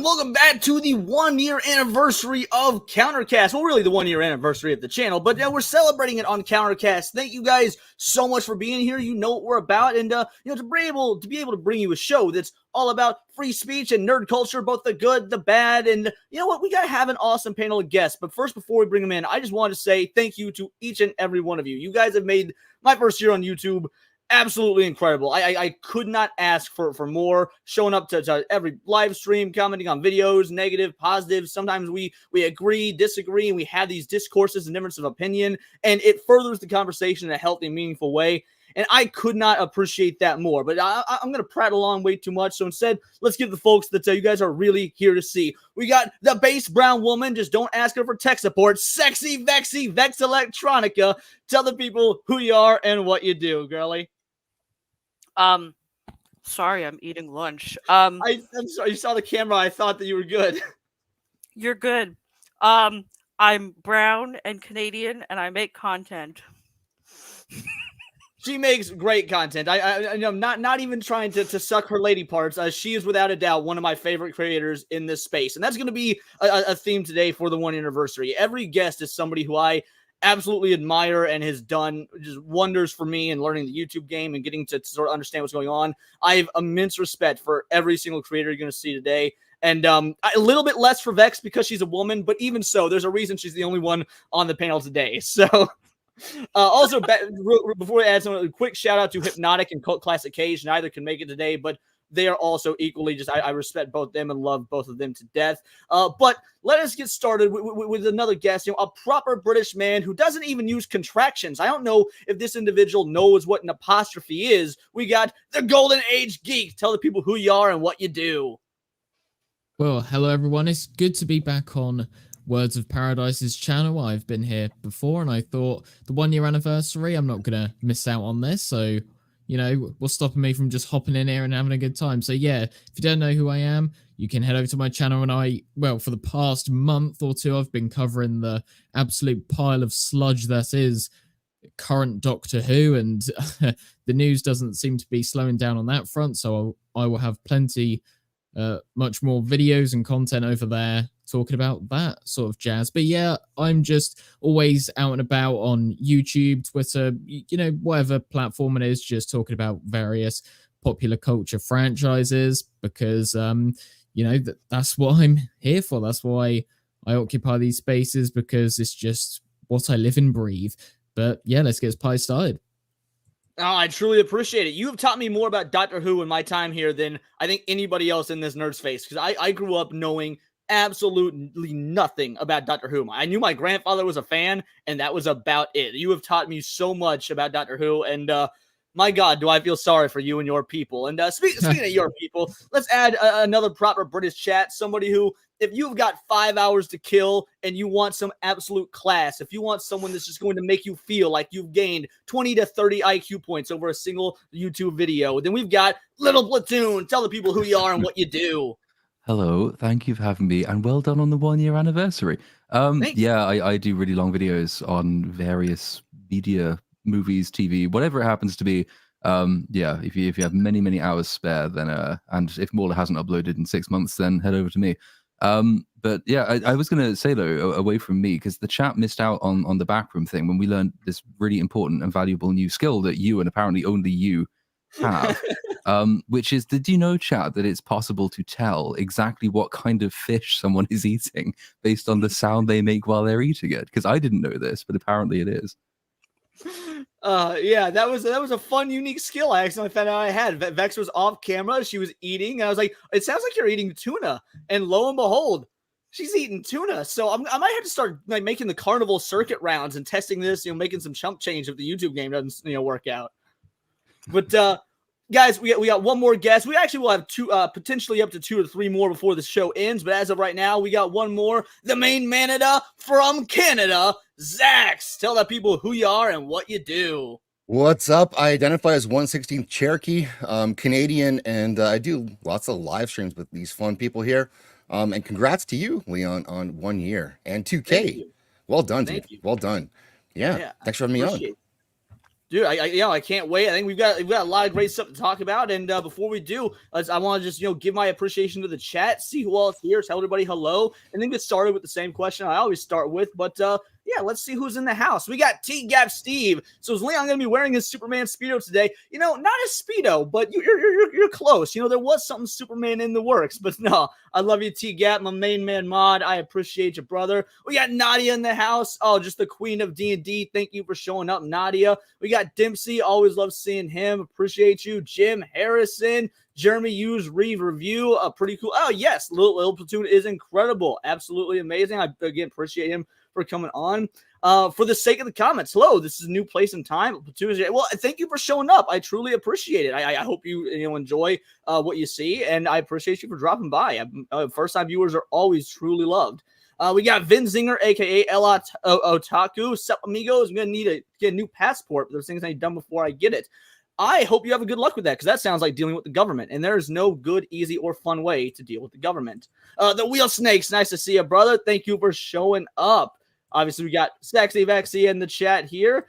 and welcome back to the 1-year anniversary of CounterCast. Well, really the 1-year anniversary of the channel, but we're celebrating it on CounterCast. Thank you guys so much for being here. You know what we're about, and to be able to bring you a show that's all about free speech and nerd culture, both the good, the bad, and you know what? We gotta have an awesome panel of guests. But first, before we bring them in, I just want to say thank you to each and every one of you. You guys have made my first year on YouTube absolutely incredible. I could not ask for more. Showing up to every live stream, commenting on videos, negative, positive. Sometimes we agree, disagree, and we have these discourses and difference of opinion, and it furthers the conversation in a healthy, meaningful way. And I could not appreciate that more. But I'm going to prattle on way too much. So instead, let's give the folks that you guys are really here to see. We got the base brown woman. Just don't ask her for tech support. Sexy, Vexy, Vex Electronica. Tell the people who you are and what you do, girlie. Sorry, I'm eating lunch. I'm sorry, you saw the camera. I thought that you were good. You're good. I'm brown and Canadian, and I make content. She makes great content. I'm not even trying to suck her lady parts. She is without a doubt one of my favorite creators in this space, and that's going to be a theme today for the 1 anniversary. Every guest is somebody who I absolutely admire and has done just wonders for me in learning the YouTube game and getting to sort of understand what's going on. I have immense respect for every single creator you're going to see today. And a little bit less for Vex because she's a woman, but even so, there's a reason she's the only one on the panel today. So also, before we add some, a quick shout out to Hypnotic and Cult Classic Cage. Neither can make it today, but they are also equally just, I respect both them and love both of them to death. But let us get started with another guest, a proper British man who doesn't even use contractions. I don't know if this individual knows what an apostrophe is. We got the Golden Age Geek. Tell the people who you are and what you do. Well, hello everyone. It's good to be back on Words of Paradise's channel. I've been here before, and I thought the 1-year anniversary, I'm not going to miss out on this. So, what's stopping me from just hopping in here and having a good time? So yeah, if you don't know who I am, you can head over to my channel, and for the past month or two, I've been covering the absolute pile of sludge that is current Doctor Who, and the news doesn't seem to be slowing down on that front. So I will have plenty, much more videos and content over there talking about that sort of jazz. But yeah, I'm just always out and about on YouTube, Twitter, whatever platform it is, just talking about various popular culture franchises because, that's what I'm here for. That's why I occupy these spaces, because it's just what I live and breathe. But yeah, let's get this pie started. Oh, I truly appreciate it. You have taught me more about Doctor Who in my time here than I think anybody else in this nerd space, because I grew up knowing absolutely nothing about Doctor Who. I knew my grandfather was a fan, and that was about it. You have taught me so much about Doctor Who, and my God, do I feel sorry for you and your people. And speaking of your people, let's add another proper British chat, somebody who, if you've got 5 hours to kill and you want some absolute class, if you want someone that's just going to make you feel like you've gained 20 to 30 IQ points over a single YouTube video, then we've got Little Platoon. Tell the people who you are and what you do. Hello, thank you for having me, and well done on the 1-year anniversary. Yeah, I do really long videos on various media, movies, TV, whatever it happens to be. Yeah, if you have many hours spare, then and if Mauler hasn't uploaded in 6 months, then head over to me. But yeah, I was going to say though, away from me, because the chat missed out on the backroom thing when we learned this really important and valuable new skill that you, and apparently only you, have. Which is, did you know, chat, that it's possible to tell exactly what kind of fish someone is eating based on the sound they make while they're eating it? Because I didn't know this, but apparently it is. Yeah, that was a fun, unique skill I accidentally found out I had. Vex was off camera. She was eating. And I was like, it sounds like you're eating tuna. And lo and behold, she's eating tuna. So I might have to start making the carnival circuit rounds and testing this, making some chump change if the YouTube game doesn't, work out. But, guys, we got one more guest. We actually will have two, potentially up to 2 or 3 more before the show ends. But as of right now, we got one more. The main Manada from Canada, Zax. Tell the people who you are and what you do. What's up? I identify as 1/16th Cherokee, Canadian, and I do lots of live streams with these fun people here. And congrats to you, Leon, on 1 year. And 2K. Well done, dude. Well done. Yeah. Thanks for having me on. Dude, I can't wait. I think we've got a lot of great stuff to talk about. And before we do, I want to just give my appreciation to the chat, see who else here, tell everybody hello, and then get started with the same question I always start with. But yeah, let's see who's in the house. We got T-Gap Steve. So is Leon going to be wearing his Superman Speedo today? Not a Speedo, but you're close. There was something Superman in the works. But no, I love you, T-Gap, my main man mod. I appreciate you, brother. We got Nadia in the house. Oh, just the queen of D&D. Thank you for showing up, Nadia. We got Dempsey. Always love seeing him. Appreciate you. Jim Harrison. Jeremy Hughes review. Pretty cool. Oh, yes. Little Platoon is incredible. Absolutely amazing. I, again, appreciate him for coming on. For the sake of the comments, hello, this is a new place and time. Well, thank you for showing up. I truly appreciate it. I hope you enjoy what you see, and I appreciate you for dropping by. First-time viewers are always truly loved. We got Vin Zinger, aka El Otaku. Sup, amigos? I'm gonna need to get a new passport. There's things I need done before I get it. I hope you have a good luck with that, because that sounds like dealing with the government, and there is no good, easy, or fun way to deal with the government. The Wheel Snakes, nice to see you, brother. Thank you for showing up. Obviously, we got Sexy Vexy in the chat here.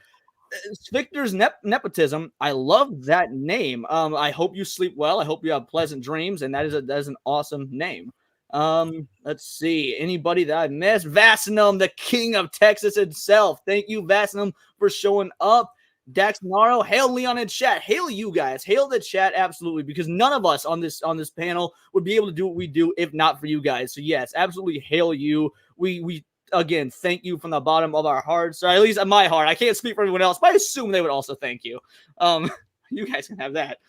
Victor's Nepotism. I love that name. I hope you sleep well. I hope you have pleasant dreams, and that is an awesome name. Let's see. Anybody that I missed? Vasinum, the king of Texas himself. Thank you, Vasinum, for showing up. Dax Naro, hail Leon in chat. Hail you guys. Hail the chat, absolutely, because none of us on this panel would be able to do what we do if not for you guys. So yes, absolutely hail you. We again, thank you from the bottom of our hearts, or at least in my heart. I can't speak for everyone else, but I assume they would also thank you. You guys can have that.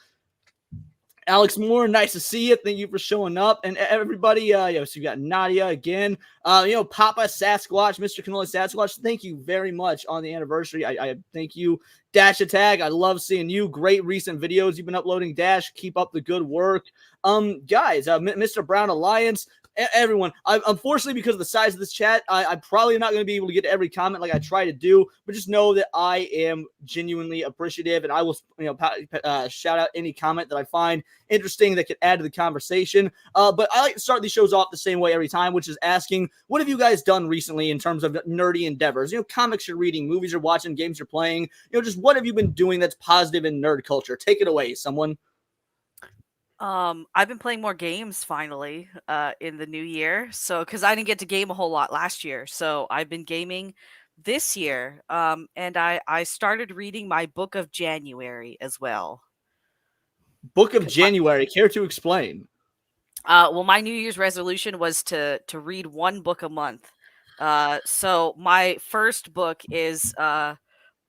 Alex Moore, nice to see you. Thank you for showing up. And everybody, so you got Nadia again. Papa Sasquatch, Mr. Cannoli Sasquatch, thank you very much on the anniversary. I thank you. Dash Attack, I love seeing you. Great recent videos you've been uploading, Dash. Keep up the good work. Guys, Mr. Brown Alliance, everyone. Unfortunately, because of the size of this chat, I'm probably not going to be able to get to every comment like I try to do, but just know that I am genuinely appreciative, and I will shout out any comment that I find interesting that could add to the conversation. But I like to start these shows off the same way every time, which is asking, what have you guys done recently in terms of nerdy endeavors? Comics you're reading, movies you're watching, games you're playing. Just what have you been doing that's positive in nerd culture? Take it away, someone. I've been playing more games finally in the new year. So, because I didn't get to game a whole lot last year, so I've been gaming this year. And I started reading my book of January as well. Book of January. Care to explain? Well, my New Year's resolution was to read one book a month. So my first book is The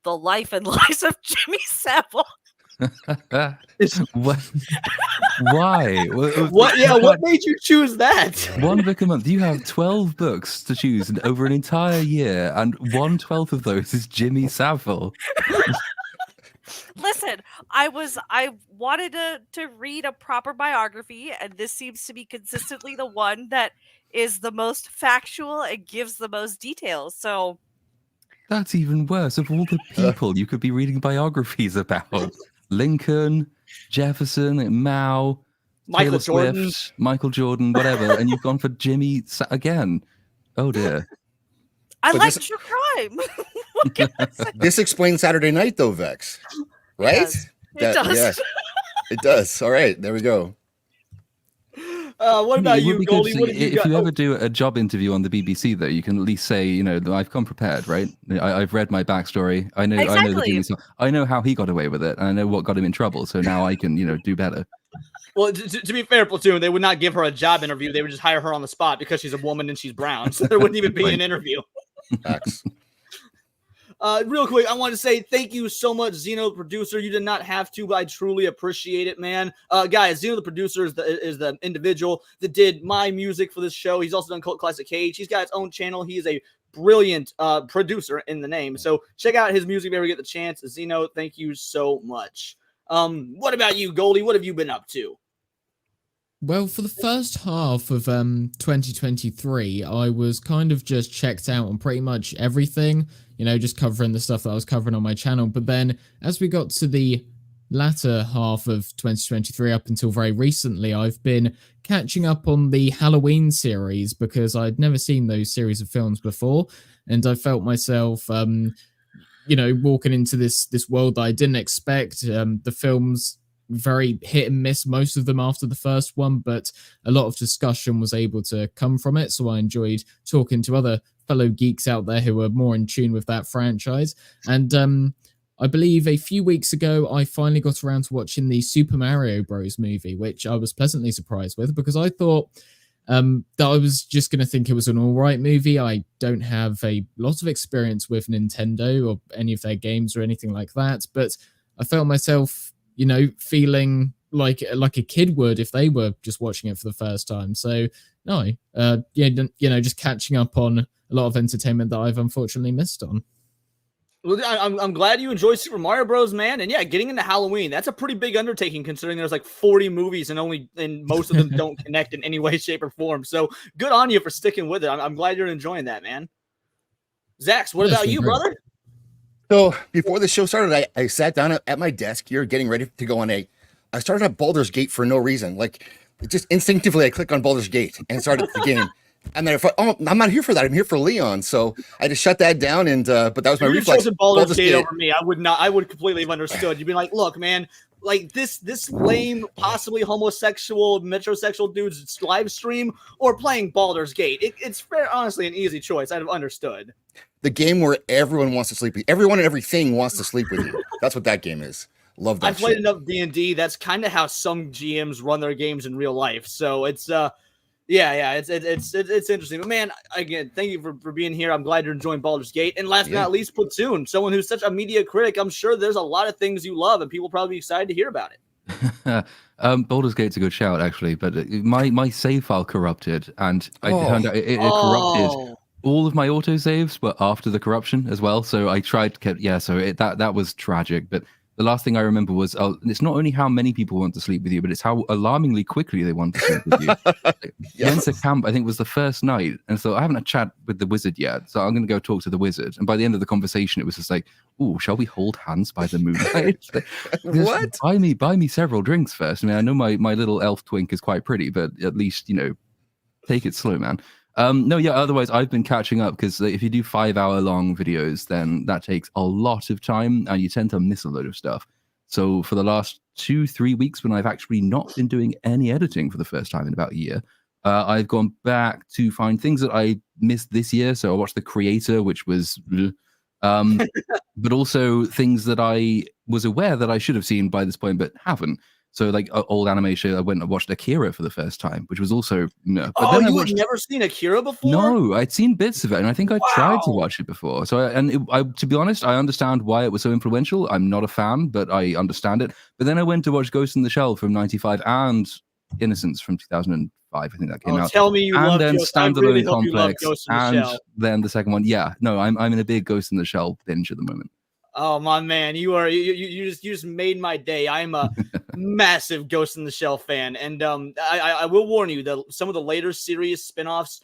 Life and Lies of Jimmy Savile. What? Why? What? Yeah, what made you choose that? One book a month. You have 12 books to choose over an entire year, and 1/12 of those is Jimmy Savile. Listen, I wanted to read a proper biography, and this seems to be consistently the one that is the most factual and gives the most details. So that's even worse. Of all the people you could be reading biographies about, Lincoln, Jefferson, Mao, Taylor Swift, Michael Jordan, whatever, and you've gone for Jimmy again. Oh dear. I like true crime. What can I say? This explains Saturday Night, though, Vex. Right? It does. Yes, it does. All right, there we go. What about you, Goldie? What have you got? If you ever do a job interview on the BBC, though, you can at least say, I've come prepared, right? I've read my backstory. I know, exactly. I know how he got away with it, and I know what got him in trouble. So now I can, do better. Well, to be fair, Platoon, they would not give her a job interview. They would just hire her on the spot because she's a woman and she's brown. So there wouldn't even be an interview. Facts. Real quick, I want to say thank you so much, Zeno, the producer. You did not have to, but I truly appreciate it, man. Guys, Zeno, the producer, is the individual that did my music for this show. He's also done Cult Classic Cage. He's got his own channel. He is a brilliant producer in the name. So check out his music if you ever get the chance. Zeno, thank you so much. What about you, Goldie? What have you been up to? Well, for the first half of 2023, I was kind of just checked out on pretty much everything, just covering the stuff that I was covering on my channel. But then as we got to the latter half of 2023 up until very recently, I've been catching up on the Halloween series because I'd never seen those series of films before. And I felt myself walking into this world that I didn't expect. The films very hit and miss, most of them after the first one, but a lot of discussion was able to come from it. So I enjoyed talking to other fellow geeks out there who were more in tune with that franchise. And I believe a few weeks ago, I finally got around to watching the Super Mario Bros. Movie, which I was pleasantly surprised with because I thought that I was just going to think it was an all right movie. I don't have a lot of experience with Nintendo or any of their games or anything like that, but I felt myself, feeling like a kid would if they were just watching it for the first time. So no, just catching up on a lot of entertainment that I've unfortunately missed on. Well, I'm glad you enjoyed Super Mario Bros, man. And yeah, getting into Halloween, that's a pretty big undertaking considering there's like 40 movies and most of them don't connect in any way, shape, or form. So good on you for sticking with it. I'm glad you're enjoying that, man. Zax, what about you, brother? So before the show started, I sat down at my desk here getting ready to go on I started at Baldur's Gate for no reason. Like, just instinctively, I click on Baldur's Gate and started the game. And then I thought, I'm not here for that. I'm here for Leon. So I just shut that down. And but that was my reflex. You Baldur's Gate over me. I would completely have understood. You'd be like, look, man, like this lame, possibly homosexual, metrosexual dude's live stream or playing Baldur's Gate. It's honestly an easy choice. I'd have understood. The game where everyone wants to sleep with you. Everyone and everything wants to sleep with you. That's what that game is. Love that. I played enough D&D. That's kind of how some GMs run their games in real life. So it's it's interesting. But man, again, thank you for being here. I'm glad you're enjoying Baldur's Gate. And last but not least, Platoon, someone who's such a media critic. I'm sure there's a lot of things you love, and people probably be excited to hear about it. Baldur's Gate's a good shout, actually, but my save file corrupted, and I found out it corrupted. All of my autosaves were after the corruption as well, so I tried to keep, so that was tragic. But the last thing I remember was it's not only how many people want to sleep with you, but it's how alarmingly quickly they want to sleep with you. Enter camp, I think, was the first night, and so I haven't had a chat with the wizard yet, so I'm going to go talk to the wizard. And by the end of the conversation, it was just like, "Ooh, shall we hold hands by the moonlight?" What? Buy me several drinks first. I mean, I know my little elf twink is quite pretty, but at least take it slow, man. Otherwise I've been catching up because if you do 5-hour long videos, then that takes a lot of time and you tend to miss a load of stuff. So for the last 2-3 weeks, when I've actually not been doing any editing for the first time in about a year, I've gone back to find things that I missed this year. So I watched The Creator, which was but also things that I was aware that I should have seen by this point but haven't. So, like old anime show, I went and watched Akira for the first time, which was also no. But you had never seen Akira before? No, I'd seen bits of it, and I think I tried to watch it before. So, to be honest, I understand why it was so influential. I'm not a fan, but I understand it. But then I went to watch Ghost in the Shell from '95 and Innocence from 2005. I think that came out. Tell me you love then Ghost. Standalone I really Complex, hope you love Ghost in the and Shell. then the second one. Yeah, no, I'm in a big Ghost in the Shell binge at the moment. Oh my man, you just made my day. I'm a massive Ghost in the Shell fan, and I will warn you that some of the later series spinoffs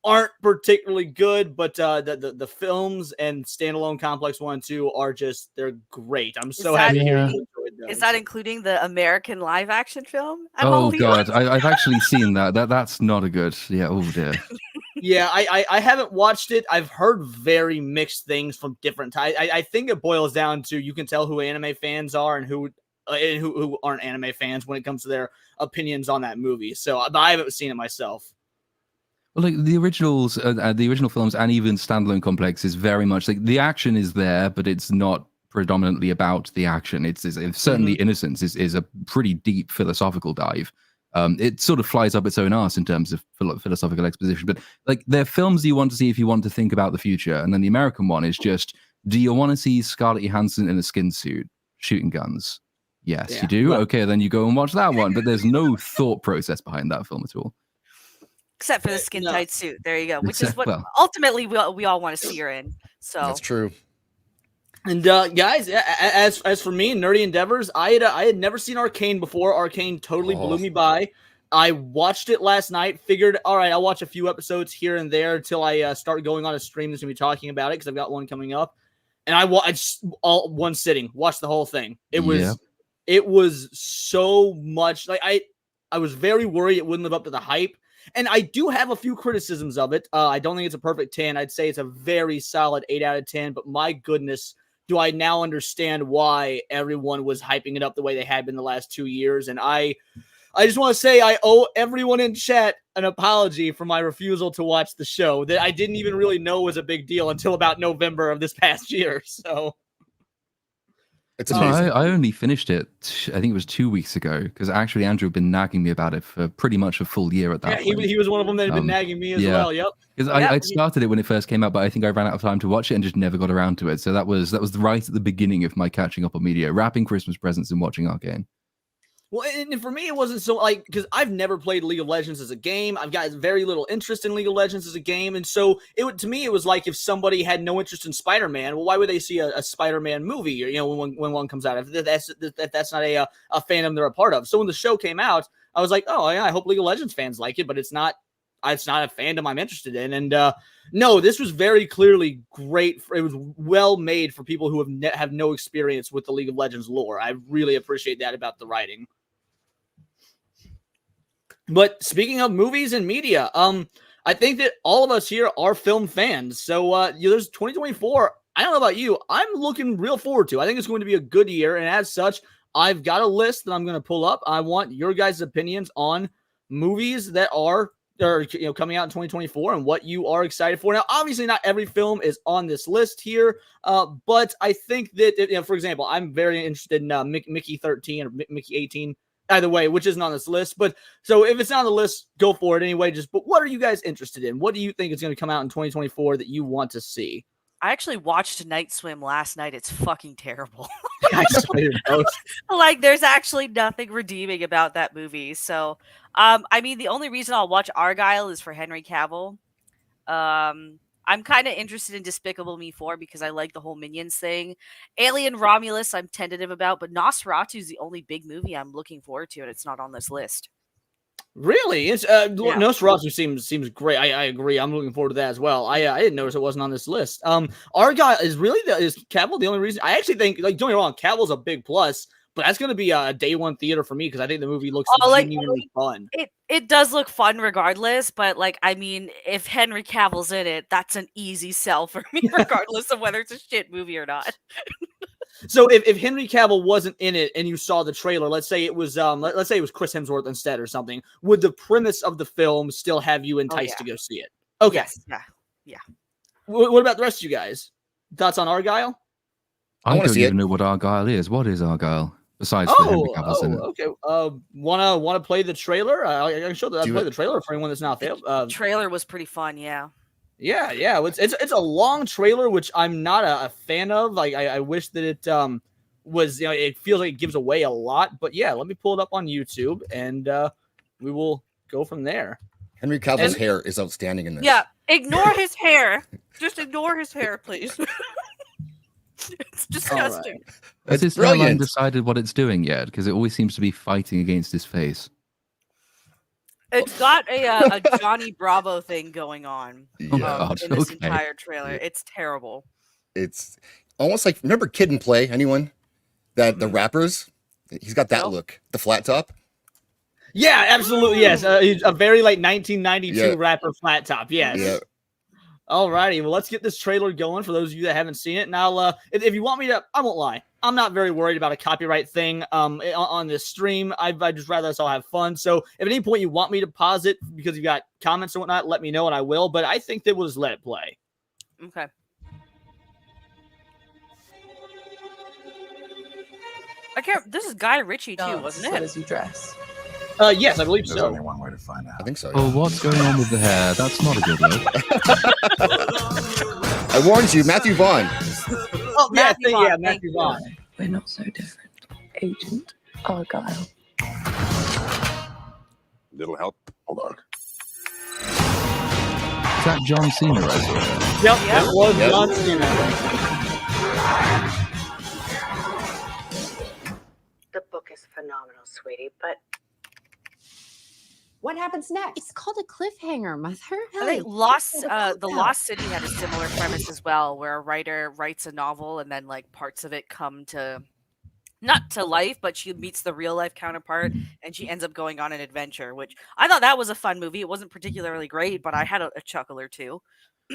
aren't particularly good, but the films and standalone Complex 1 and 2 are they're great. I'm so happy to hear you enjoyed those. Is that including the American live action film? Oh God, I've actually seen that. That's not a good. Yeah. Oh dear. Yeah, I haven't watched it. I've heard very mixed things from different types. I think it boils down to you can tell who anime fans are and who aren't anime fans when it comes to their opinions on that movie. So I haven't seen it myself. Well, like the originals, the original films, and even standalone Complex is very much like the action is there, but it's not predominantly about the action. It's certainly Innocence is a pretty deep philosophical dive. It sort of flies up its own arse in terms of philosophical exposition, but like they're films you want to see if you want to think about the future. And then the American one is just, do you want to see Scarlett Johansson in a skin suit shooting guns? Yes, you do. Well, okay, then you go and watch that one. But there's no thought process behind that film at all. Except for the skin tight suit. There you go. Which is what ultimately we all want to see her in. So that's true. And guys, as for me, nerdy endeavors, I had never seen Arcane before. Arcane totally blew me by. I watched it last night. Figured, all right, I'll watch a few episodes here and there until I start going on a stream that's gonna be talking about it because I've got one coming up. And I just all one sitting, watched the whole thing. It was so much like I was very worried it wouldn't live up to the hype. And I do have a few criticisms of it. I don't think it's a perfect 10. I'd say it's a very solid 8 out of 10. But my goodness, do I now understand why everyone was hyping it up the way they had been the last 2 years. And I just want to say I owe everyone in chat an apology for my refusal to watch the show that I didn't even really know was a big deal until about November of this past year. So It's So amazing. I only finished it, I think it was 2 weeks ago, because actually Andrew had been nagging me about it for pretty much a full year at that yeah, point. he was one of them that had been nagging me as well. Yep. Because Yeah. I'd started it when it first came out, but I think I ran out of time to watch it and just never got around to it. So that was right at the beginning of my catching up on media, wrapping Christmas presents and watching Arcane. Well, and for me, it wasn't so like because I've never played League of Legends as a game. I've got very little interest in League of Legends as a game, and so to me, it was like if somebody had no interest in Spider-Man, well, why would they see a Spider-Man movie? Or, you know, when one comes out, if that's not a fandom they're a part of. So when the show came out, I was like, oh yeah, I hope League of Legends fans like it, but it's not a fandom I'm interested in. And no, this was very clearly great. It was well made for people who have no experience with the League of Legends lore. I really appreciate that about the writing. But speaking of movies and media, I think that all of us here are film fans. So there's 2024. I don't know about you. I'm looking real forward to. I think it's going to be a good year. And as such, I've got a list that I'm going to pull up. I want your guys' opinions on movies that are coming out in 2024 and what you are excited for. Now, obviously, not every film is on this list here, but I think that, for example, I'm very interested in Mickey 13 or Mickey 18. Either way, which isn't on this list. But so if it's not on the list, go for it anyway. But what are you guys interested in? What do you think is going to come out in 2024 that you want to see? I actually watched Night Swim last night. It's fucking terrible. I saw your post. Like, there's actually nothing redeeming about that movie. So, I mean, the only reason I'll watch Argyle is for Henry Cavill. I'm kind of interested in Despicable Me 4 because I like the whole Minions thing. Alien Romulus, I'm tentative about, but Nosferatu is the only big movie I'm looking forward to, and it's not on this list. Really? It's Nosferatu seems great. I agree. I'm looking forward to that as well. I didn't notice it wasn't on this list. Argyle is Cavill the only reason? I actually think, like, don't get me wrong, Cavill's a big plus, but that's going to be a day one theater for me because I think the movie looks genuinely fun. It does look fun regardless, but, like, I mean, if Henry Cavill's in it, that's an easy sell for me, regardless of whether it's a shit movie or not. So if Henry Cavill wasn't in it and you saw the trailer, let's say it was let's say it was Chris Hemsworth instead or something, would the premise of the film still have you enticed to go see it? Okay. Yes. Yeah. What about the rest of you guys? Thoughts on Argyle? I wanna don't see even it. know what Argyle is. What is Argyle? Besides for Henry Cavill's in it. Okay. Wanna play the trailer? I can show that. Play the trailer for anyone that's not there. Trailer was pretty fun. Yeah. Yeah. It's a long trailer, which I'm not a fan of. Like I wish that it was. It feels like it gives away a lot. But yeah, let me pull it up on YouTube and we will go from there. Henry Cavill's hair is outstanding in this. Yeah. Ignore his hair. Just ignore his hair, please. It's disgusting. Right. Has his brilliant. hairline decided what it's doing yet? Because it always seems to be fighting against his face. It's got a Johnny Bravo thing going on Yeah. in this entire trailer. It's terrible. It's almost like, remember Kid and Play? Anyone? The rappers? He's got that look. The flat top. Yeah, absolutely. Yes, he's a very like 1992 rapper flat top. Yes. Yeah. Alrighty, well, let's get this trailer going for those of you that haven't seen it. Now, if you want me to, I won't lie. I'm not very worried about a copyright thing on this stream. I'd just rather us all have fun. So if at any point you want me to pause it because you've got comments or whatnot, let me know and I will. But I think that we'll just let it play. Okay. This is Guy Ritchie too, wasn't it? As you dress. Yes, I believe There's so. only one way to find out. I think so. Oh, what's going on with the hair? That's not a good look. I warned you, Matthew Vaughn. Oh, Matthew Vaughn, thank Matthew you. Vaughn. We're not so different. Agent Argyle. Little help. Hold on. Is that John Cena right there? Yep, Yep. it was Yep. John Cena. The book is phenomenal, sweetie, but What happens next? it's called a cliffhanger, Mother. I think the Lost City had a similar premise as well, where a writer writes a novel and then like parts of it come to not to life, but she meets the real life counterpart and she ends up going on an adventure, which I thought that was a fun movie. It wasn't particularly great, but I had a chuckle or two.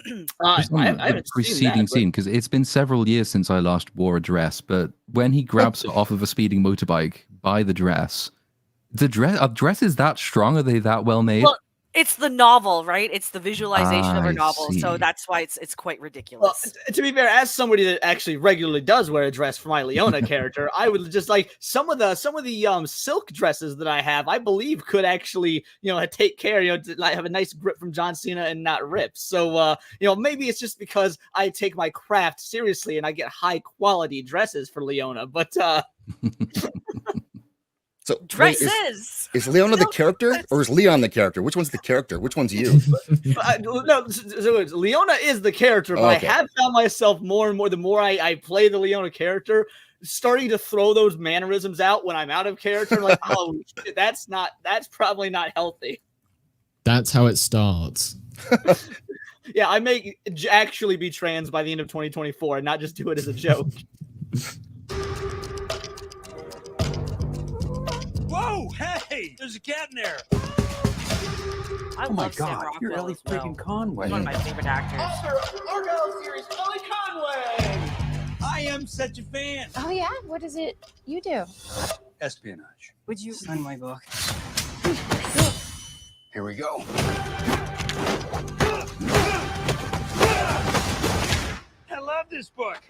Just on I the haven't preceding scene, because it's been several years since I last wore a dress, but when he grabs her off of a speeding motorbike by the dress, are dresses that strong? Are they that well made? Well, it's the novel, right? It's the visualization of her I novel, so see. that's why it's quite Well, ridiculous. to be fair, as somebody that actually regularly does wear a dress for my Leona character, I would just like some of the silk dresses that I have, I believe could actually, take care, to like have a nice grip from John Cena and not rip. So, maybe it's just because I take my craft seriously and I get high quality dresses for Leona, but So wait, Dresses. is Leona the character or is Leon the character? Which one's the character? Which one's you? no, so Leona is the character, but Okay. I have found myself more and more, the more I play the Leona character, starting to throw those mannerisms out when I'm out of character. I'm like, oh, shit, that's probably not healthy. That's how it starts. Yeah, I may actually be trans by the end of 2024 and not just do it as a joke. Whoa! Hey! There's a cat in there! I Oh my love Sam god, you're Rockwell Ellie as well. freaking Conway. He's one of my favorite actors. Argyle series, Ellie Conway! I am such a fan! Oh yeah? What is it you do? Espionage. Would you Sign my book. Here we go. I love this book!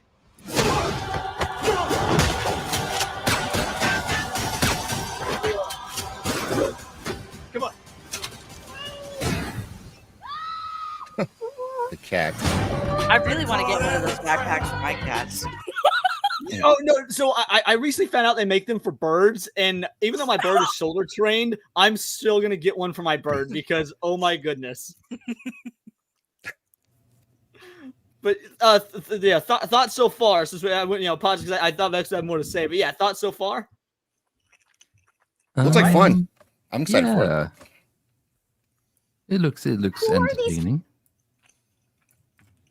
Come on. The cat. I really want to get one of those backpacks for my cats. Oh no! So I recently found out they make them for birds, and even though my bird is shoulder trained, I'm still gonna get one for my bird because oh my goodness. But thoughts so far. Since I went, pause because I thought I actually had more to say. But yeah, thoughts so far. Looks like fun. I'm excited for it. Yeah. It looks Who are these entertaining.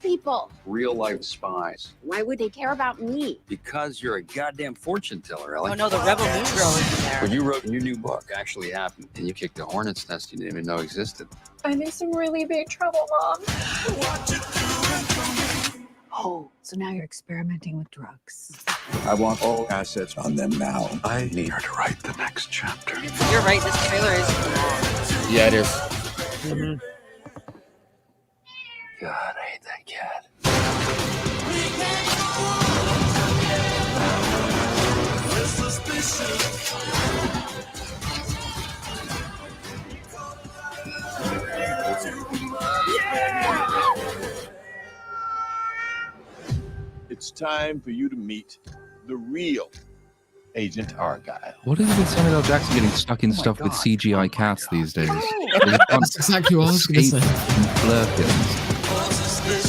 people? Real life spies. Why would they care about me? Because you're a goddamn fortune teller, Ellie. Oh no, the Rebel Moon Girl is in there. What you wrote in your new book actually happened, and you kicked a hornet's nest you didn't even know existed. I'm in some really big trouble, Mom. Oh, so now you're experimenting with drugs. I want all assets on them now. I need her to write the next chapter. You're right, this trailer is long. Yeah, it is. God, I hate that cat. It's time for you to meet the real Agent Argyle. What is it with Samuel L. Jackson getting stuck in Oh my stuff with God. CGI cats these days? They can't That's exactly what I was going to escape say. from Flurkins.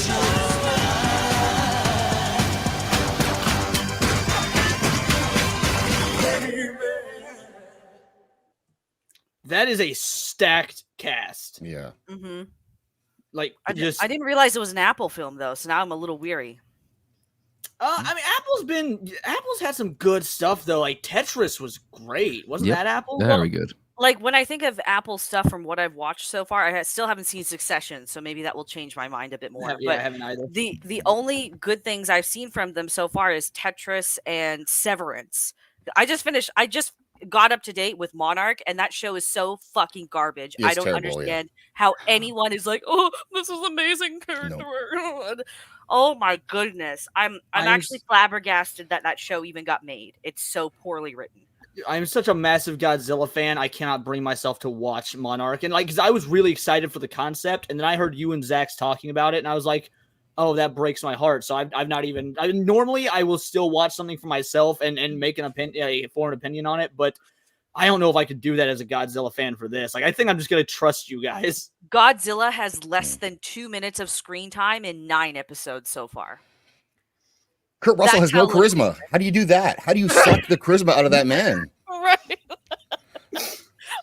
That is a stacked cast. Yeah. Mm-hmm. Like I didn't realize it was an Apple film though, so now I'm a little weary. I mean, Apple's had some good stuff though. Like Tetris was great, wasn't Yep. that Apple? Very good. Like when I think of Apple stuff from what I've watched so far, still haven't seen Succession, so maybe that will change my mind a bit more. I But haven't either. the only good things I've seen from them so far is Tetris and Severance. I just got up to date with Monarch, and that show is so fucking garbage. It's I don't terrible, yeah. understand how anyone is like, "Oh, this is amazing character." Oh my goodness, I'm actually flabbergasted that show even got made. It's so poorly written. I'm such a massive Godzilla fan. I cannot bring myself to watch Monarch, and because I was really excited for the concept, and then I heard you and Zach's talking about it, and I was like, "Oh, that breaks my heart." So I've not even. Normally, I will still watch something for myself and make a foreign opinion on it, but I don't know if I could do that as a Godzilla fan for this. Like, I think I'm just gonna trust you guys. Godzilla has less than 2 minutes of screen time in 9 episodes so far. Kurt Russell That's has no how little- charisma. How do you do that? How do you suck the charisma out of that man? Right.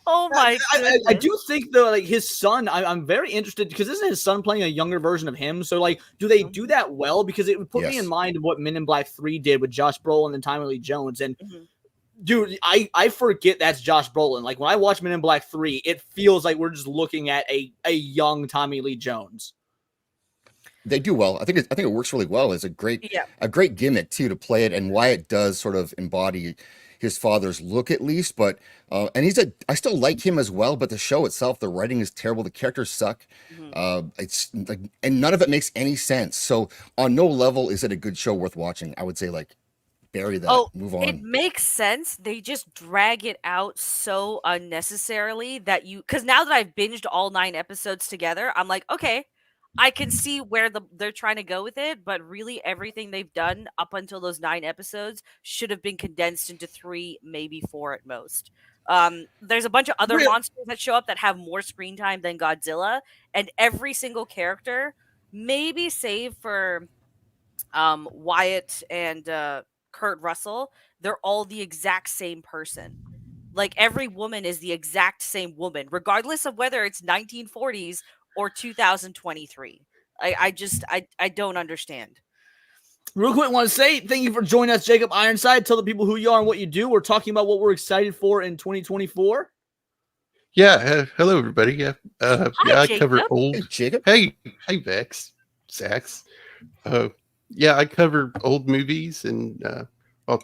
Oh my I do think though, like his son, I'm very interested because isn't his son playing a younger version of him? So like, do they do that well? Because it would put me Yes. in mind of what Men in Black 3 did with Josh Brolin and Tommy Lee Jones. And dude, I forget that's Josh Brolin. Like when I watch Men in Black 3, it feels like we're just looking at a young Tommy Lee Jones. They do well. I think it works really well. It's a great Yeah. gimmick too to play it, and why it does sort of embody his father's look at least. But and I still like him as well. But the show itself, the writing is terrible. The characters suck. It's like, and none of it makes any sense. So on no level is it a good show worth watching. I would say like bury that, move on. It makes sense. They just drag it out so unnecessarily that because now that I've binged all 9 episodes together, I'm like, okay, I can see where they're trying to go with it, but really everything they've done up until those 9 episodes should have been condensed into 3, maybe 4 at most. There's a bunch of other monsters that show up that have more screen time than Godzilla, and every single character, maybe save for Wyatt and Kurt Russell, they're all the exact same person. Like every woman is the exact same woman, regardless of whether it's 1940s or 2023. I don't understand. Real quick, I want to say thank you for joining us, Jacob Ironside. Tell the people who you are and what you do. We're talking about what we're excited for in 2024. Yeah, hello everybody. Yeah, I cover old. Hey, Jacob. Hey, Vex, Sax. Yeah, I cover old movies, and I'll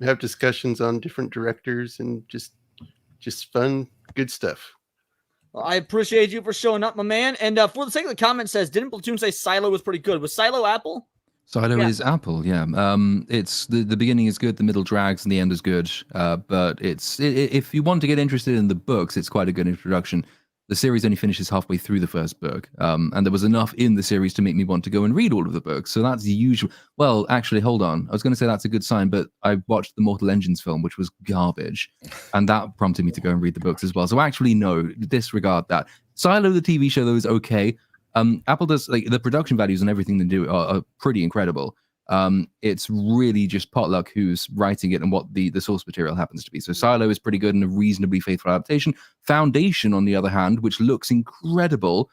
have discussions on different directors and just fun, good stuff. Well, I appreciate you for showing up, my man. And for the sake of the comment, says, didn't Platoon say Silo was pretty good? Was Silo Apple? Silo is Apple, yeah. It's the beginning is good, the middle drags, and the end is good. But if you want to get interested in the books, it's quite a good introduction. The series only finishes halfway through the first book, and there was enough in the series to make me want to go and read all of the books. So that's the usual. Well, actually, hold on. I was going to say that's a good sign, but I watched the Mortal Engines film, which was garbage, and that prompted me to go and read the books as well. So actually, no, disregard that. Silo, the TV show, though, is okay. Apple does, like, the production values and everything they do are pretty incredible. It's really just potluck who's writing it and what the source material happens to be. So Silo is pretty good and a reasonably faithful adaptation. Foundation, on the other hand, which looks incredible,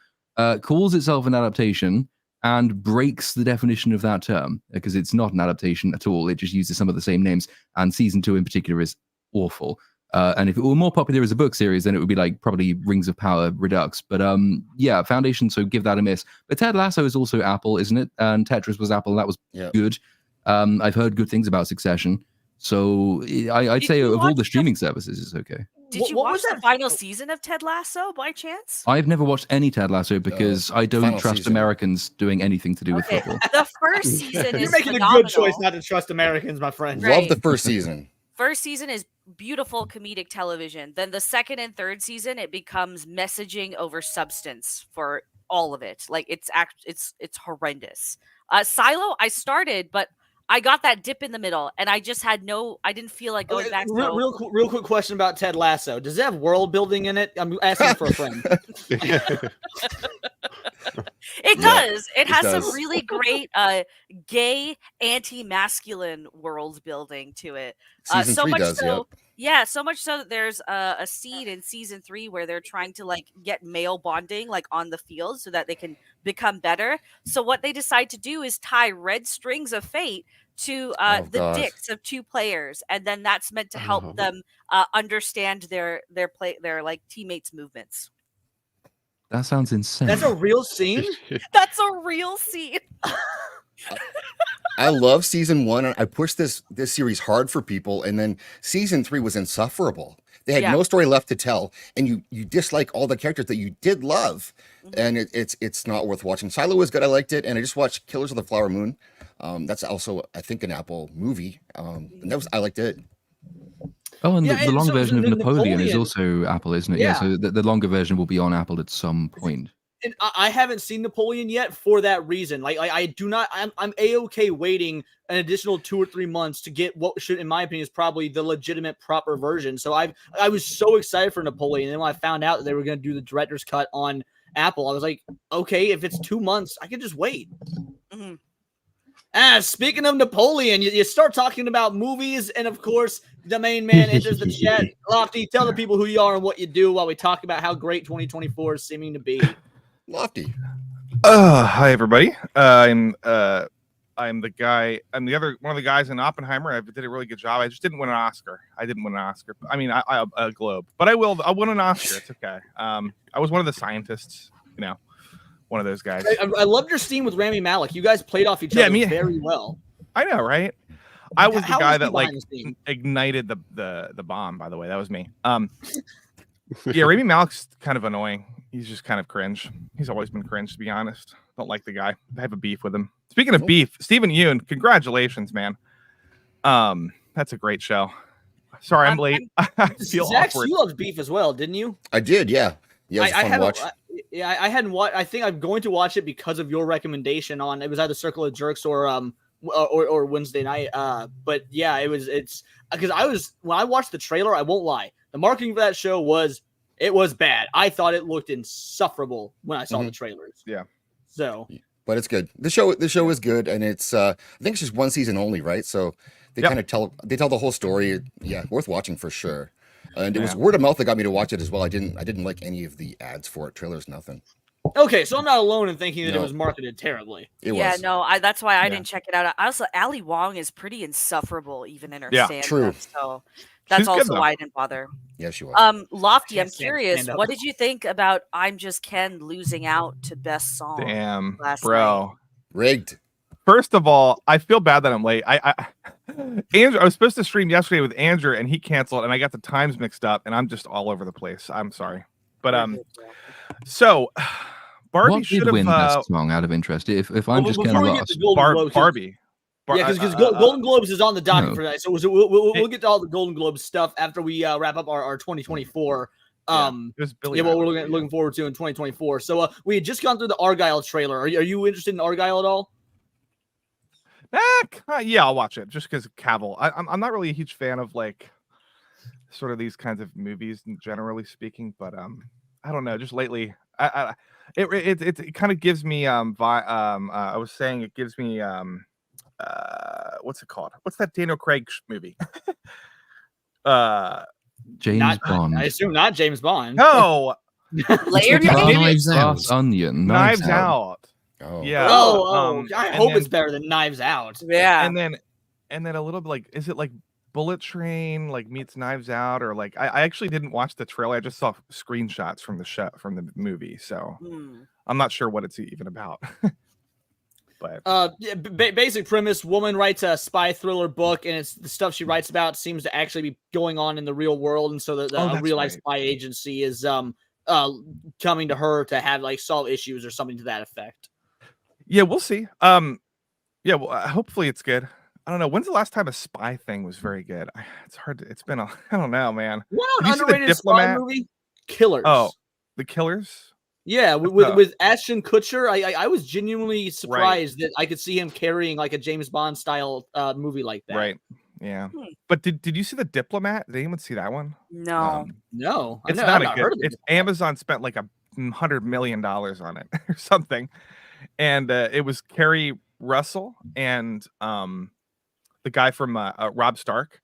calls itself an adaptation and breaks the definition of that term because it's not an adaptation at all. It just uses some of the same names, and season 2 in particular is awful. And if it were more popular as a book series, then it would be like probably Rings of Power Redux. But yeah, Foundation, so give that a miss. But Ted Lasso is also Apple, isn't it? And Tetris was Apple, and that was good. I've heard good things about Succession. So I'd say of all the streaming services, it's okay. Did you watch the final season of Ted Lasso by chance? I've never watched any Ted Lasso because I don't trust Americans doing anything to do with football. The first season is You're making phenomenal. a good choice not to trust Americans, my friend. Love the first season. First season is beautiful comedic television. Then the second and third season, it becomes messaging over substance for all of it. Like it's horrendous. Silo, I started, but I got that dip in the middle, and I just had I didn't feel like going back. Real quick question about Ted Lasso. Does it have world building in it? I'm asking for a friend. It does. It has some really great gay anti-masculine world building to it. Season 3 does, yeah, so much so that there's a scene in season 3 where they're trying to like get male bonding like on the field so that they can become better. So what they decide to do is tie red strings of fate to the dicks of 2 players, and then that's meant to help them understand their like teammates' movements. That sounds insane. That's a real scene? That's a real scene. I love season 1. I pushed this series hard for people, and then season 3 was insufferable. They had no story left to tell, and you dislike all the characters that you did love, and it's not worth watching. Silo was good. I liked it, and I just watched Killers of the Flower Moon. That's also, I think, an Apple movie. And I liked it. Oh, and the long version of Napoleon is also Apple, isn't it? Yeah, so the longer version will be on Apple at some point. And I haven't seen Napoleon yet for that reason. Like I do not. I'm a-okay waiting an additional 2 or 3 months to get what should, in my opinion, is probably the legitimate proper version. So I was so excited for Napoleon, and then when I found out that they were going to do the director's cut on Apple, I was like, okay, if it's 2 months, I can just wait. Speaking of Napoleon, you start talking about movies, and of course, the main man enters the chat. Lofty, tell the people who you are and what you do while we talk about how great 2024 is seeming to be. Lofty. Hi everybody. I'm the guy. I'm one of the guys in Oppenheimer. I did a really good job. I just didn't win an Oscar. I mean, a Globe, but I will. I'll win an Oscar. It's okay. I was one of the scientists. one of those guys. I loved your scene with Rami Malek. You guys played off each other very well. I know, right? I was the How guy was he that like behind the scene? ignited the bomb. By the way, that was me. Yeah, Rami Malek's kind of annoying. He's just kind of cringe. He's always been cringe, to be honest. Don't like the guy. I have a beef with him. Speaking of beef, Stephen Yoon, congratulations, man. That's a great show. Sorry, I'm late. I feel Zach, awkward. you loved beef as well, didn't you? I did, yeah. Yeah, it was a fun watch. I hadn't watched. I think I'm going to watch it because of your recommendation on. It was either Circle of Jerks or Wednesday night. But yeah, it's because when I watched the trailer, I won't lie, the marketing for that show was bad. I thought it looked insufferable when I saw the trailers. Yeah. So, but it's good. The show is good, and it's I think it's just one season only, right? So they kind of tell the whole story. Yeah, worth watching for sure. And it was word of mouth that got me to watch it as well. I didn't like any of the ads for it, trailers, nothing. Okay, so I'm not alone in thinking that it was marketed terribly. That's why I didn't check it out. Also, Ali Wong is pretty insufferable even in her stand-up. True. So that's also why I didn't bother. Yeah, she was. Lofty, I'm curious, what did you think about I'm Just Ken losing out to best song? Damn, last bro. night? Rigged. First of all, I feel bad that I'm late. Andrew, I was supposed to stream yesterday with Andrew, and he canceled, and I got the times mixed up, and I'm just all over the place. I'm sorry, but so Barbie should have win best song out of interest. If I'm just kind of Barbie. Yeah, because Golden Globes is on the docket for that. So we'll get to all the Golden Globes stuff after we wrap up our 2024. What we're looking forward to in 2024. So we had just gone through the Argyle trailer. Are you interested in Argyle at all? Yeah, I'll watch it just because of Cavill. I'm not really a huge fan of like sort of these kinds of movies, generally speaking. But I don't know. Just lately, it kind of gives me I was saying it gives me what's it called? What's that Daniel Craig movie? James Bond. I assume not James Bond. No. Knives Out. Onion. Knives Out. Oh. Yeah. I hope it's better than Knives Out. Yeah. And then a little bit like, is it like Bullet Train like meets Knives Out, or like I actually didn't watch the trailer. I just saw screenshots from the movie, so I'm not sure what it's even about. But basic premise: woman writes a spy thriller book, and it's the stuff she writes about seems to actually be going on in the real world, and so the real life spy agency is coming to her to have like solve issues or something to that effect. Yeah, we'll see. Yeah, well, hopefully it's good. I don't know. When's the last time a spy thing was very good? It's hard. It's been I don't know, man. What an underrated spy movie? Killers. Oh, The Killers. Yeah, with Ashton Kutcher, I was genuinely surprised that I could see him carrying like a James Bond style movie like that. Right. Yeah. But did you see The Diplomat? Did anyone see that one? No. No. It's not a good. It's Amazon spent like $100 million on it or something, and it was Kerry Russell and the guy from Rob Stark.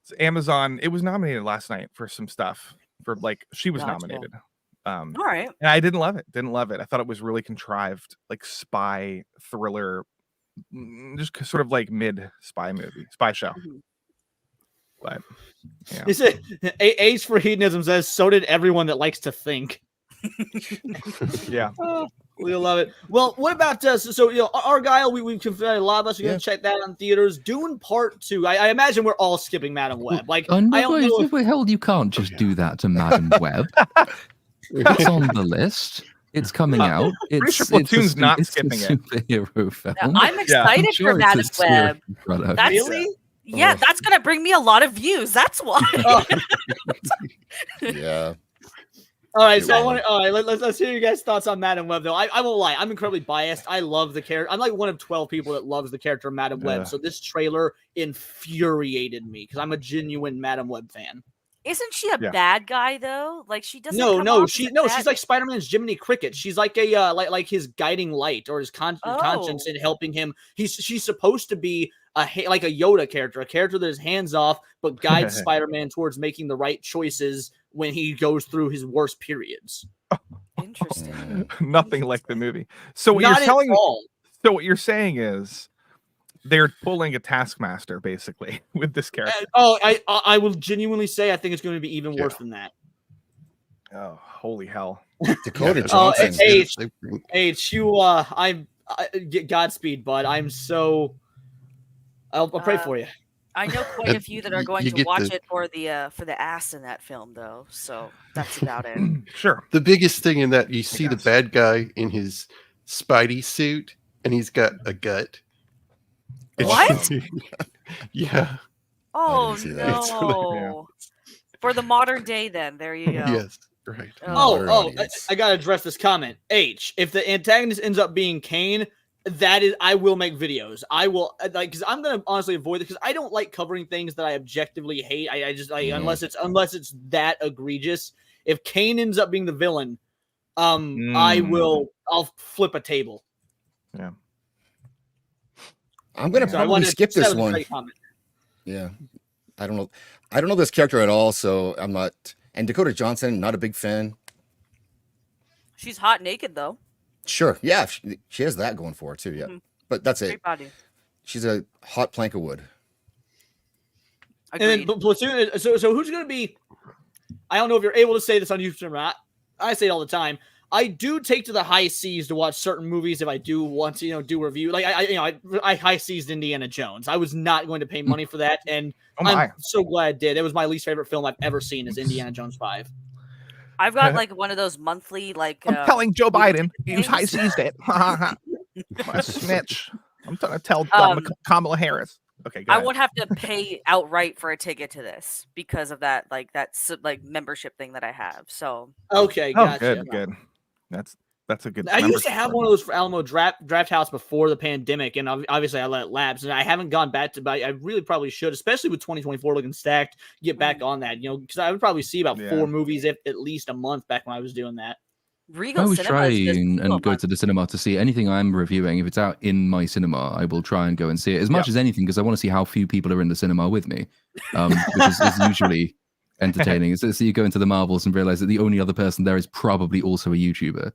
It's Amazon. It was nominated last night for some stuff. For like she was nominated. All right. And I didn't love it. I thought it was really contrived, like spy thriller, just sort of like mid spy show. But yeah. You said Age for Hedonism says so did everyone that likes to think. Yeah. We love it. Well, what about Argyle? We've confided a lot of us are going to check that on theaters. Dune Part 2. I imagine we're all skipping Madam Web. Like, I don't know. Hell, you can't just do that to Madam Web. It's on the list. It's coming out. It's Platoon's not skipping it. Superhero film. I'm excited for Madam Web. Really? Yeah, that's gonna bring me a lot of views. That's why. Yeah. All right, so let's hear you guys' thoughts on Madam Web, though. I won't lie, I'm incredibly biased. I love the character. I'm like one of 12 people that loves the character of Madam Web. So this trailer infuriated me because I'm a genuine Madam Web fan. Isn't she a bad guy though? Like she doesn't. She's like Spider-Man's Jiminy Cricket. She's like a like his guiding light or his conscience in helping him. She's supposed to be like a Yoda character, a character that is hands off but guides Spider-Man towards making the right choices when he goes through his worst periods. Interesting. Nothing like the movie. So what what you're saying is they're pulling a Taskmaster basically with this character. I will genuinely say I think it's going to be even worse than that. Oh, holy hell! Dakota Oh, Johnson. H, Godspeed, bud. I'll pray for you. I know quite a few that are going You to get watch the- it for the ass in that film, though. So that's about it. Sure. The biggest thing in that, you see the bad guy in his Spidey suit, and he's got a gut. What? Yeah. Oh see that. It's no! For the modern day, then there you go. Yes. Right. I gotta address this comment. H, if the antagonist ends up being Kane, I will make videos. I will, because I'm gonna honestly avoid it, because I don't like covering things that I objectively hate. I just unless it's that egregious. If Kane ends up being the villain, I'll flip a table. Yeah. I'm gonna probably skip this one. Yeah, I don't know this character at all, so I'm not. And Dakota Johnson, not a big fan. She's hot naked though. Sure, yeah, she has that going for her too. Yeah, but that's Great it. body. She's a hot plank of wood. Agreed. And then Platoon. So who's gonna be? I don't know if you're able to say this on YouTube or not. I say it all the time. I do take to the high seas to watch certain movies if I do want to, do review. Like I high seased Indiana Jones. I was not going to pay money for that, and I'm so glad I did. It was my least favorite film I've ever seen is Indiana Jones 5. I've got like one of those monthly like. I'm telling Joe Biden he high seized it. What a snitch! I'm trying to tell Kamala Harris. Okay, go I ahead. won't have to pay outright for a ticket to this because of that membership thing that I have. So okay, oh, gotcha. good. That's a good. I used to have one of those for Alamo Draft House before the pandemic, and obviously I let it lapse, and I haven't gone back to buy. I really probably should, especially with 2024 looking stacked. Get back on that, because I would probably see about 4 movies at least a month back when I was doing that. I always try and go to the cinema to see anything I'm reviewing. If it's out in my cinema, I will try and go and see it as much as anything, because I want to see how few people are in the cinema with me, which is usually entertaining. So you go into the Marvels and realize that the only other person there is probably also a YouTuber.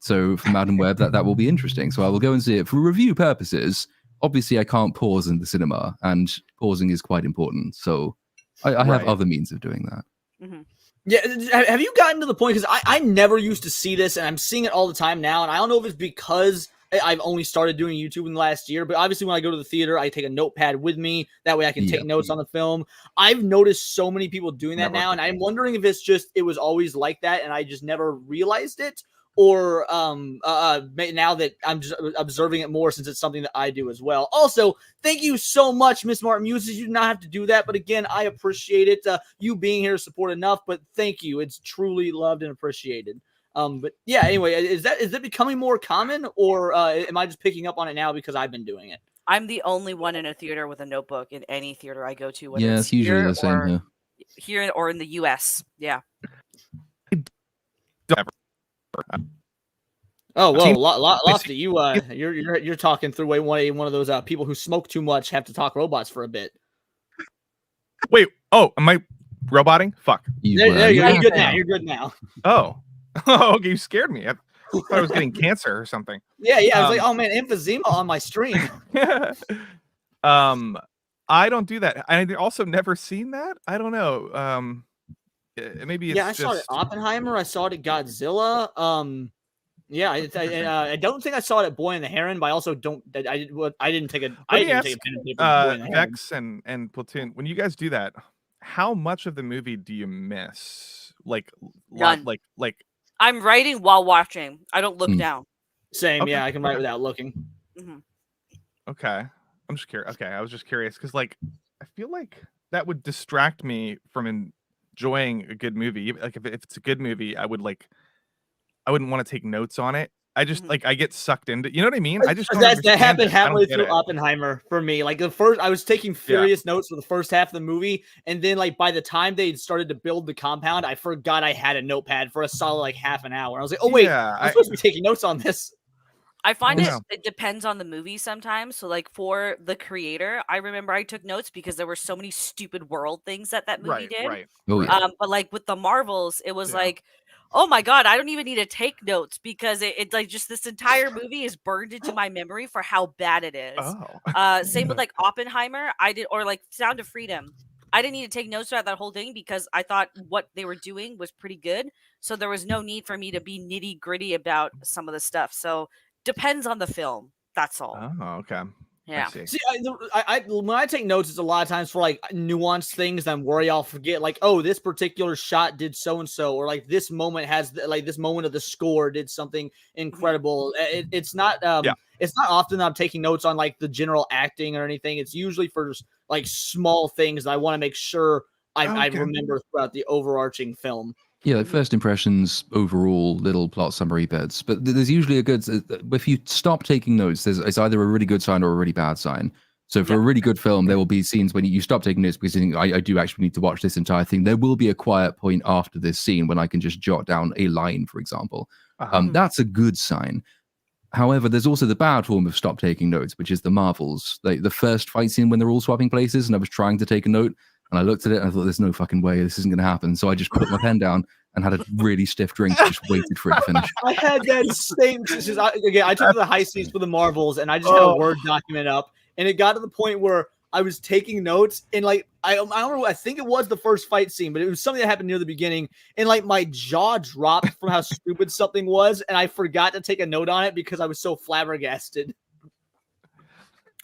So for Madam Web, that will be interesting. So I will go and see it for review purposes. Obviously, I can't pause in the cinema, and pausing is quite important. So I have other means of doing that. Mm-hmm. Yeah, have you gotten to the point, because I never used to see this, and I'm seeing it all the time now, and I don't know if it's because I've only started doing YouTube in the last year, but obviously when I go to the theater, I take a notepad with me. That way I can take notes on the film. I've noticed so many people doing that now, and I'm wondering if it was always like that, and I just never realized it, or now that I'm just observing it more since it's something that I do as well. Also, thank you so much, Miss Martin Muses. You do not have to do that, but again, I appreciate it. You being here to support enough, but thank you. It's truly loved and appreciated. But yeah, anyway, is it becoming more common, or am I just picking up on it now because I've been doing it? I'm the only one in a theater with a notebook in any theater I go to. Whether Yeah, it's usually the same here. Here or in the U.S. Yeah. Oh well, Lofty, you're talking through one of those people who smoke too much have to talk robots for a bit. Wait, am I roboting? Fuck. You're good now. You're good now. Oh, okay, you scared me. I thought I was getting cancer or something. Yeah. I was like, oh man, emphysema on my stream. I don't do that. I also never seen that. I don't know. Maybe it's I saw it at Oppenheimer. I saw it at Godzilla. I don't think I saw it at Boy and the Heron, but I also don't. I didn't take a. I didn't take a pen and paper. Boy and the Vex and Platoon. When you guys do that, how much of the movie do you miss? Like, I'm writing while watching. I don't look down. Same. Okay. Yeah, I can write without looking. Mm-hmm. Okay, I'm just curious. Okay, I was just curious because I feel like that would distract me from enjoying a good movie. Like if it's a good movie, I wouldn't want to take notes on it. I just I get sucked into. You know what I mean? I just that happened halfway through Oppenheimer for me. Like the first, I was taking furious notes for the first half of the movie, and then by the time they started to build the compound, I forgot I had a notepad for a solid half an hour. I was like, oh wait, I'm supposed to be taking notes on this. I find it depends on the movie sometimes. So for The Creator, I remember I took notes because there were so many stupid world things that movie did. Right. Oh, yeah. But with the Marvels, it was oh my God, I don't even need to take notes because it's just this entire movie is burned into my memory for how bad it is. Oh. Same with Oppenheimer, I did, or Sound of Freedom. I didn't need to take notes throughout that whole thing because I thought what they were doing was pretty good. So there was no need for me to be nitty gritty about some of the stuff. So depends on the film. That's all. Oh, okay. Yeah. See, when I take notes, it's a lot of times for like nuanced things that I'm worried I'll forget. Like, oh, this particular shot did so and so, or like this moment has like this moment of the score did something incredible. It's not it's not often that I'm taking notes on like the general acting or anything. It's usually for just, like small things that I want to make sure I remember throughout the overarching film. Yeah, like first impressions, overall, little plot summary bits. But there's usually a good. If you stop taking notes, it's either a really good sign or a really bad sign. So for a really good film, there will be scenes when you stop taking notes because you think, I do actually need to watch this entire thing. There will be a quiet point after this scene when I can just jot down a line, for example. That's a good sign. However, there's also the bad form of stop taking notes, which is the Marvels. Like the first fight scene when they're all swapping places, and I was trying to take a note. And I looked at it and I thought, there's no fucking way this isn't going to happen. So I just put my pen down and had a really stiff drink and just waited for it to finish. I had that same. I took the high scenes for the Marvels and I just had a Word document up. And it got to the point where I was taking notes. And like, I don't know, I think it was the first fight scene, but it was something that happened near the beginning. And like my jaw dropped from how stupid something was. And I forgot to take a note on it because I was so flabbergasted.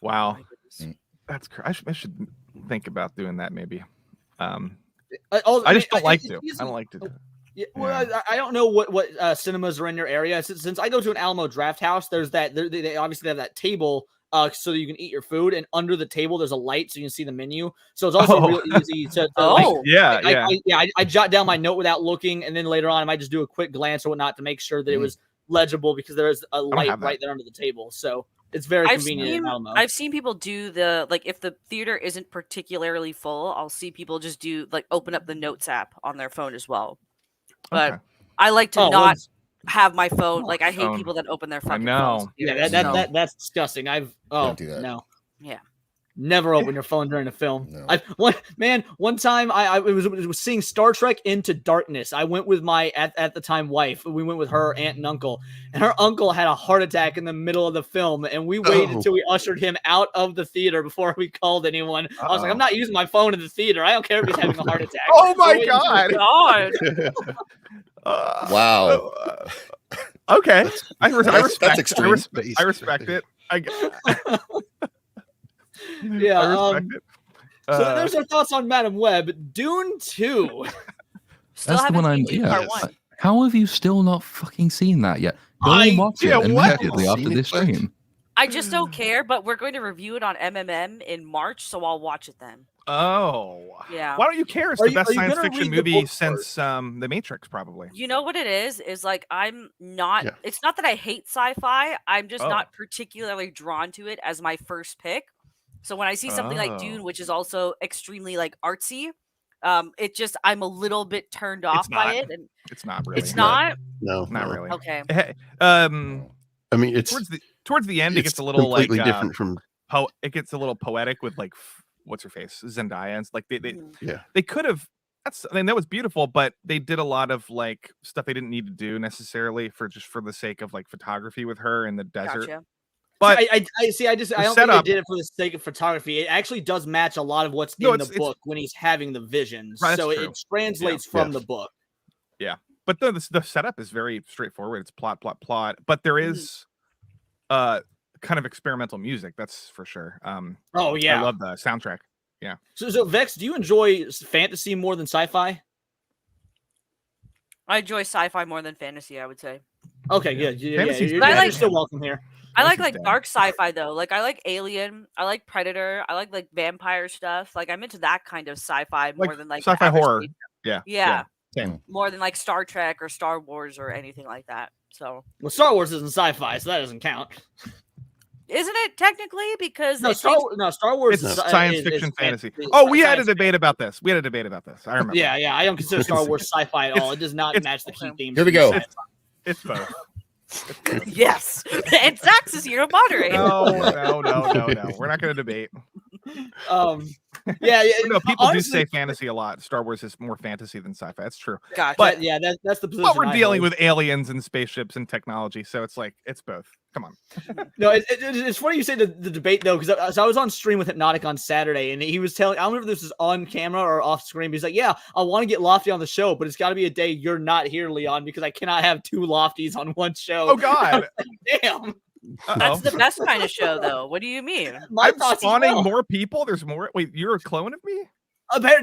Wow. That's crazy. I should think about doing that maybe. I just don't like to. I don't like to do it. Yeah, well, I don't know what cinemas are in your area. Since I go to an Alamo Draft House, there's that. They obviously have that table so that you can eat your food, and under the table there's a light so you can see the menu. So it's also real easy to I jot down my note without looking, and then later on I might just do a quick glance or whatnot to make sure that it was legible because there is a light right there under the table. So it's very convenient in Alamo. I've seen people do the, like, if the theater isn't particularly full, I'll see people just do, like, open up the Notes app on their phone as well. But I like to not have my phone. Like, I hate people that open their fucking phones. Yeah, that's disgusting. Don't do that. No. Yeah. Never open your phone during a film. No. One time I was seeing Star Trek Into Darkness. I went with my at the time wife. We went with her aunt and uncle, and her uncle had a heart attack in the middle of the film, and we waited until we ushered him out of the theater before we called anyone. I was like, I'm not using my phone in the theater. I don't care if he's having a heart attack. Oh my god! Wow. Okay, I respect. That's extreme. I respect it. Yeah. So there's our thoughts on Madam Web. Dune 2. That's the one I'm. Yeah. How have you still not fucking seen that yet? Go and watch it immediately after this stream. I just don't care, but we're going to review it on MMM in March, so I'll watch it then. Oh. Yeah. Why don't you care? It's the best science fiction movie since The Matrix, probably. You know what it is like I'm not, it's not that I hate sci-fi. I'm just not particularly drawn to it as my first pick. So when I see something like Dune, which is also extremely like artsy, it just, I'm a little bit turned off by it. And it's not really. It's not? No, not really. Okay. I mean, it's towards the end, it gets a little completely like different from. It gets a little poetic with like what's her face, Zendaya. It's like they could have. That was beautiful, but they did a lot of like stuff they didn't need to do necessarily for the sake of like photography with her in the desert. Gotcha. But I don't think they did it for the sake of photography. It actually does match a lot of what's in the book when he's having the visions. So it translates from the book. Yeah. But the setup is very straightforward. It's plot. But there is kind of experimental music, that's for sure. I love the soundtrack. Yeah. So Vex, do you enjoy fantasy more than sci-fi? I enjoy sci-fi more than fantasy, I would say. Okay, good. You're still welcome here. I like dark sci-fi though. Like I like Alien, I like Predator, I like vampire stuff. Like I'm into that kind of sci-fi more than like sci-fi horror. Yeah. Same. More than like Star Trek or Star Wars or anything like that. So Star Wars isn't sci-fi, so that doesn't count. Isn't it technically? Because Star Wars is science fiction fantasy. We had a debate about this. I remember. Yeah. I don't consider Star Wars sci-fi at all. It does not match the key themes. Here we go. It's both. Yes. And Zax is here to moderate. No. We're not going to debate. Yeah, No, people honestly, do say fantasy a lot. Star Wars is more fantasy than sci-fi. That's true. Gotcha. But yeah, that's the position. But we're I dealing hold. with aliens and spaceships and technology, so it's like it's both. Come on. No, it's funny you say the debate though, because I was on stream with Hypnotic on Saturday, and he was telling, I don't remember if this was on camera or off screen, but he's like, yeah, I want to get Lofty on the show, but it's got to be a day you're not here, Leon, because I cannot have two Lofties on one show. Oh God, like, damn. That's the best kind of show, though. What do you mean? I'm spawning more people. There's more. Wait, you're a clone of me?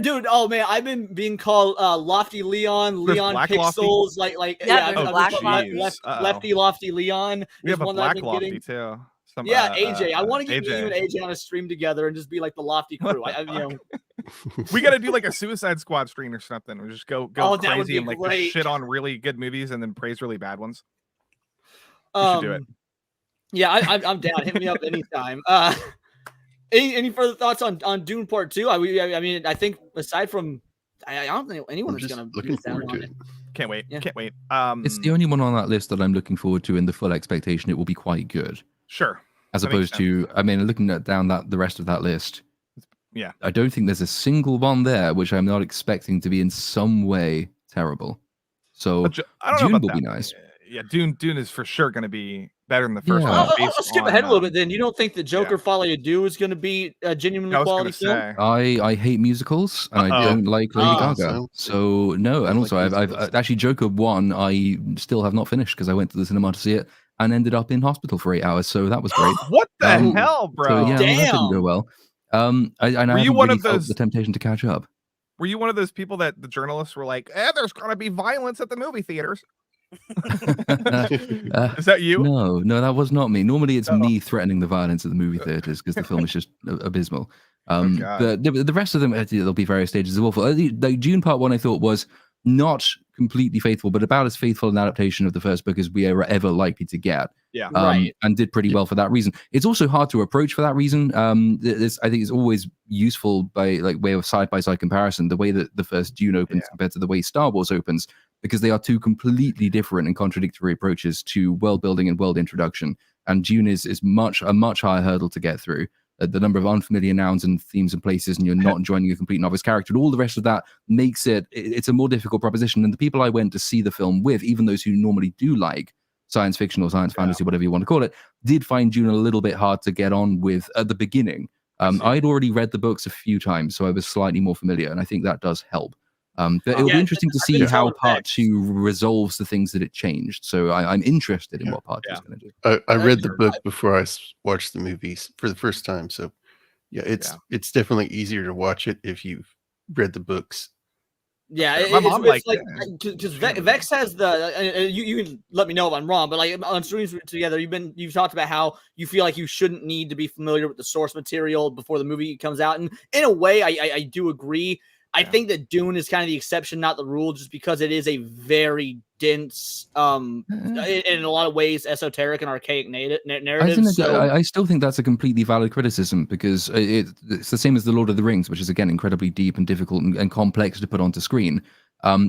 Dude, oh man, I've been being called Lofty Leon, There's Leon Black Pixels, Lofty? Lefty Lofty Leon. We have a one Black that I've been Lofty getting. too. AJ. I want to get AJ. you and AJ on a stream together and just be like the Lofty crew. We got to do like a Suicide Squad stream or something. We just go crazy and like just shit on really good movies and then praise really bad ones. We should do it. Yeah, I'm down. Hit me up anytime. Any further thoughts on Dune Part 2? I mean, I think aside from, I don't think anyone is going to looking forward to it. Can't wait. Yeah. Can't wait. It's the only one on that list that I'm looking forward to in the full expectation it will be quite good. Sure. As That opposed makes to, I mean, looking at down the rest of that list, yeah, I don't think there's a single one there which I'm not expecting to be in some way terrible. So I don't Dune know about will that. be nice. Yeah, Dune is for sure going to be better than the first Yeah. one. I'll skip ahead a little bit then. You don't think the Joker Follow You Do is going to be a genuinely quality film? I hate musicals and I don't like Lady Gaga. So no, and also I've actually Joker 1 I still have not finished because I went to the cinema to see it and ended up in hospital for 8 hours. So that was great. What the hell, bro? So yeah, well, that didn't go well. I Were you one of those? The temptation to catch up. Were you one of those people that the journalists were like, there's going to be violence at the movie theaters? Is that you? No, that was not me. Normally, it's me threatening the violence at the movie theaters because the film is just abysmal. The rest of them, there'll be various stages of awful. Like Dune Part 1, I thought was not completely faithful, but about as faithful an adaptation of the first book as we are ever likely to get. Yeah, and did pretty well for that reason. It's also hard to approach for that reason. I think it's always useful by like way of side-by-side comparison, the way that the first Dune opens compared to the way Star Wars opens, because they are two completely different and contradictory approaches to world building and world introduction. And Dune is a much higher hurdle to get through. The number of unfamiliar nouns and themes and places, and you're not joining a complete novice character, and all the rest of that makes it's a more difficult proposition. And the people I went to see the film with, even those who normally do like science fiction or science fantasy, whatever you want to call it, did find Dune a little bit hard to get on with at the beginning. I'd already read the books a few times, so I was slightly more familiar, and I think that does help. But it'll be interesting to see how Part 2 resolves the things that it changed. So I'm interested in what Part 2 is going to do. I read the book before I watched the movies for the first time. So yeah, it's definitely easier to watch it if you've read the books. Yeah, it's like because Vex has the you can let me know if I'm wrong, but like on streams together, you've talked about how you feel like you shouldn't need to be familiar with the source material before the movie comes out, and in a way, I do agree. I think that Dune is kind of the exception, not the rule, just because it is a very dense, in a lot of ways, esoteric and archaic narrative. I still think that's a completely valid criticism because it's the same as The Lord of the Rings, which is, again, incredibly deep and difficult and complex to put onto screen.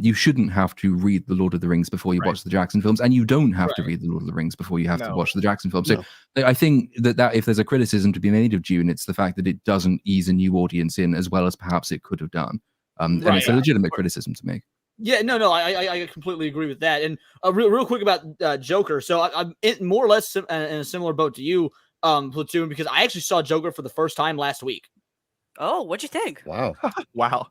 You shouldn't have to read The Lord of the Rings before you watch the Jackson films, and you don't have to read The Lord of the Rings before you have to watch the Jackson films. So I think that if there's a criticism to be made of Dune, it's the fact that it doesn't ease a new audience in as well as perhaps it could have done. And it's a legitimate criticism to make. Yeah, no, I completely agree with that. And real quick about Joker. So I'm more or less in a similar boat to you, Platoon, because I actually saw Joker for the first time last week. Oh, what'd you think? Wow. Wow.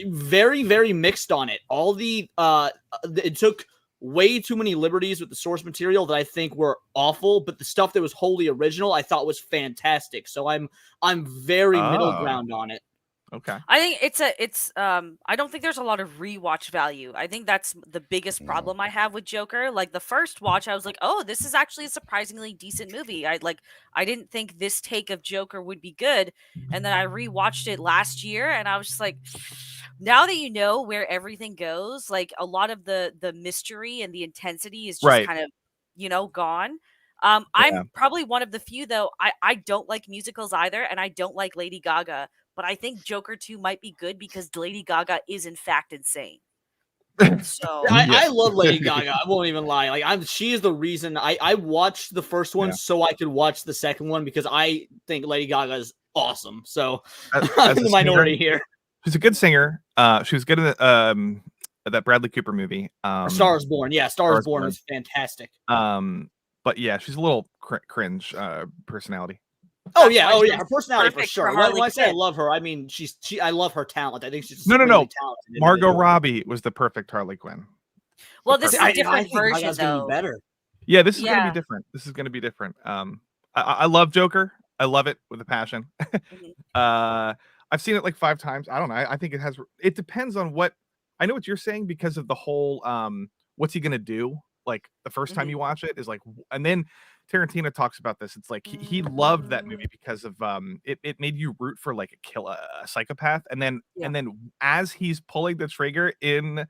Very, very mixed on it. All it took way too many liberties with the source material that I think were awful, but the stuff that was wholly original I thought was fantastic. So I'm very middle ground on it. Okay. I think it's I don't think there's a lot of rewatch value. I think that's the biggest problem I have with Joker. Like the first watch, I was like, oh, this is actually a surprisingly decent movie. I didn't think this take of Joker would be good. And then I rewatched it last year and I was just like, now that you know where everything goes, like a lot of the mystery and the intensity is just kind of, gone. I'm probably one of the few though. I don't like musicals either, and I don't like Lady Gaga. But I think Joker 2 might be good because Lady Gaga is in fact insane. So I love Lady Gaga. I won't even lie. Like she is the reason I watched the first one so I could watch the second one because I think Lady Gaga is awesome. So I'm in the minority here. She's a good singer. She was good in that Bradley Cooper movie. Star is Born. Yeah, Star is Born was fantastic. But yeah, she's a little cringe personality. Oh yeah, her personality for perfect sure. for When Harley I say I Quinn. love her, I mean I love her talent. I think she's No. talented. Margot Robbie was the perfect Harley Quinn. Well, this is a different I think version, Gaga's gonna though. be better. Yeah, this is gonna be different. I love Joker. I love it with a passion. I've seen it like 5 times. I don't know. I think it depends on what. I know what you're saying because of the whole what's he gonna do? Like the first time you watch it is like, and then Tarantino talks about this. It's like he loved that movie because of it made you root for like a psychopath, and then as he's pulling the trigger in,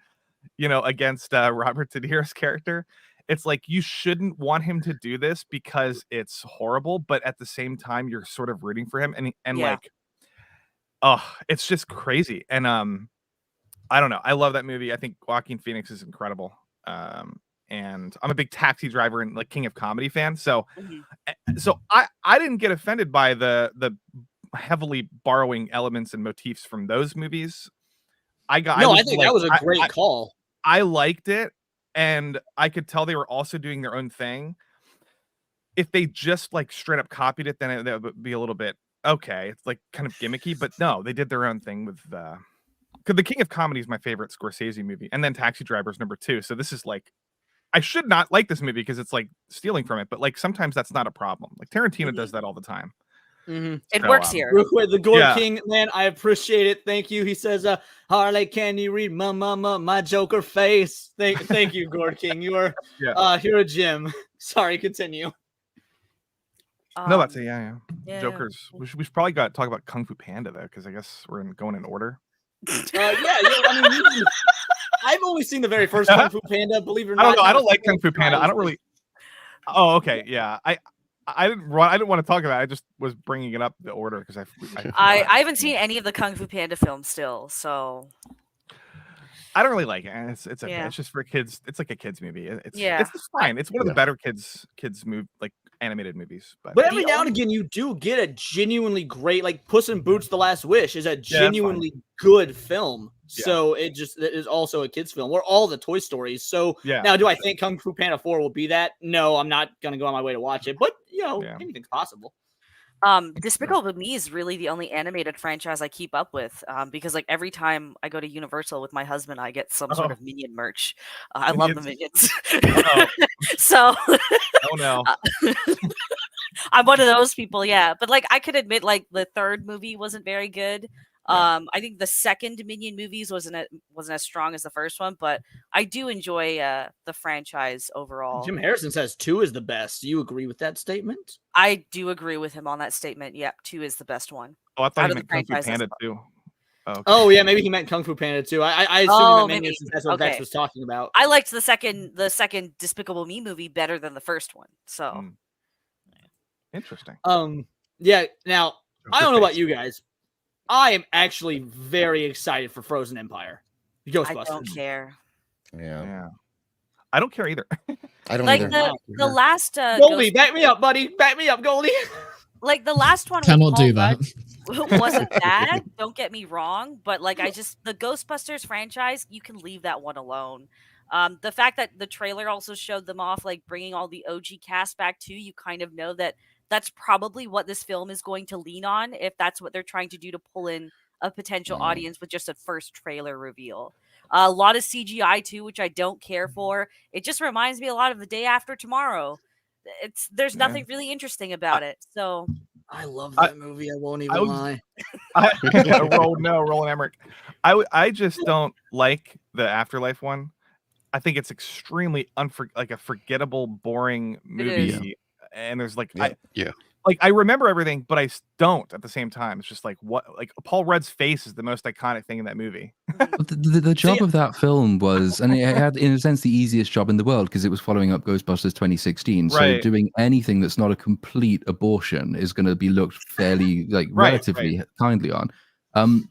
against Robert De Niro's character, it's like you shouldn't want him to do this because it's horrible, but at the same time you're sort of rooting for him, and like, it's just crazy. And I don't know. I love that movie. I think Joaquin Phoenix is incredible. And I'm a big Taxi Driver and like King of Comedy fan. So I didn't get offended by the heavily borrowing elements and motifs from those movies. I think that was a great call. I liked it, and I could tell they were also doing their own thing. If they just like straight up copied it, then that would be a little bit okay. It's like kind of gimmicky, but no, they did their own thing with because The King of Comedy is my favorite Scorsese movie, and then Taxi Driver is number 2. So this is like, I should not like this movie because it's like stealing from it, but like sometimes that's not a problem. Like Tarantino does that all the time. It works here. Real quick, the Gore King, man, I appreciate it. Thank you. He says, Harley, can you read my Joker face? Thank you, Gore King. You are you're a gem. Sorry, continue. No, that's Joker's. We should probably talk about Kung Fu Panda though, because I guess we're going in order. I mean, I've only seen the very first Kung Fu Panda. Believe it or not, I don't know. I don't like Kung Fu Panda. I don't really. Oh, okay, yeah. I didn't want to talk about it. I just was bringing it up the order because I haven't seen any of the Kung Fu Panda films still, so I don't really like it. It's okay. It's just for kids. It's like a kids movie. It's fine. It's one of the better kids move like animated movies. But every now and again, you do get a genuinely great, like Puss in Boots: The Last Wish is a genuinely good film. So it is also a kids film. We're all the Toy Stories. So now, do I think Kung Fu Panda 4 will be that? No, I'm not gonna go on my way to watch it. But anything's possible. Despicable Me is really the only animated franchise I keep up with because like every time I go to Universal with my husband, I get some sort of Minion merch. I love the Minions. So oh no. I'm one of those people, but like I could admit like the third movie wasn't very good. I think the second Minion movies wasn't as strong as the first one, but I do enjoy the franchise overall. Jim Harrison says 2 is the best. Do you agree with that statement? I do agree with him on that statement. Yep, 2 is the best one. Oh, I thought he meant Kung Fu Panda 2. Oh yeah, maybe he meant Kung Fu Panda 2. I assume he meant Minions since that's what Vex was talking about. I liked the second Despicable Me movie better than the first one. So interesting. Now I don't know about you guys. I am actually very excited for Frozen Empire. Ghostbusters. I don't care. Yeah. I don't care either. I don't like either. the last Goldie, back me up, buddy. Back me up, Goldie. Like the last one cannot do that. Wasn't bad. Don't get me wrong, but like the Ghostbusters franchise, you can leave that one alone. The fact that the trailer also showed them off, like bringing all the OG cast back too, you kind of know that that's probably what this film is going to lean on if that's what they're trying to do to pull in a potential audience with just a first trailer reveal. A lot of CGI too, which I don't care for. It just reminds me a lot of The Day After Tomorrow. There's nothing really interesting about it. So I love that movie. I won't even lie. Roland Emmerich. I just don't like the Afterlife one. I think it's extremely like a forgettable, boring movie. And there's like I remember everything, but I don't at the same time. It's just like Paul Rudd's face is the most iconic thing in that movie. The job of that film was, and it had in a sense the easiest job in the world because it was following up Ghostbusters 2016. So doing anything that's not a complete abortion is going to be looked fairly relatively kindly on.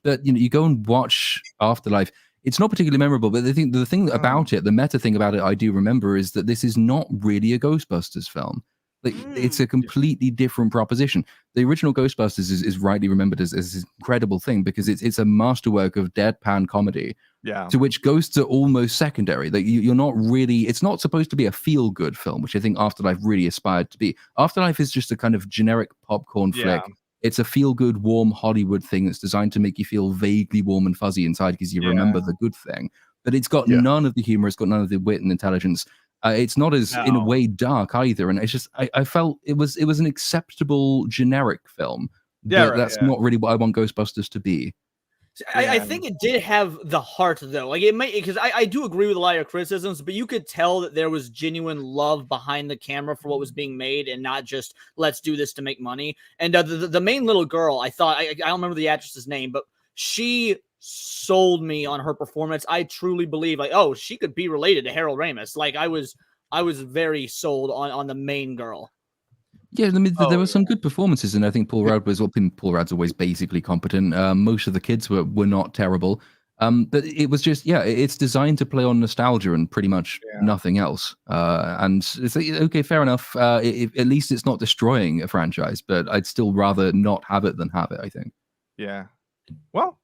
But you go and watch Afterlife. it's not particularly memorable. But the thing about it, the meta thing about it, I do remember is that this is not really a Ghostbusters film. Like, it's a completely different proposition. The original Ghostbusters is rightly remembered as this incredible thing because it's a masterwork of deadpan comedy. Yeah. To which ghosts are almost secondary. Like you're not really. It's not supposed to be a feel-good film, which I think Afterlife really aspired to be. Afterlife is just a kind of generic popcorn flick. It's a feel-good, warm Hollywood thing that's designed to make you feel vaguely warm and fuzzy inside because you remember the good thing. But it's got none of the humor. It's got none of the wit and intelligence. It's not as, in a way, dark either. And it's just, I felt it was an acceptable generic film. But that's not really what I want Ghostbusters to be. I think it did have the heart, though. Like, it may, because I do agree with a lot of your criticisms, but you could tell that there was genuine love behind the camera for what was being made and not just, let's do this to make money. And the main little girl, I thought, I don't remember the actress's name, but she sold me on her performance. I truly believe, like, oh, she could be related to Harold Ramis. Like, I was very sold on the main girl. Yeah, I mean, there were some good performances, and I think Paul Rudd was. Well, Paul Rudd's always basically competent. Most of the kids were not terrible, but it was just it's designed to play on nostalgia and pretty much nothing else. And it's like, okay, fair enough. At least it's not destroying a franchise, but I'd still rather not have it than have it. I think. Yeah. Well,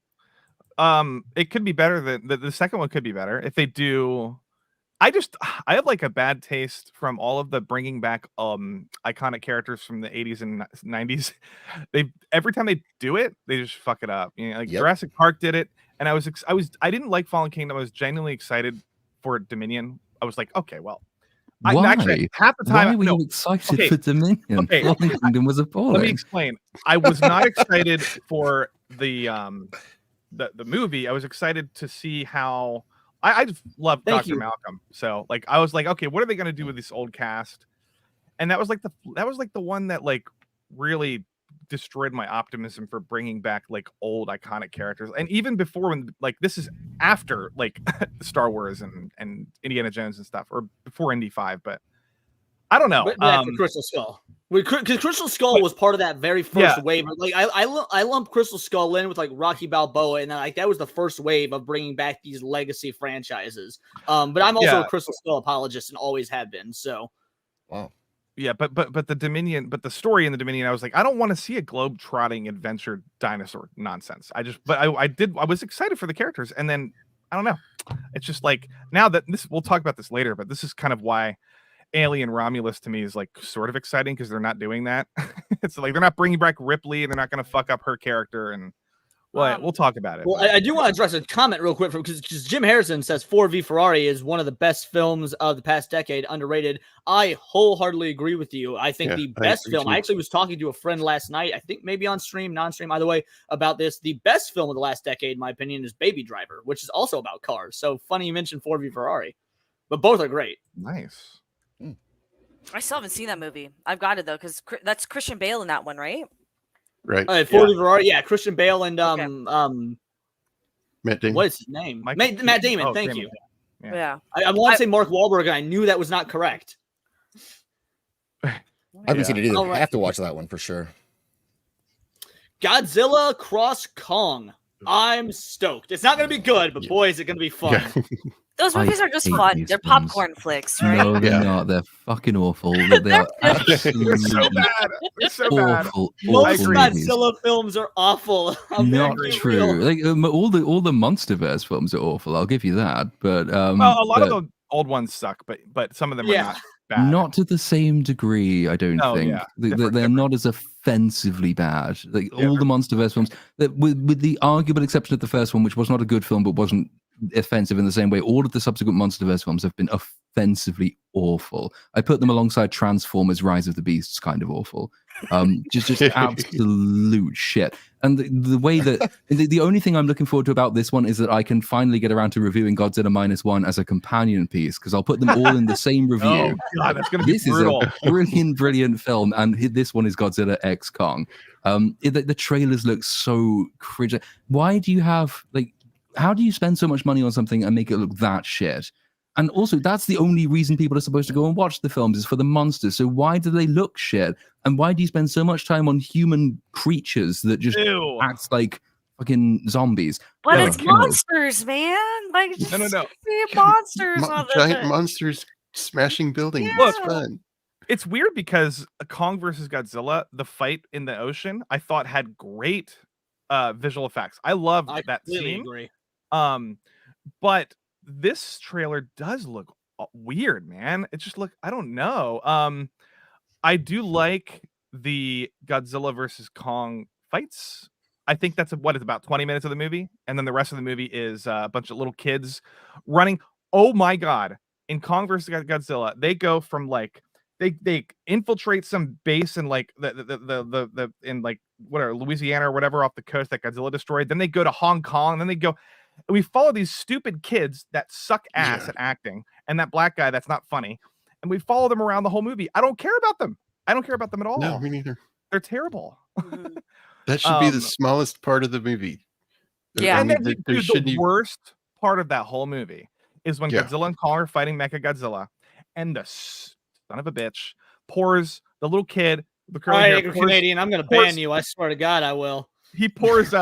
it could be better than the second one. Could be better if they do. I have like a bad taste from all of the bringing back iconic characters from the 80s and 90s. Every time they do it, they just fuck it up. You know, like Jurassic Park did it, and I didn't like Fallen Kingdom. I was genuinely excited for Dominion. I was like, okay, well, why? Actually, half the time, why were you excited for Dominion? Okay, Fallen Kingdom was appalling. Let me explain. I was not excited for the movie. I was excited to see how. I just love Dr. Malcolm. So like I was like, okay, what are they gonna do with this old cast? And that was like the one that like really destroyed my optimism for bringing back like old iconic characters. And even before, when like this is after like Star Wars and Indiana Jones and stuff, or before Indy 5, but I don't know. But after Crystal Skull. Because Crystal Skull was part of that very first wave. Like I lump Crystal Skull in with like Rocky Balboa, and like that was the first wave of bringing back these legacy franchises. But I'm also a Crystal Skull apologist and always have been. So, wow. Yeah, but the Dominion, but the story in the Dominion, I was like, I don't want to see a globe-trotting adventure dinosaur nonsense. I was excited for the characters, and then I don't know. It's just like now that we'll talk about this later, but this is kind of why Alien Romulus to me is like sort of exciting because they're not doing that. It's like they're not bringing back Ripley, and they're not going to fuck up her character. And we'll talk about it. Well, I do want to address a comment real quick because Jim Harrison says Ford v Ferrari is one of the best films of the past decade, underrated. I wholeheartedly agree with you. I think the best film. I actually was talking to a friend last night. I think maybe on stream, non-stream, either way, about this. The best film of the last decade, in my opinion, is Baby Driver, which is also about cars. So funny you mentioned Ford v Ferrari, but both are great. Nice. I still haven't seen that movie. I've got it though, because that's Christian Bale in that one, right? Right. Ford v Ferrari, Christian Bale and Matt Damon. What is his name? Matt Damon. Oh, thank Damon. you. Yeah. I want to say Mark Wahlberg, and I knew that was not correct. I haven't seen it either. I have to watch that one for sure. Godzilla Cross Kong. I'm stoked. It's not going to be good, but boy, is it going to be fun. Yeah. Those movies are just fun. They're popcorn flicks, right? No, they're not. They're fucking awful. They are absolutely so bad. They're so bad. awful. Most awful Godzilla films are awful. Not true. Like all the MonsterVerse films are awful. I'll give you that. But well, a lot of the old ones suck, but some of them are not bad. Not to the same degree, I don't think. Yeah. They're not as offensively bad. Like all the MonsterVerse films, with the arguable exception of the first one, which was not a good film, but wasn't offensive in the same way. All of the subsequent MonsterVerse films have been offensively awful. I put them alongside Transformers: Rise of the Beasts, kind of awful. Just absolute shit. And the way that the only thing I'm looking forward to about this one is that I can finally get around to reviewing Godzilla -1 as a companion piece, because I'll put them all in the same review. Oh god, that's gonna be brutal. Is a brilliant film, and this one is Godzilla X Kong. The trailers look so cringe. Why do you have how do you spend so much money on something and make it look that shit? And also, that's the only reason people are supposed to go and watch the films, is for the monsters. So why do they look shit? And why do you spend so much time on human creatures that just act like fucking zombies. But No, it's no. monsters, man. Like just No. see monsters on the Giant monsters smashing buildings. Yeah. It's fun. It's weird because Kong versus Godzilla, the fight in the ocean, I thought had great visual effects. I loved that completely scene. agree. But this trailer does look weird, man. It just I don't know. I do like the Godzilla versus Kong fights. I think that's it's about 20 minutes of the movie, and then the rest of the movie is a bunch of little kids running. Oh my god! In Kong versus Godzilla, they go from like they infiltrate some base in like the in like whatever Louisiana or whatever off the coast that Godzilla destroyed. Then they go to Hong Kong. Then they go. We follow these stupid kids that suck ass at acting, and that black guy that's not funny, and we follow them around the whole movie. I don't care about them. I don't care about them at all. No, me neither. They're terrible. That should be the smallest part of the movie. Yeah. And then, there dude, shouldn't the even- worst part of that whole movie is when Yeah. Godzilla and Kong are fighting Mechagodzilla, and the son of a bitch pours the little kid, the All curly right, hair, you're pours- Canadian. I'm gonna pours- ban you. I swear to God, I will. he pours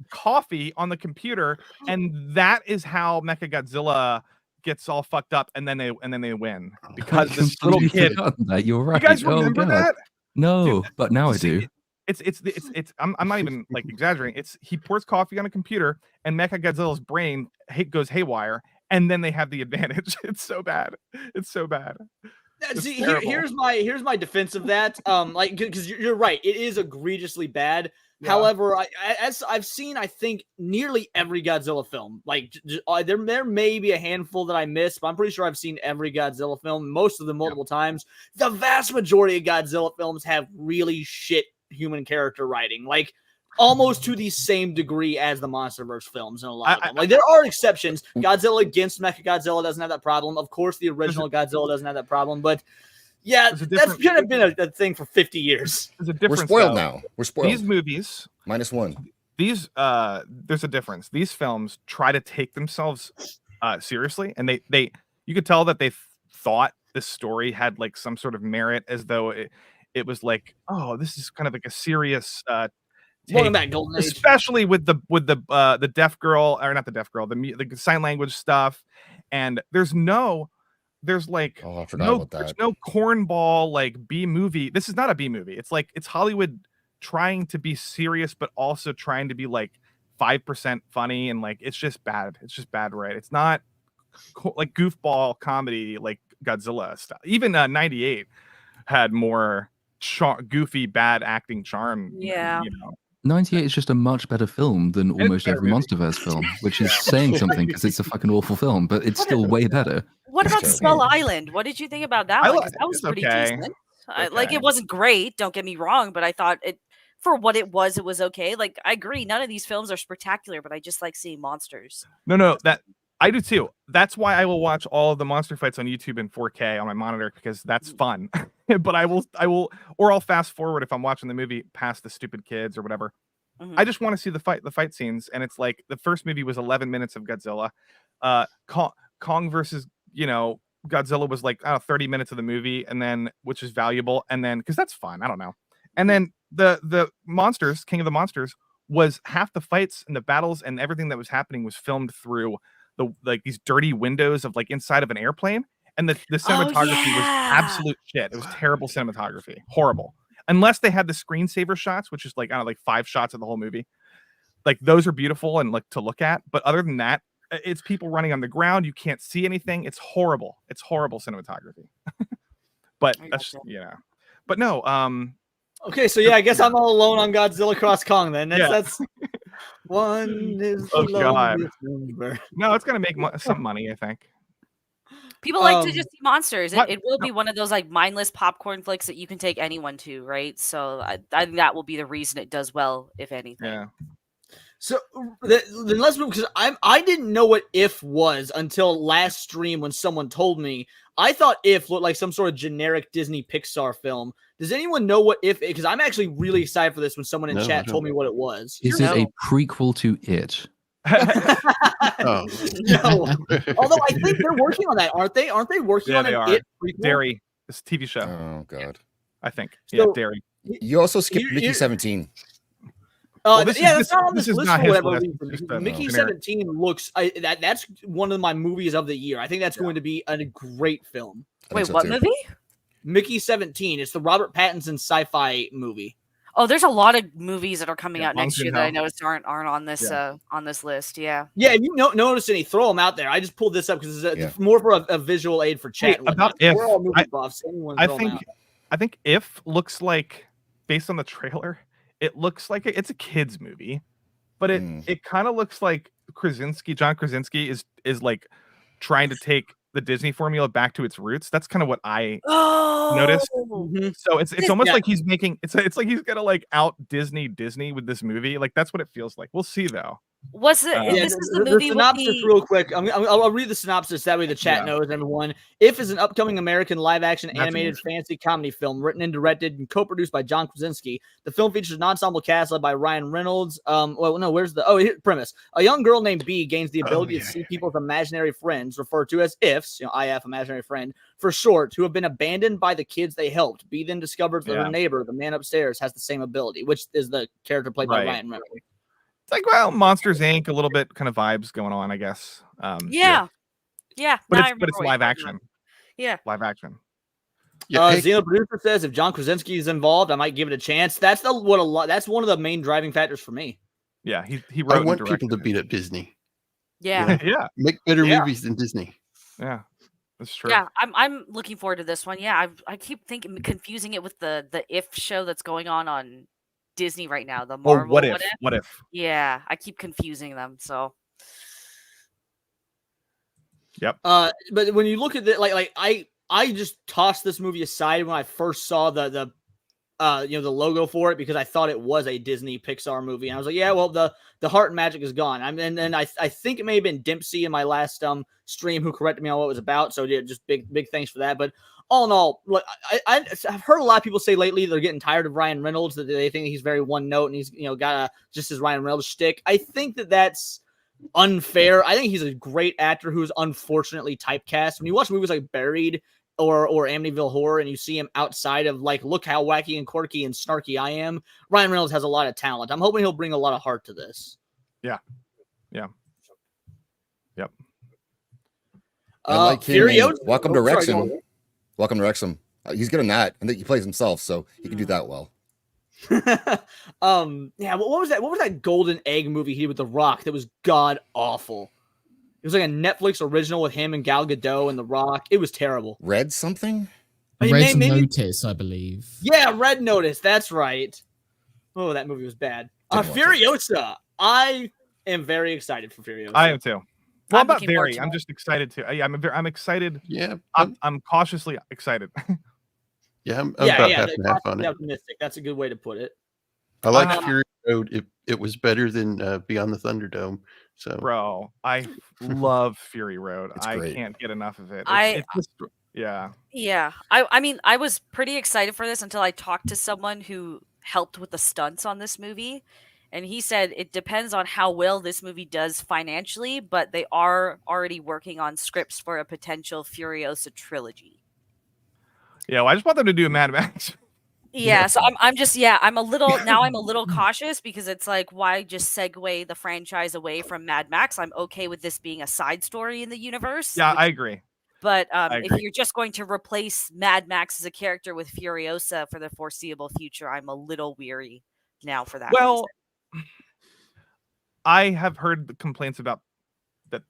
coffee on the computer, and that is how Mechagodzilla gets all fucked up, and then they win because I this little completely kid. forgotten that. You're right. You guys Oh, remember God. that? No, Dude, but now I see, do. I'm not even like exaggerating. He pours coffee on a computer, and Mechagodzilla's brain goes haywire, and then they have the advantage. It's so bad. It's so bad. It's See, terrible. here's my defense of that. Like, because you're right, it is egregiously bad. Yeah. However, as I've seen, I think nearly every Godzilla film. Like, there may be a handful that I missed, but I'm pretty sure I've seen every Godzilla film, most of them multiple times. The vast majority of Godzilla films have really shit human character writing, like almost to the same degree as the MonsterVerse films in a lot of them. Like, there are exceptions. Godzilla against Mechagodzilla doesn't have that problem. Of course, the original Godzilla doesn't have that problem, but yeah, that's kind of been a thing for 50 years. There's a We're difference. spoiled though. now. We're spoiled. These movies, -1. there's a difference. These films try to take themselves seriously, and they you could tell that they thought this story had like some sort of merit, as though it was like, oh, this is kind of like a serious Welcome back, Golden Age. especially with the deaf girl, or not the deaf girl, the sign language stuff, and there's like Oh, I forgot about there's that. no cornball like B movie. This is not a B movie. It's like it's Hollywood trying to be serious, but also trying to be like 5% funny, and like it's just bad. It's just bad, right? It's not like goofball comedy like Godzilla stuff. Even 98 had more goofy bad acting charm. Yeah. You know. 98 is just a much better film than almost better every movie. MonsterVerse film, which is saying something because it's a fucking awful film, but it's still way better. What about That's Skull Island? What did you think about that I one? like 'Cause that was it's pretty okay. decent. Like, Okay. it wasn't great, don't get me wrong, but I thought it for what it was okay. Like, I agree, none of these films are spectacular, but I just like seeing monsters. No, that I do too. That's why I will watch all of the monster fights on YouTube in 4K on my monitor, because that's fun. But I will, or I'll fast forward if I'm watching the movie past the stupid kids or whatever. Mhm. I just want to see the fight scenes, and it's like the first movie was 11 minutes of Godzilla. Kong versus Godzilla was like 30 minutes of the movie, and then which is valuable, and then because that's fun. I don't know. And then the monsters, King of the Monsters, was half the fights and the battles and everything that was happening was filmed through these dirty windows of like inside of an airplane, and the cinematography was absolute shit. It was terrible cinematography, horrible. Unless they had the screensaver shots, which is like 5 shots of the whole movie. Like those are beautiful and like to look at, but other than that, it's people running on the ground. You can't see anything. It's horrible. It's horrible cinematography. But that's But no. Okay, so yeah, I guess I'm all alone on Godzilla Cross Kong then. That's one is Oh, the God. loneliest number. No, it's gonna make some money, I think. People like to just see monsters. what- It will be one of those like mindless popcorn flicks that you can take anyone to, right? So I think that will be the reason it does well, if anything. Yeah. So then let's move, because I didn't know what If was until last stream when someone told me. I thought If looked like some sort of generic Disney Pixar film. Does anyone know what If? Because I'm actually really excited for this when someone in No, I chat don't. told me what it was. Is it a prequel to It? Oh. No. Although I think they're working on that, aren't they? Aren't they working Yeah, on they an are. It prequel? Dairy. This TV show. Oh God. I think. So- Yeah, Dairy. You also skipped You- Mickey you- 17. That's not on this is list not for his whatever list. reason. It's just a Mickey generic- 17 looks that's one of my movies of the year. I think that's going to be a great film. Wait, what movie? Mickey 17. It's the Robert Pattinson sci-fi movie. Oh, there's a lot of movies that are coming out Monks next in year that I Hell. noticed aren't on this list. Yeah. Yeah, if you notice any, throw them out there. I just pulled this up because it's more for a visual aid for chat. and About whatnot. If, We're all movie buffs. Anyone I throw 'em think out. I think If looks like, based on the trailer, it looks like it's a kids movie, but it kind of looks like John Krasinski is like trying to take the Disney formula back to its roots. That's kind of what I noticed. So it's almost like he's making it's like he's gonna like out Disney with this movie. Like that's what it feels like. We'll see though. Was it? This is the movie with synopsis real quick. I'll read the synopsis. That way the chat knows. Number one, If is an upcoming American live-action animated fantasy comedy film written and directed and co-produced by John Krasinski. The film features an ensemble cast led by Ryan Reynolds. Here's premise. A young girl named B gains the ability to see people's imaginary friends, referred to as IFs, IF, imaginary friend, for short, who have been abandoned by the kids they helped. B then discovers that her neighbor, the man upstairs, has the same ability, which is the character played by Ryan Reynolds. It's like, well, Monsters Inc. A little bit kind of vibes going on, I guess. Yeah. But it's live action. Yeah. Live action. Zeno producer says if John Krasinski is involved, I might give it a chance. That's one of the main driving factors for me. Yeah, he wrote. I want people to beat up Disney. Yeah. Yeah. Make better movies than Disney. Yeah. That's true. Yeah, I'm looking forward to this one. Yeah, I keep confusing it with the If show that's going on Disney right now. The Marvel What If? Yeah, I keep confusing them. So. Yep. But when you look at it, I just tossed this movie aside when I first saw the logo for it because I thought it was a Disney Pixar movie, and I was like, yeah, well, the heart and magic is gone. And I think it may have been Dempsey in my last stream who corrected me on what it was about. So yeah, just big thanks for that. But all in all, look, I've heard a lot of people say lately they're getting tired of Ryan Reynolds, that they think he's very one note and he's got just his Ryan Reynolds shtick. I think that's unfair. I think he's a great actor who's unfortunately typecast. When you watch movies like Buried or Amityville Horror and you see him outside of look how wacky and quirky and snarky I am, Ryan Reynolds has a lot of talent. I'm hoping he'll bring a lot of heart to this. Yeah. Yep. I like him. Furiosa. Welcome to Wrexham. Welcome to Wrexham. He's good in that, and he plays himself, so he can do that well. Yeah. What was that? What was that golden egg movie he did with The Rock that was god awful? It was like a Netflix original with him and Gal Gadot and The Rock. It was terrible. Red something? Red Notice, I believe. Yeah, Red Notice. That's right. Oh, that movie was bad. Furiosa. I am very excited for Furiosa. I am too. Well, I'm not looking forward very. to I'm it. just excited too. I'm excited. Yeah. I'm cautiously excited. Yeah, I'm about half and half on it. Optimistic. That's a good way to put it. I like Fury Road. It was better than Beyond the Thunderdome. So, bro, I love Fury Road. I great. can't get enough of it. Yeah. I mean, I was pretty excited for this until I talked to someone who helped with the stunts on this movie. And he said it depends on how well this movie does financially, but they are already working on scripts for a potential Furiosa trilogy. Yeah, well, I just want them to do a Mad Max. Yeah, so I'm a little cautious because it's like, why just segue the franchise away from Mad Max? I'm okay with this being a side story in the universe. Yeah, I agree. But if you're just going to replace Mad Max as a character with Furiosa for the foreseeable future, I'm a little weary now for that. Well, I have heard the complaints about that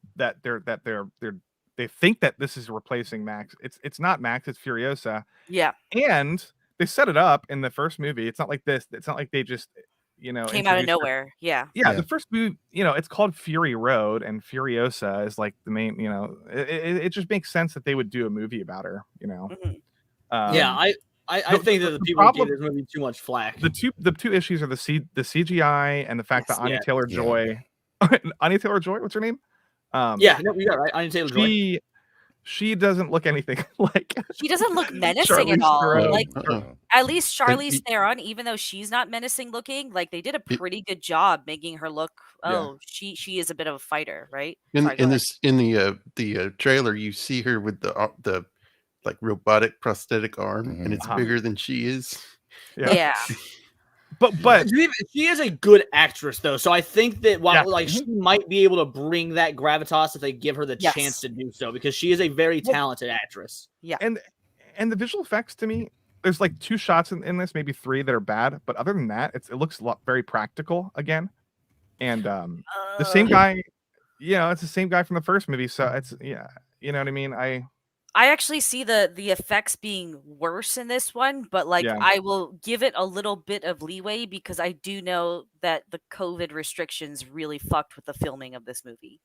they think that this is replacing Max. It's not Max, it's Furiosa. Yeah. And they set it up in the first movie. It's not like this. It's not like they just, came out of nowhere. Yeah. Yeah. The first movie, it's called Fury Road, and Furiosa is like the main, it just makes sense that they would do a movie about her, Mm-hmm. I think that the people give this movie too much flack. The two issues are the CGI and the fact that Anya Taylor-Joy, Anya Taylor-Joy, what's her name? You got right. Anya Taylor-Joy. She doesn't look anything like. She doesn't look menacing at all. Theron. Like at least Charlize Theron, even though she's not menacing looking, like they did a pretty good job making her look. She is a bit of a fighter, right? In the trailer, you see her with the like robotic prosthetic arm, and it's bigger than she is. Yeah. But she is a good actress though, so I think that while Yeah. she might be able to bring that gravitas if they give her the Yes. chance to do so, because she is a very talented actress. Yeah. And the visual effects to me, there's like 2 shots in this, maybe 3 that are bad, but other than that, it looks very practical again. And the same guy, it's the same guy from the first movie, so it's you know what I mean. I actually see the effects being worse in this one, but I will give it a little bit of leeway because I do know that the COVID restrictions really fucked with the filming of this movie.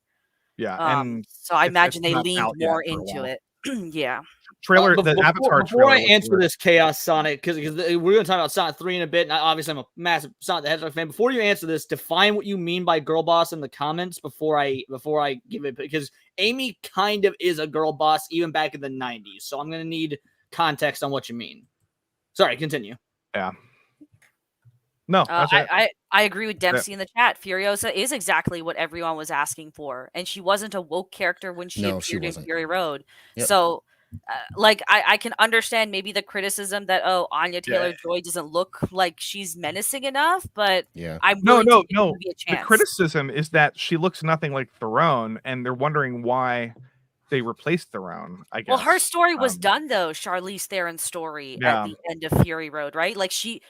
Yeah, and so I it's imagine they not leaned out yet more for a into while. it. Yeah. Trailer, the Avatar before trailer I looks answer weird. this Chaos Sonic, because we're going to talk about Sonic 3 in a bit, and obviously I'm a massive Sonic the Hedgehog fan. Before you answer this, define what you mean by girl boss in the comments before I give it, because Amy kind of is a girl boss even back in the 90s, so I'm going to need context on what you mean. Sorry, continue. Yeah. No, that's it. I agree with Dempsey in the chat. Furiosa is exactly what everyone was asking for, and she wasn't a woke character when she appeared in Fury Road. Yep. So, I can understand maybe the criticism that Anya Taylor-Joy doesn't look like she's menacing enough, but I'm willing to give the movie a chance. The criticism is that she looks nothing like Theron, and they're wondering why they replaced Theron, I guess. Well, her story was done though. Charlize Theron's story at the end of Fury Road, right? Like she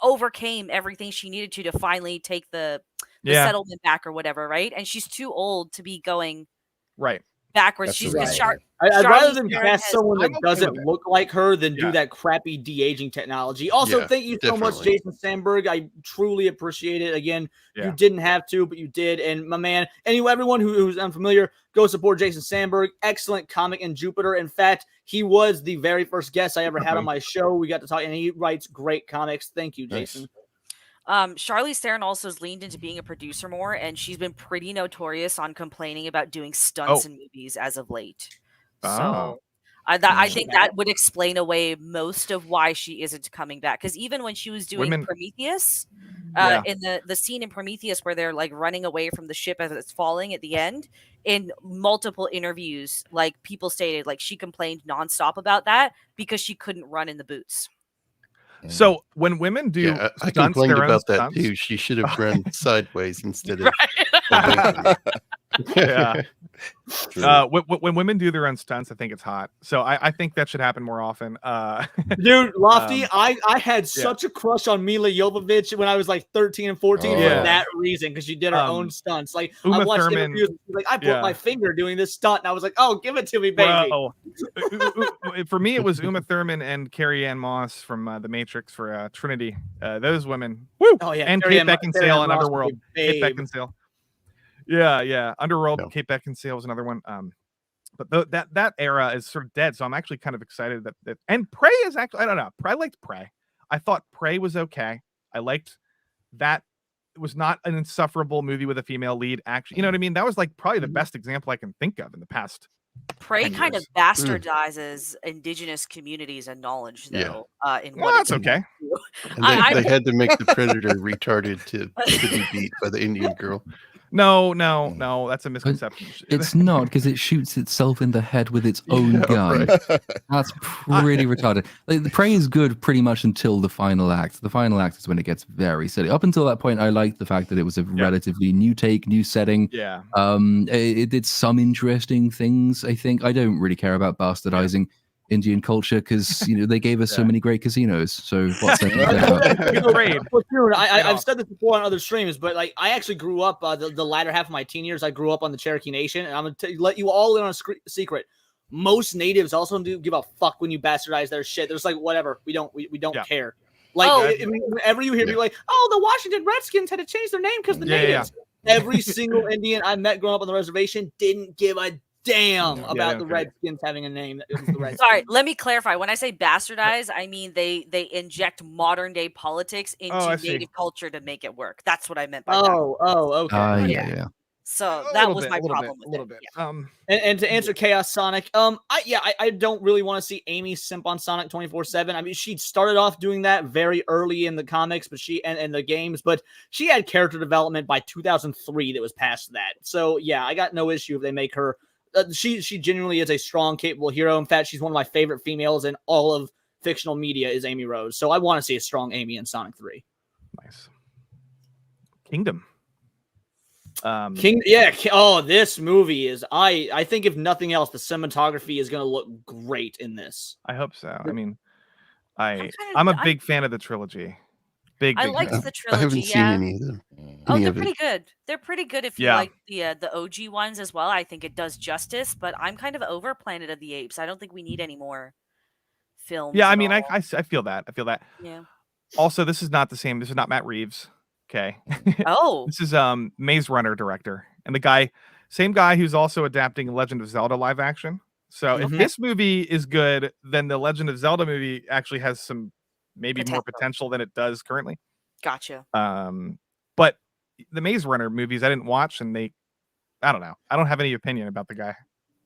overcame everything she needed to finally take the settlement back or whatever, right? And she's too old to be going backwards. That's She's right. I'd rather than cast someone that doesn't look like her than do that crappy de-aging technology. Also, thank you so much, Jason Sandberg. I truly appreciate it. Again, you didn't have to, but you did. And my man, everyone who's unfamiliar, go support Jason Sandberg. Excellent comic in Jupiter. In fact, he was the very first guest I ever had on my show. We got to talk, and he writes great comics. Thank you, Jason. Charlize Theron also has leaned into being a producer more, and she's been pretty notorious on complaining about doing stunts in movies as of late. So I think that would explain away most of why she isn't coming back. Because even when she was doing Prometheus, in the scene in Prometheus where they're like running away from the ship as it's falling at the end, in multiple interviews, like people stated like she complained nonstop about that because she couldn't run in the boots. So when women do I stunts, complained their own about that stunts- too. She should have run sideways instead of. When women do their own stunts, I think it's hot. So I think that should happen more often. Dude, Lofty, I had such a crush on Mila Jovovich when I was like 13 and 14 for that reason, because she did her own stunts. Like Uma I watched Thurman, interviews, like I broke my finger doing this stunt, and I was like, "Oh, give it to me, baby." Bro. For me, it was Uma Thurman and Carrie Ann Moss from The Matrix for Trinity. Those women, woo! Oh yeah, and Carrie Kate Beckinsale in Underworld. Kate Beckinsale. Yeah. Underworld. Kate Beckinsale was another one. But that era is sort of dead. So I'm actually kind of excited that and Prey is actually, I don't know. I liked Prey. I thought Prey was okay. I liked that. It was not an insufferable movie with a female lead. Actually, you know what I mean? That was like probably the best example I can think of in the past. Prey kind of bastardizes indigenous communities and knowledge, though. In what that's okay. And they had to make the Predator retarded to be beat by the Indian girl. No, that's a misconception. It's not, because it shoots itself in the head with its own gun. Right. That's pretty retarded. Like, the Prey is good pretty much until the final act. The final act is when it gets very silly. Up until that point, I liked the fact that it was a relatively new take, new setting. Yeah. It did some interesting things, I think. I don't really care about bastardizing Indian culture because they gave us so many great casinos. So what's that? I've said this before on other streams, but like I actually grew up the latter half of my teen years. I grew up on the Cherokee Nation, and I'm gonna let you all in on a secret. Most natives also don't give a fuck when you bastardize their shit. There's like whatever, we don't care. Like whenever you hear people like, oh, the Washington Redskins had to change their name because the natives. Every single Indian I met growing up on the reservation didn't give a damn about the Redskins having a name. That was the Redskins. Sorry, let me clarify. When I say bastardize, I mean they inject modern day politics into native culture to make it work. That's what I meant by that. Okay. Yeah. So that was my problem with a little bit. And to answer Chaos Sonic, I don't really want to see Amy simp on Sonic 24/7. I mean, she started off doing that very early in the comics, but and the games, but she had character development by 2003 that was past that. So yeah, I got no issue if they make her. She genuinely is a strong, capable hero. In fact, she's one of my favorite females in all of fictional media is Amy Rose. So I want to see a strong Amy in Sonic 3. Nice. Kingdom. This movie is. I think if nothing else, the cinematography is going to look great in this. I hope so. I mean, I'm a big fan of the trilogy. I liked fan. the trilogy. I haven't seen any of them. They're pretty good. They're pretty good if you like the OG ones as well. I think it does justice, but I'm kind of over Planet of the Apes. I don't think we need any more films. Yeah, I mean, I feel that. Yeah. Also, this is not the same. This is not Matt Reeves. Okay. Oh. This is Maze Runner director, and same guy who's also adapting Legend of Zelda live action. So if this movie is good, then the Legend of Zelda movie actually has some more potential than it does currently. Gotcha. But the Maze Runner movies I didn't watch, and I don't know. I don't have any opinion about the guy.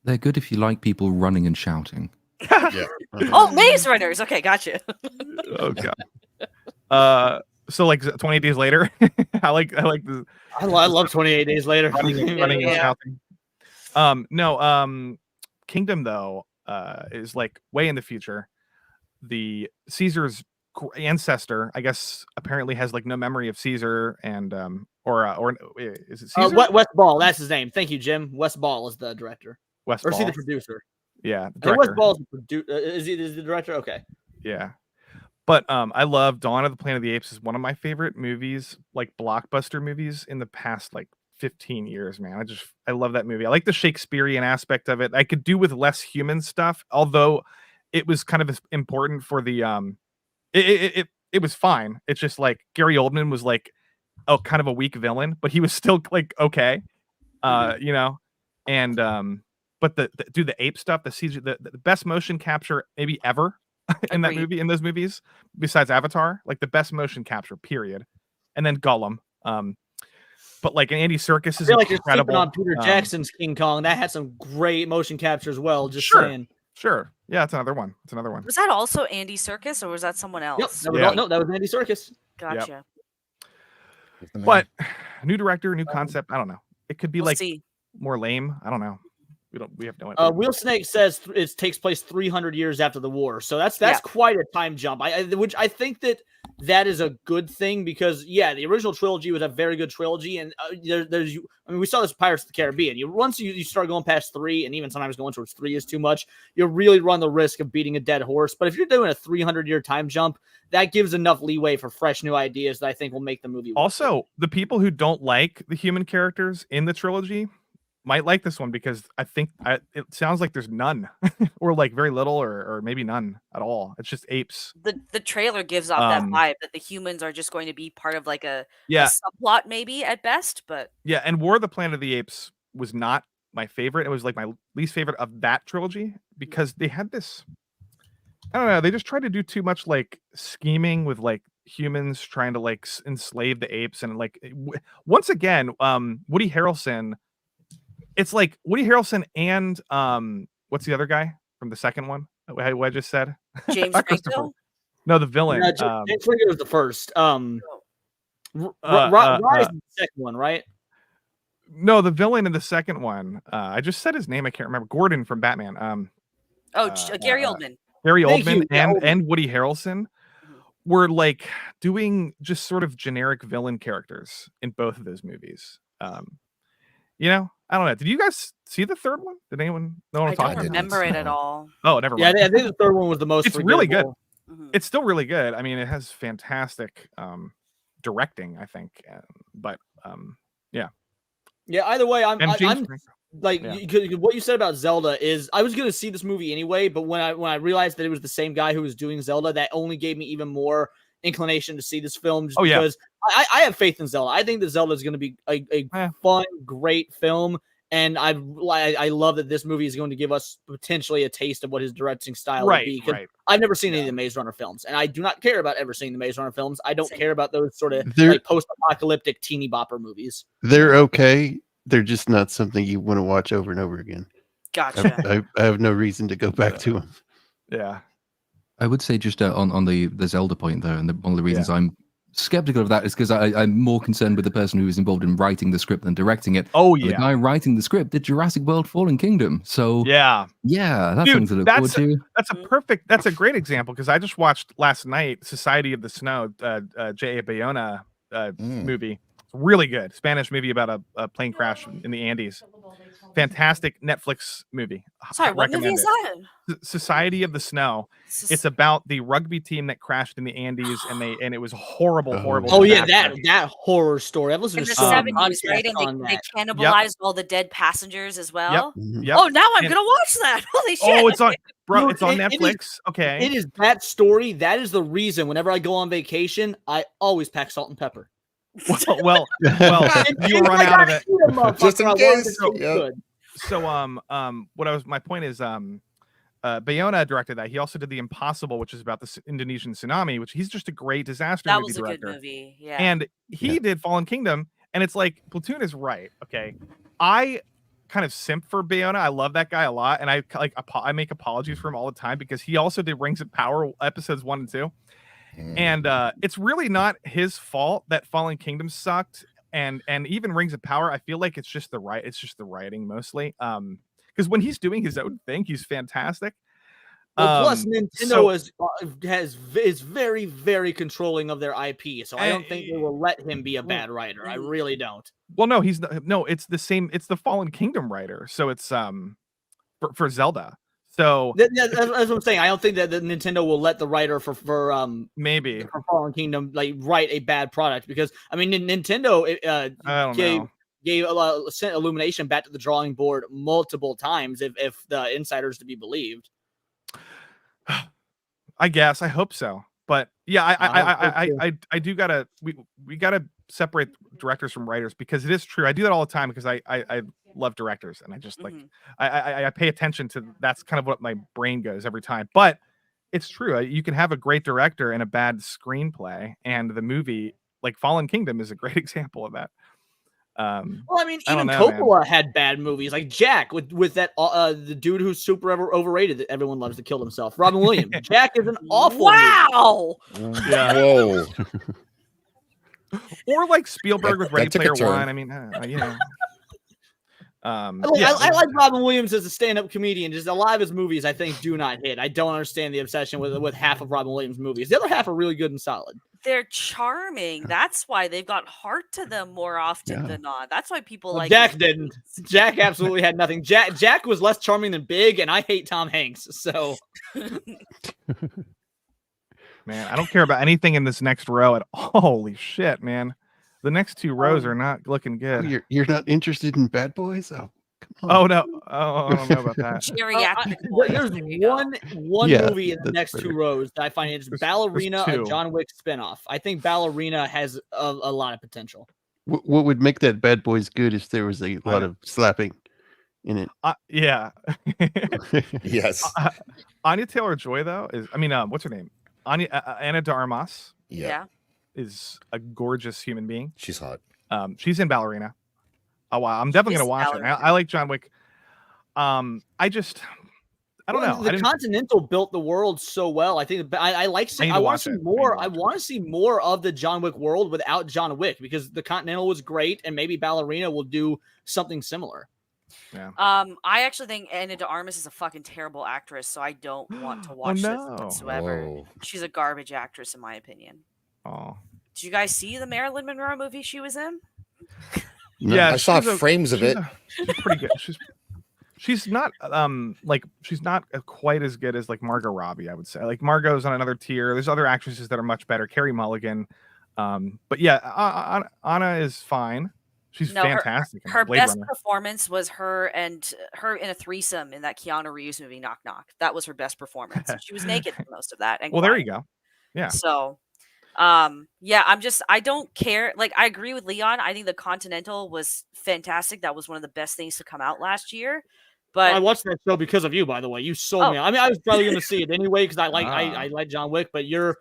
They're good if you like people running and shouting. Oh, Maze Runners. Okay, gotcha. Oh god. So like 28 Days Later. I like this. I love 28 Days Later. running and shouting. Kingdom though is like way in the future. The Caesar's ancestor, I guess, apparently has like no memory of Caesar, and or is it Caesar? Wes Ball, that's his name. Thank you, Jim. Wes Ball is the director. Wes or is he Ball? the producer? Yeah, Wes Ball's the producer. Is he the director? Okay. Yeah. But I love Dawn of the Planet of the Apes is one of my favorite movies, like blockbuster movies in the past like 15 years, man. I love that movie. I like the Shakespearean aspect of it. I could do with less human stuff, although it was kind of important for the it was fine. It's just like Gary Oldman was like kind of a weak villain, but he was still like okay. You know, and but the ape stuff, the CG, the best motion capture maybe ever in that movie, in those movies, besides Avatar, like the best motion capture, period. And then Gollum. But like Andy Serkis is like incredible. You're on Peter Jackson's King Kong. That had some great motion capture as well. Just sure, saying. Sure. Yeah, it's another one. Was that also Andy Serkis, or was that someone else? Yep. No, that was Andy Serkis. Gotcha. Yep. But new director, new concept. I don't know. It could be more lame. I don't know. We have no idea. Wheel Snake says it takes place 300 years after the war, so that's quite a time jump. Which I think that is a good thing because the original trilogy was a very good trilogy, and we saw this with Pirates of the Caribbean. Once you start going past 3, and even sometimes going towards 3 is too much, you really run the risk of beating a dead horse. But if you're doing a 300-year time jump, that gives enough leeway for fresh new ideas that I think will make the movie work. Also, the people who don't like the human characters in the trilogy might like this one because I think it sounds like there's none or like very little or maybe none at all. It's just apes. The trailer gives off that vibe that the humans are just going to be part of like a subplot maybe at best, but and War of the Planet of the Apes was not my favorite. It was like my least favorite of that trilogy because they had this, I don't know, they just tried to do too much like scheming with like humans trying to like enslave the apes, and like once again Woody Harrelson. It's like Woody Harrelson and what's the other guy from the second one? What I just said? James Franco? No, the villain. James Franco was the first. Rise is the second one, right? No, the villain in the second one. I just said his name. I can't remember. Gordon from Batman. Gary Oldman. Gary Oldman and Woody Harrelson were like doing just sort of generic villain characters in both of those movies. You know, I don't know. Did you guys see the third one? Did anyone know what I'm talking about? I don't remember it at all. Oh, never mind. Yeah, I think the third one was the most. It's really good. Mm-hmm. It's still really good. I mean, it has fantastic directing, I think. But yeah. Yeah. Either way, I'm like what you said about Zelda is I was gonna see this movie anyway, but when I realized that it was the same guy who was doing Zelda, that only gave me even more inclination to see this film just because I have faith in Zelda. I think that Zelda is going to be a fun, great film, and I love that this movie is going to give us potentially a taste of what his directing style would be. Because I've never seen any of the Maze Runner films, and I do not care about ever seeing the Maze Runner films. I don't care about those sort of like post-apocalyptic teeny bopper movies. They're okay. They're just not something you want to watch over and over again. Gotcha. I have no reason to go back to them. Yeah. I would say just on the Zelda point though, and one of the reasons I'm skeptical of that is because I'm more concerned with the person who was involved in writing the script than directing it. Oh The yeah, guy writing the script did Jurassic World: Fallen Kingdom, so yeah. that's Dude, something to look forward to. That's a great example because I just watched last night Society of the Snow, J.A. Bayona movie. It's really good Spanish movie about a plane crash in the Andes. Fantastic Netflix movie. Sorry, what movie is that? Society of the Snow. It's about the rugby team that crashed in the Andes, and it was horrible. Oh yeah, that horror story. I've listened in to the some 70s, right? And they cannibalized all the dead passengers as well. Yep. Oh, now I'm gonna watch that. Holy shit! Oh, it's on, bro. Dude, It's on it Netflix. is, Okay. It is that story. That is the reason. Whenever I go on vacation, I always pack salt and pepper. Well, you run out of it. Just in case. My point is, Bayona directed that. He also did The Impossible, which is about the Indonesian tsunami, which he's just a great disaster movie director. That was a good movie, yeah. And he did Fallen Kingdom, and it's like Platoon is right. Okay, I kind of simp for Bayona. I love that guy a lot, and I make apologies for him all the time because he also did Rings of Power episodes 1 and 2. And it's really not his fault that Fallen Kingdom sucked, and even Rings of Power. I feel like it's just the writing mostly. Because when he's doing his own thing, he's fantastic. Well, plus Nintendo is very, very controlling of their IP, so I don't think they will let him be a bad writer. I really don't. Well, no, it's the same. It's the Fallen Kingdom writer, so it's for Zelda. So that's what I'm saying. I don't think that the Nintendo will let the writer for maybe for Fallen Kingdom write a bad product, because I mean Nintendo sent Illumination back to the drawing board multiple times if the insiders to be believed. I guess I hope so, but yeah, I do gotta we gotta separate directors from writers, because it is true. I do that all the time because I love directors, and I just I pay attention to, that's kind of what my brain goes every time. But it's true. You can have a great director and a bad screenplay, and the movie like Fallen Kingdom is a great example of that. Well, I mean, even Coppola had bad movies, like Jack with that the dude who's super overrated that everyone loves to kill himself, Robin Williams. Jack is an awful movie. Yeah. Whoa. Or like Spielberg with Ready Player One. I mean, you know. I like Robin Williams as a stand-up comedian. Just a lot of his movies, I think, do not hit. I don't understand the obsession with half of Robin Williams' movies. The other half are really good and solid. They're charming. That's why they've got heart to them more often than not. That's why people like Jack didn't. Jack absolutely had nothing. Jack was less charming than Big, and I hate Tom Hanks. So, man, I don't care about anything in this next row at all. Holy shit, man. The next two rows are not looking good. You're not interested in Bad Boys? Oh, come on. Oh no! Oh, I don't know about that. There's one movie in the next two rows that I find interesting. Ballerina, a John Wick spinoff. I think Ballerina has a lot of potential. What would make that Bad Boys good if there was a lot of slapping in it? Yeah. Yes. Anya Taylor-Joy though what's her name? Ana de Armas. Yeah. Is a gorgeous human being. She's hot. She's in Ballerina. Oh wow, I'm definitely gonna watch it. I like John Wick. I don't know. The Continental built the world so well. I think I like. I want to see more. I want to see more of the John Wick world without John Wick, because the Continental was great, and maybe Ballerina will do something similar. Yeah. I actually think Ana de Armas is a fucking terrible actress, so I don't want to watch this whatsoever. Oh. She's a garbage actress, in my opinion. Oh. Did you guys see the Marilyn Monroe movie she was in? Yeah, I saw frames of it. She's pretty good. She's not she's not quite as good as like Margot Robbie, I would say. Like Margot's on another tier. There's other actresses that are much better. Carey Mulligan. But yeah, Anna is fine. She's fantastic. Her best performance was her in a threesome in that Keanu Reeves movie, Knock Knock. That was her best performance. She was naked for most of that. And well, there you go. Yeah. So, I don't care. Like, I agree with Leon. I think the Continental was fantastic. That was one of the best things to come out last year. But I watched that show because of you, by the way. You sold me. I mean, I was probably going to see it anyway because I like John Wick. But your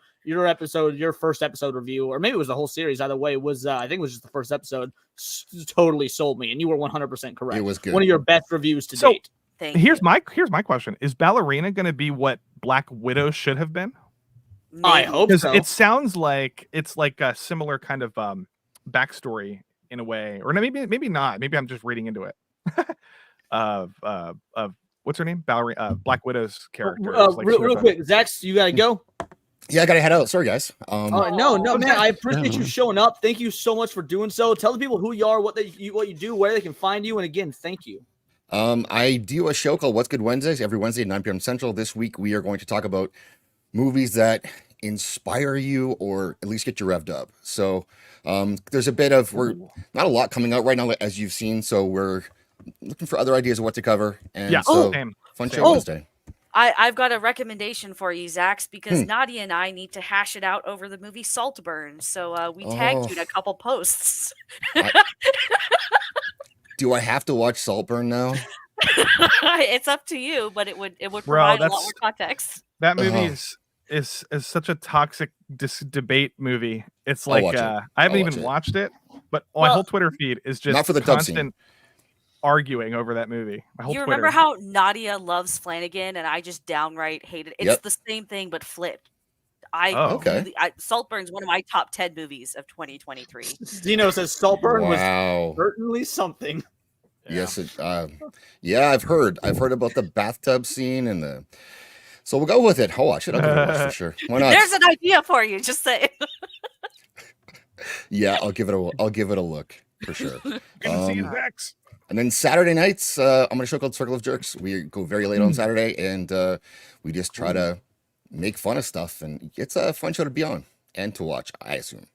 first episode review, or maybe it was the whole series. Either way, was I think it was just the first episode. Totally sold me, and you were 100% correct. It was good. One of your best reviews to date. Here's my question: is Ballerina going to be what Black Widow should have been? I hope because so. it sounds like it's like a similar kind of backstory in a way, or maybe not. Maybe I'm just reading into it. of what's her name? Black Widow's character. Real quick, Zax, you gotta go. Yeah, I gotta head out. Sorry, guys. No, man. I appreciate you showing up. Thank you so much for doing so. Tell the people who you are, what you do, where they can find you, and again, thank you. I do a show called What's Good Wednesdays every Wednesday at 9 p.m. Central. This week we are going to talk about movies that inspire you or at least get you revved up. So there's a bit of not a lot coming out right now, as you've seen. So we're looking for other ideas of what to cover. And fun show Wednesday. I've got a recommendation for you, Zax, because Nadia and I need to hash it out over the movie Saltburn. So we tagged you in a couple posts. Do I have to watch Saltburn now? It's up to you, but it would provide a lot more context. That movie is such a toxic debate movie. It's like I haven't even watched it, but my whole Twitter feed is just not for the constant arguing over that movie. You remember how Nadia loves Flanagan and I just downright hate it? It's the same thing but flipped. Saltburn's one of my top 10 movies of 2023. Dino says Saltburn was certainly something. Yes, I've heard about the bathtub scene and the. So we'll go with it. Oh, I should have watched for sure. Why not? There's an idea for you. Just say. Yeah, I'll give it a look for sure. Good to see you, Zax. And then Saturday nights, I'm on a show called Circle of Jerks. We go very late on Saturday, and we just try to make fun of stuff, and it's a fun show to be on and to watch, I assume.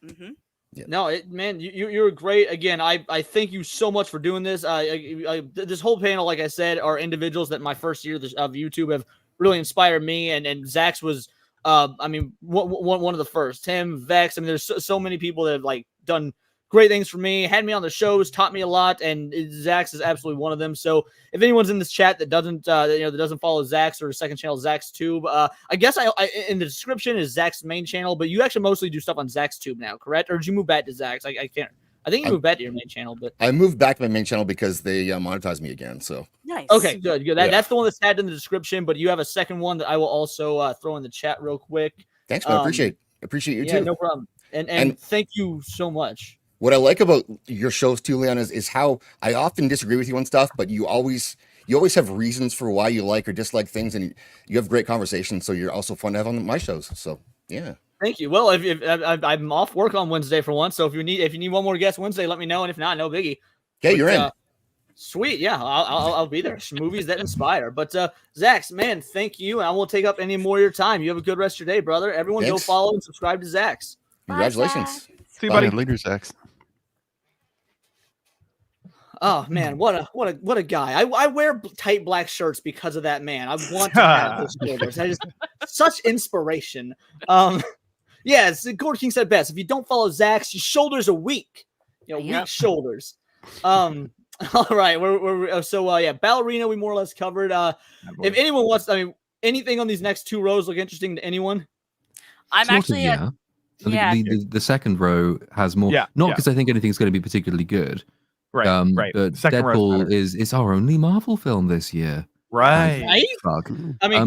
Mm-hmm. Yeah. No, man, you're great. Again, I thank you so much for doing this. This whole panel, like I said, are individuals that my first year of YouTube have really inspired me, and Zax was, one of the first. Him, Vex. I mean, there's so many people that have like done great things for me, had me on the shows, taught me a lot, and Zax is absolutely one of them. So if anyone's in this chat that doesn't, that doesn't follow Zax or second channel Zax Tube, I guess I in the description is Zax's main channel, but you actually mostly do stuff on Zax Tube now, correct? Or did you move back to Zax? I can't. I think you moved back to your main channel, but I moved back to my main channel because they monetized me again. So nice. Okay, good. That's the one that's tagged in the description, but you have a second one that I will also throw in the chat real quick. Thanks, man. Appreciate you too. No problem. And thank you so much. What I like about your shows too, Leon, is how I often disagree with you on stuff, but you always have reasons for why you like or dislike things, and you have great conversations. So you're also fun to have on my shows. So yeah. Thank you. Well, if I'm off work on Wednesday for once, so if you need one more guest Wednesday, let me know, and if not, no biggie. Okay, you're in. Sweet, yeah, I'll be there. Movies that inspire. But Zax, man, thank you. I won't take up any more of your time. You have a good rest of your day, brother. Everyone, Go follow and subscribe to Zax. Congratulations. See you, buddy. Later, Zax. Oh man, what a guy! I wear tight black shirts because of that man. I want to have his shoulders. I just such inspiration. Yes, Gordon King said best. If you don't follow Zax, your shoulders are weak. Weak shoulders. All right, we're ballerina we more or less covered. If anyone wants, anything on these next two rows look interesting to anyone? I'm sort actually of, the second row has more. Not because I think anything's going to be particularly good. Right, right. But Second Deadpool is our only Marvel film this year. Right. Fuck.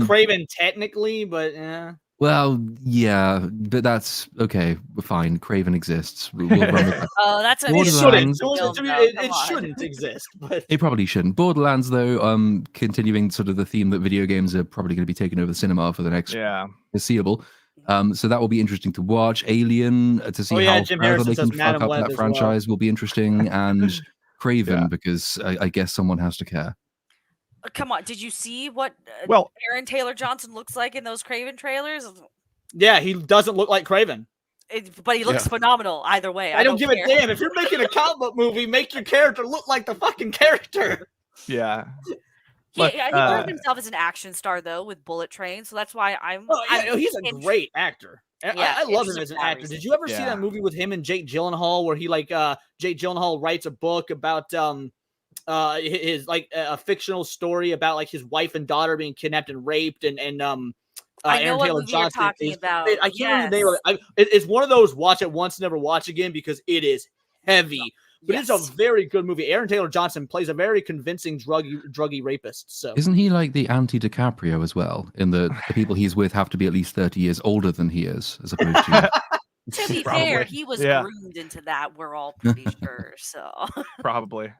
Craven technically, but yeah. Well, yeah, but that's okay. Fine. Craven exists. We'll run with that. Oh, that's a it shouldn't exist. But it probably shouldn't. Borderlands, though, continuing sort of the theme that video games are probably going to be taking over the cinema for the next foreseeable. So that will be interesting to watch. Alien to see how further they can fuck up that franchise will be interesting, and Craven because I guess someone has to care. Come on, did you see what Aaron Taylor Johnson looks like in those Craven trailers? Yeah, he doesn't look like Craven. But he looks phenomenal either way. I don't give a damn. If you're making a comic book movie, make your character look like the fucking character. Yeah. He proved himself as an action star though with Bullet Train, so that's why he's a great actor. I love him as an actor. Did you ever see that movie with him and Jake Gyllenhaal where he Jake Gyllenhaal writes a book about his a fictional story about like his wife and daughter being kidnapped and raped and I know Aaron what Taylor movie you're talking about. I can't remember the name of it. It's one of those watch it once, never watch again because it is heavy. but it's a very good movie. Aaron Taylor Johnson plays a very convincing druggy rapist. So isn't he like the anti-DiCaprio as well? In the people he's with have to be at least 30 years older than he is, as opposed to. To be fair, he was groomed into that. We're all pretty sure. So probably.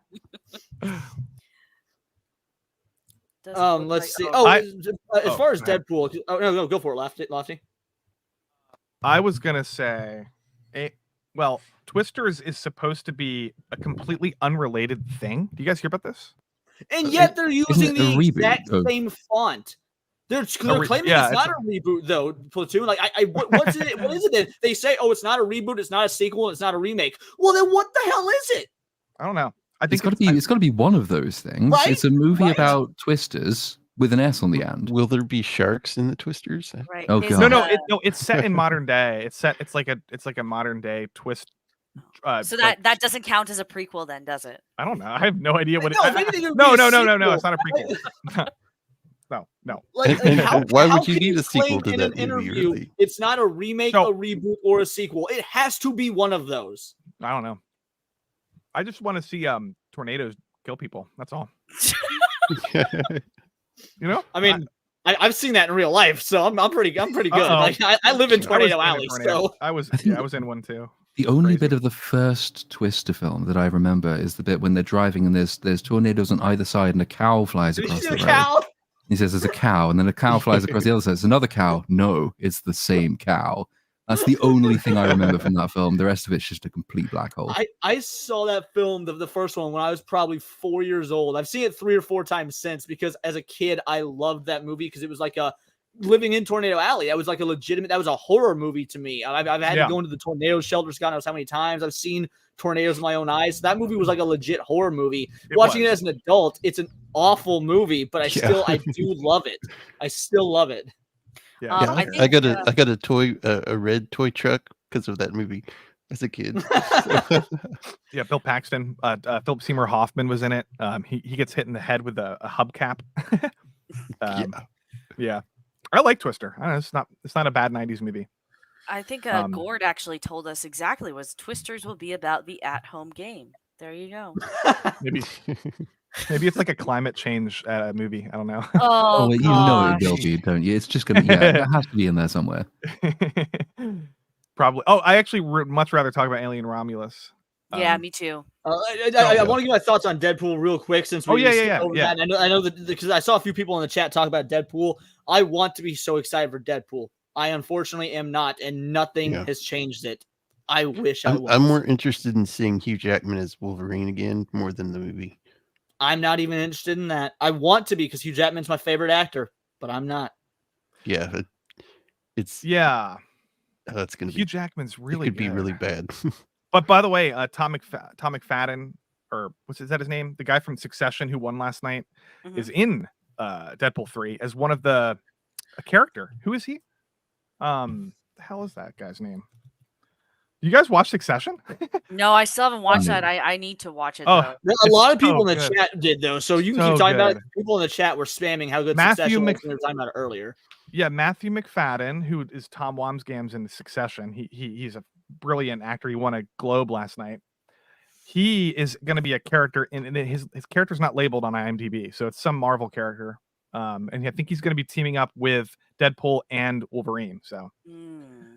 Let's see. As far as Deadpool, no, go for it, Lofty. I was gonna say, Twisters is supposed to be a completely unrelated thing. Do you guys hear about this? And yet they're using the exact same font. They're claiming it's not a reboot, though. Platoon, like, what is it? Then they say, oh, it's not a reboot, it's not a sequel, it's not a remake. Well, then what the hell is it? I don't know. I think it's got to be one of those things. Right? It's a movie about twisters with an S on the end. Will there be sharks in the Twisters? Right. Oh god. No. It's set in modern day. It's like a modern day twist. So that doesn't count as a prequel, then, does it? I don't know. I have no idea what. No, No. It's not a prequel. No. Like, why would you need a sequel to that movie? Really? It's not a remake, a reboot, or a sequel. It has to be one of those. I don't know. I just want to see tornadoes kill people. That's all. You know? I mean, I've seen that in real life, so I'm pretty good. Like, I live in Tornado Alley, so I was in one too. The only bit of the first Twister film that I remember is the bit when they're driving and there's tornadoes on either side and a cow flies across the road. Cow? He says there's a cow, and then a cow flies across the other side. It's another cow. No, it's the same cow. That's the only thing I remember from that film. The rest of it's just a complete black hole. I saw that film, the first one, when I was probably 4 years old. I've seen it 3 or 4 times since, because as a kid, I loved that movie because it was like living in Tornado Alley. That was like that was a horror movie to me. I've had to go into the tornado shelters, God knows how many times. I've seen tornadoes with my own eyes. That movie was like a legit horror movie. Watching it as an adult, it's an awful movie, but I do love it. I still love it. Yeah, I got a red toy truck because of that movie as a kid. Yeah, Bill Paxton, Philip Seymour Hoffman was in it. He gets hit in the head with a hubcap. Yeah, I like Twister. I don't know, it's not a bad '90s movie. I think Gord actually told us exactly was Twisters will be about the at-home game. There you go. Maybe it's like a climate change movie. I don't know. Oh, you know it will be, don't you? It's just gonna. Yeah, it has to be in there somewhere. Probably. Oh, I actually would much rather talk about Alien Romulus. Yeah, me too. I want to give my thoughts on Deadpool real quick since we yeah. that. I know that because I saw a few people in the chat talk about Deadpool. I want to be so excited for Deadpool. I unfortunately am not, and nothing has changed it. I wish I was. I'm more interested in seeing Hugh Jackman as Wolverine again more than the movie. I'm not even interested in that. I want to be because Hugh Jackman's my favorite actor, but I'm not. Yeah, it's that's gonna Hugh Jackman's really be really bad. But by the way, Tom McFadden, or is that his name? The guy from Succession who won last night is in Deadpool 3 as one of a character. Who is he? The hell is that guy's name? You guys watch Succession? No, I still haven't watched that. I need to watch it. Oh, a lot of people in the chat did though, so you can keep talking about it. People in the chat were spamming how good Succession was. We were talking about it earlier. Yeah, Matthew McFadden, who is Tom Wamsgams in Succession. He's a brilliant actor. He won a Globe last night. He is going to be a character, and his character's not labeled on IMDb, so it's some Marvel character. And I think he's going to be teaming up with Deadpool and Wolverine. So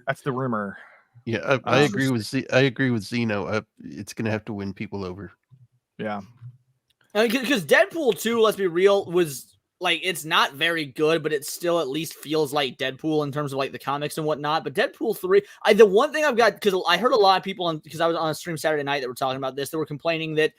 that's the rumor. Yeah, I agree with Zeno. It's going to have to win people over. Yeah, because Deadpool 2, let's be real, was like, it's not very good, but it still at least feels like Deadpool in terms of like the comics and whatnot. But Deadpool 3, the one thing I've got, because I heard a lot of people because I was on a stream Saturday night that were talking about this, they were complaining that,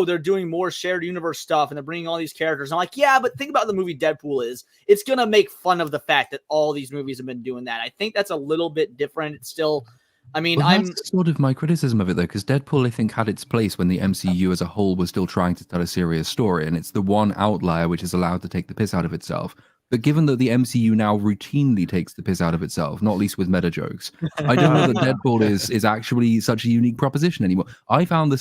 they're doing more shared universe stuff and they're bringing all these characters. I'm like, yeah, but think about the movie Deadpool is. It's going to make fun of the fact that all these movies have been doing that. I think that's a little bit different. It's still... that's sort of my criticism of it, though, because Deadpool, I think, had its place when the MCU as a whole was still trying to tell a serious story, and it's the one outlier which is allowed to take the piss out of itself. But given that the MCU now routinely takes the piss out of itself, not least with meta jokes, I don't know that Deadpool is actually such a unique proposition anymore. I found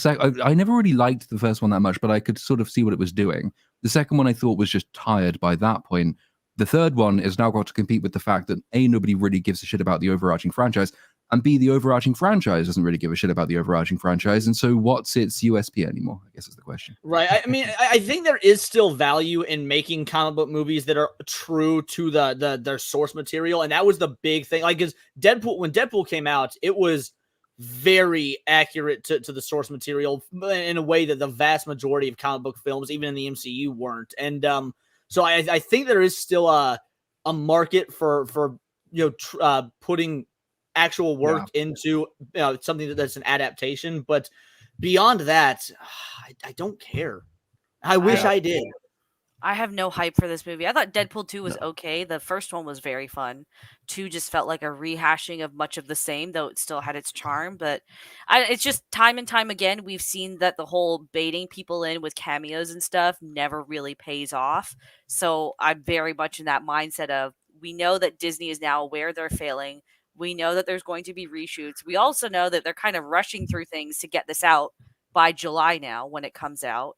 I never really liked the first one that much, but I could sort of see what it was doing. The second one I thought was just tired by that point. The third one has now got to compete with the fact that nobody really gives a shit about the overarching franchise. and B, the overarching franchise doesn't really give a shit about the overarching franchise. And so what's its USP anymore, I guess is the question. Right. I mean, I think there is still value in making comic book movies that are true to their source material. And that was the big thing. Like, because when Deadpool came out, it was very accurate to the source material in a way that the vast majority of comic book films, even in the MCU, weren't. And so I think there is still a market for putting actual work into something that's an adaptation. But beyond that, I don't care. I wish I did. I have no hype for this movie. I thought Deadpool 2 was okay. The first one was very fun. 2 just felt like a rehashing of much of the same, though it still had its charm. But it's just time and time again, we've seen that the whole baiting people in with cameos and stuff never really pays off. So I'm very much in that mindset of, we know that Disney is now aware they're failing. We know that there's going to be reshoots. We also know that they're kind of rushing through things to get this out by July now when it comes out.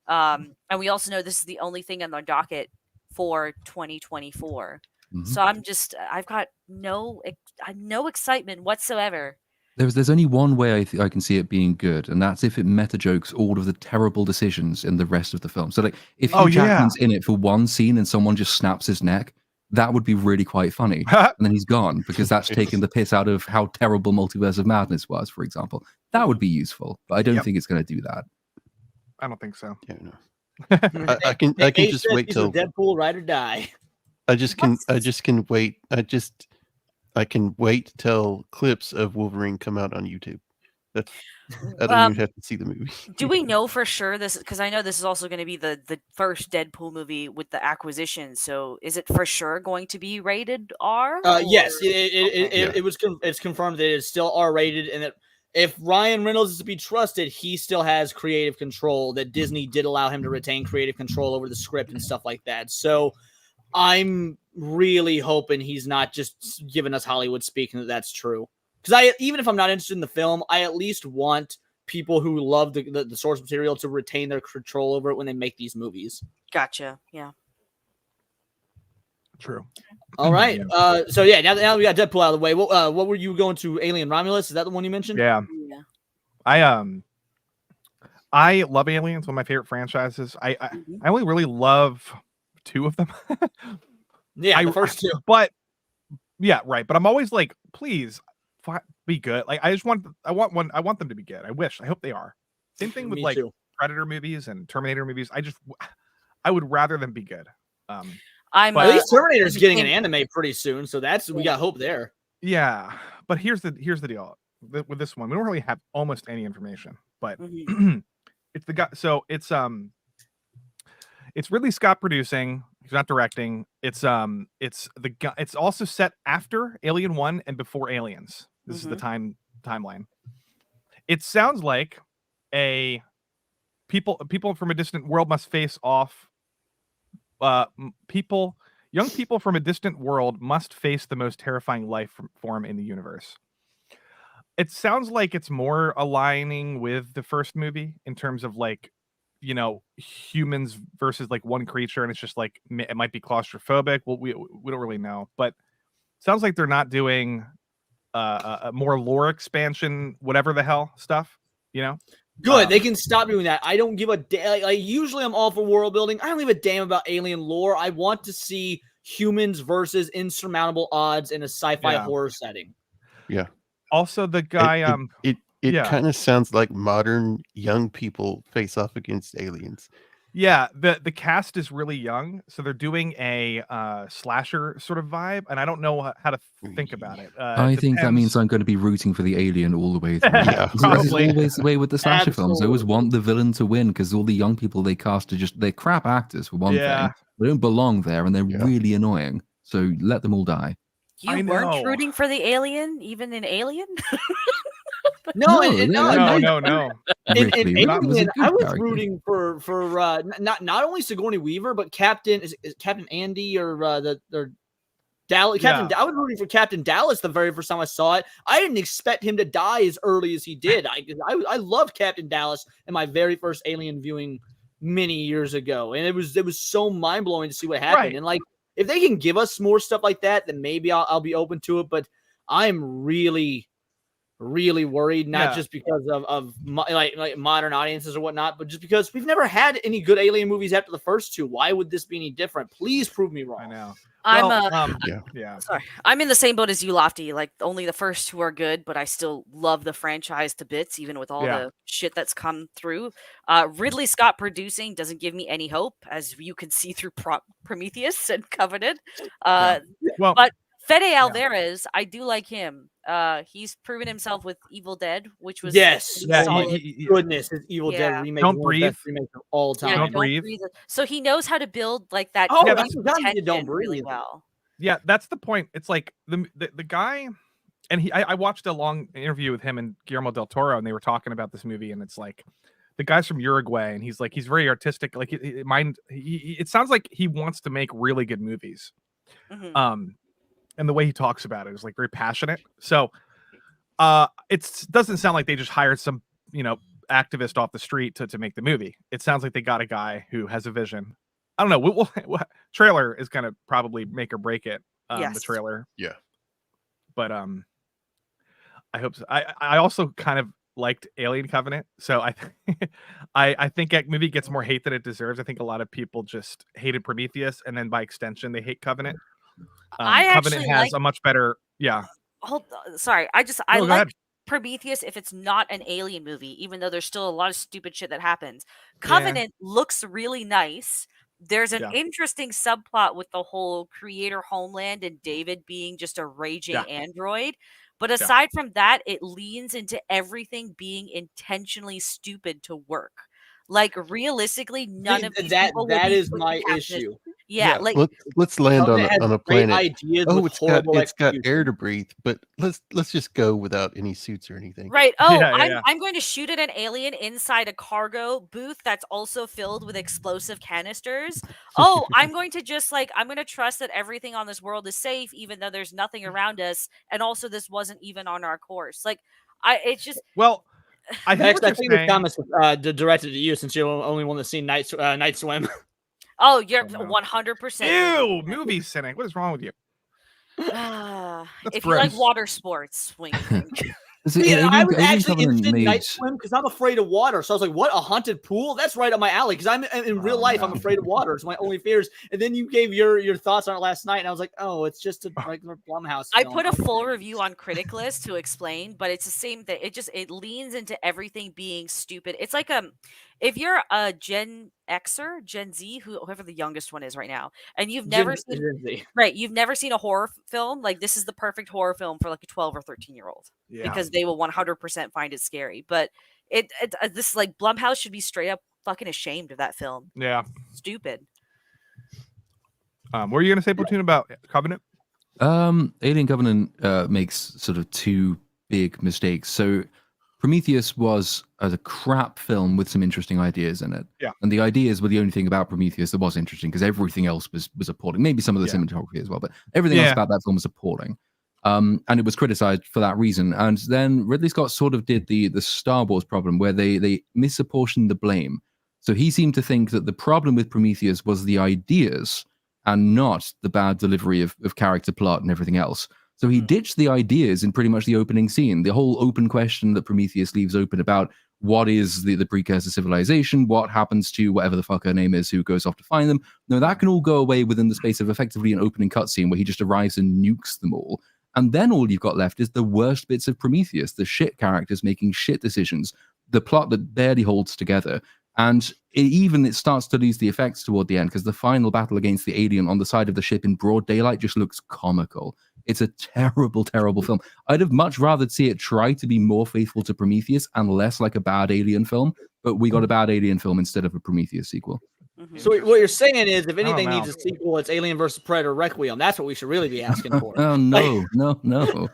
And we also know this is the only thing on the docket for 2024. So I've got no excitement whatsoever. There's only one way I can see it being good, and that's if it meta jokes all of the terrible decisions in the rest of the film. So like, if Hugh Jackman's in it for one scene and someone just snaps his neck, that would be really quite funny. And then he's gone because that's taken the piss out of how terrible Multiverse of Madness was, for example. That would be useful, but I don't think it's going to do that. I don't think so. Yeah, no. I can just wait till Deadpool ride or die. I can wait till clips of Wolverine come out on YouTube. I don't even have to see the movie. Do we know for sure this? Because I know this is also going to be the first Deadpool movie with the acquisition. So is it for sure going to be rated R? Yes, it's confirmed that it's still R rated, and that if Ryan Reynolds is to be trusted, he still has creative control. That Disney did allow him to retain creative control over the script and stuff like that. So I'm really hoping he's not just giving us Hollywood speak and that's true. Because even if I'm not interested in the film, I at least want people who love the source material to retain their control over it when they make these movies. Gotcha. Yeah. True. All right. So yeah, now we got Deadpool out of the way. What were you going to? Alien Romulus? Is that the one you mentioned? Yeah. I love Aliens, one of my favorite franchises. I only really love 2 of them. Yeah, the first 2. But yeah, right. But I'm always like, please be good. Like I want them to be good. I hope they are. Same thing with like Predator movies and Terminator movies. I would rather them be good. At least Terminator's getting an anime pretty soon, so we got hope there. Yeah, but here's the deal with this one. We don't really have almost any information, but it's the guy. So it's Ridley Scott producing. He's not directing. It's also set after Alien 1 and before Aliens. This is the timeline. It sounds like people from a distant world must face off. Young people from a distant world must face the most terrifying life form in the universe. It sounds like it's more aligning with the first movie in terms of like, humans versus like one creature, and it's just like it might be claustrophobic. Well, we don't really know, but it sounds like they're not doing a more lore expansion, whatever the hell stuff. Good. They can stop doing that. I don't give a damn. Like, usually I'm all for world building. I don't give a damn about alien lore. I want to see humans versus insurmountable odds in a sci-fi horror setting. Yeah. Also, the guy. It kind of sounds like modern young people face off against aliens. Yeah, the cast is really young, so they're doing a slasher sort of vibe, and I don't know how to think about it. I think that means I'm going to be rooting for the alien all the way through. Yeah, this is always the way with the slasher films. I always want the villain to win because all the young people they cast they're crap actors for one thing. They don't belong there, and they're really annoying. So let them all die. You weren't rooting for the alien, even in Alien? No. Ripley, Alien, I was rooting for not only Sigourney Weaver but Captain Andy or Dallas. I was rooting for Captain Dallas the very first time I saw it. I didn't expect him to die as early as he did. I loved Captain Dallas in my very first Alien viewing many years ago, and it was so mind blowing to see what happened. Right. And like, if they can give us more stuff like that, then maybe I'll be open to it. But I'm really really worried, not Yeah. just because of like modern audiences or whatnot, but just because we've never had any good Alien movies after the first two. Why would this be any different? Please prove me wrong. I know. I'm Well, yeah. sorry. I'm in the same boat as you, Lofty. Like only the first two are good, but I still love the franchise to bits, even with all Yeah. the shit that's come through. Ridley Scott producing doesn't give me any hope, as you can see through Prometheus and Covenant. Well, but Fede Alvarez, I do like him. He's proven himself with Evil Dead, which was Yes. pretty Oh solid. my goodness, his Evil Dead Yeah. remake. Don't is one of the best Breathe. remakes of all time. Yeah, Don't Breathe. So he knows how to build like that. Oh, Yeah, I forgot he did Don't tension really Breathe. well. yeah, that's the point. It's like the guy, and I watched a long interview with him and Guillermo del Toro, and they were talking about this movie, and it's like the guy's from Uruguay, and he's very artistic. Like it sounds like he wants to make really good movies. Mhm. And the way he talks about it is like very passionate. So it doesn't sound like they just hired some activist off the street to make the movie. It sounds like they got a guy who has a vision. I don't know. Trailer is gonna probably make or break it. The Yes. trailer. Yeah. But I hope so. I also kind of liked Alien Covenant, so I think that movie gets more hate than it deserves. I think a lot of people just hated Prometheus, and then by extension they hate Covenant. I Covenant actually has like. a much better. Yeah. Sorry. I No, go like ahead. Prometheus if it's not an Alien movie, even though there's still a lot of stupid shit that happens. Yeah. Covenant looks really nice. There's an Yeah. interesting subplot with the whole creator homeland and David being just a raging Yeah. android. But aside from that, it leans into everything being intentionally stupid to work. Like realistically, none of these people will that be is put in my captivity. issue. Yeah, like let's land Covenant has on a great planet. ideas Oh, with it's horrible got air execution. to breathe, but let's just go without any suits or anything. right. Oh, Yeah. I'm going to shoot at an alien inside a cargo booth that's also filled with explosive canisters. Oh, I'm going to I'm going to trust that everything on this world is safe, even though there's nothing around us, and also this wasn't even on our course. Like, it's just Well, I hear Next, what I you're think this saying. comment is directed to you since you're the only one that's seen Night Swim. oh, you're Oh, no. 100%. Ew, movie cynic. What is wrong with you? If you like gross. water sports, wink, wink. See, I was Alien actually Covenant interested in made- Night Swim because I'm afraid of water. So I was like, what, a haunted pool? That's right up my alley because I'm in real life. I'm afraid of water. It's my only fears. And then you gave your thoughts on it last night, and I was like, oh, it's just a regular Blumhouse I film. put a full review on Critic List to explain, but it's the same thing. It leans into everything being stupid. It's like if you're a Gen Xer, Gen Z, whoever the youngest one is right now, and you've never seen you've never seen a horror film, like this is the perfect horror film for like a 12 or 13-year-old because they will 100% find it scary. But this is like Blumhouse should be straight up fucking ashamed of that film. Yeah. Stupid. What were you gonna say, Platoon, about Covenant? Alien Covenant makes sort of two big mistakes. So Prometheus was a crap film with some interesting ideas in it. Yeah. And the ideas were the only thing about Prometheus that was interesting because everything else was appalling. Maybe some of the cinematography as well, but everything else about that film was appalling. And it was criticized for that reason. And then Ridley Scott sort of did the Star Wars problem where they misapportioned the blame. So he seemed to think that the problem with Prometheus was the ideas and not the bad delivery of character plot and everything else. So he ditched the ideas in pretty much the opening scene. The whole open question that Prometheus leaves open about what is the precursor civilization, what happens to whatever the fuck her name is who goes off to find them. No, that can all go away within the space of effectively an opening cutscene where he just arrives and nukes them all. And then all you've got left is the worst bits of Prometheus, the shit characters making shit decisions, the plot that barely holds together. And it starts to lose the effects toward the end because the final battle against the alien on the side of the ship in broad daylight just looks comical. It's a terrible, terrible film. I'd have much rather see it try to be more faithful to Prometheus and less like a bad Alien film, but we got a bad Alien film instead of a Prometheus sequel. So what you're saying is, if anything know. needs a sequel, it's Alien vs. Predator Requiem. That's what we should really be asking for. Oh, no, no.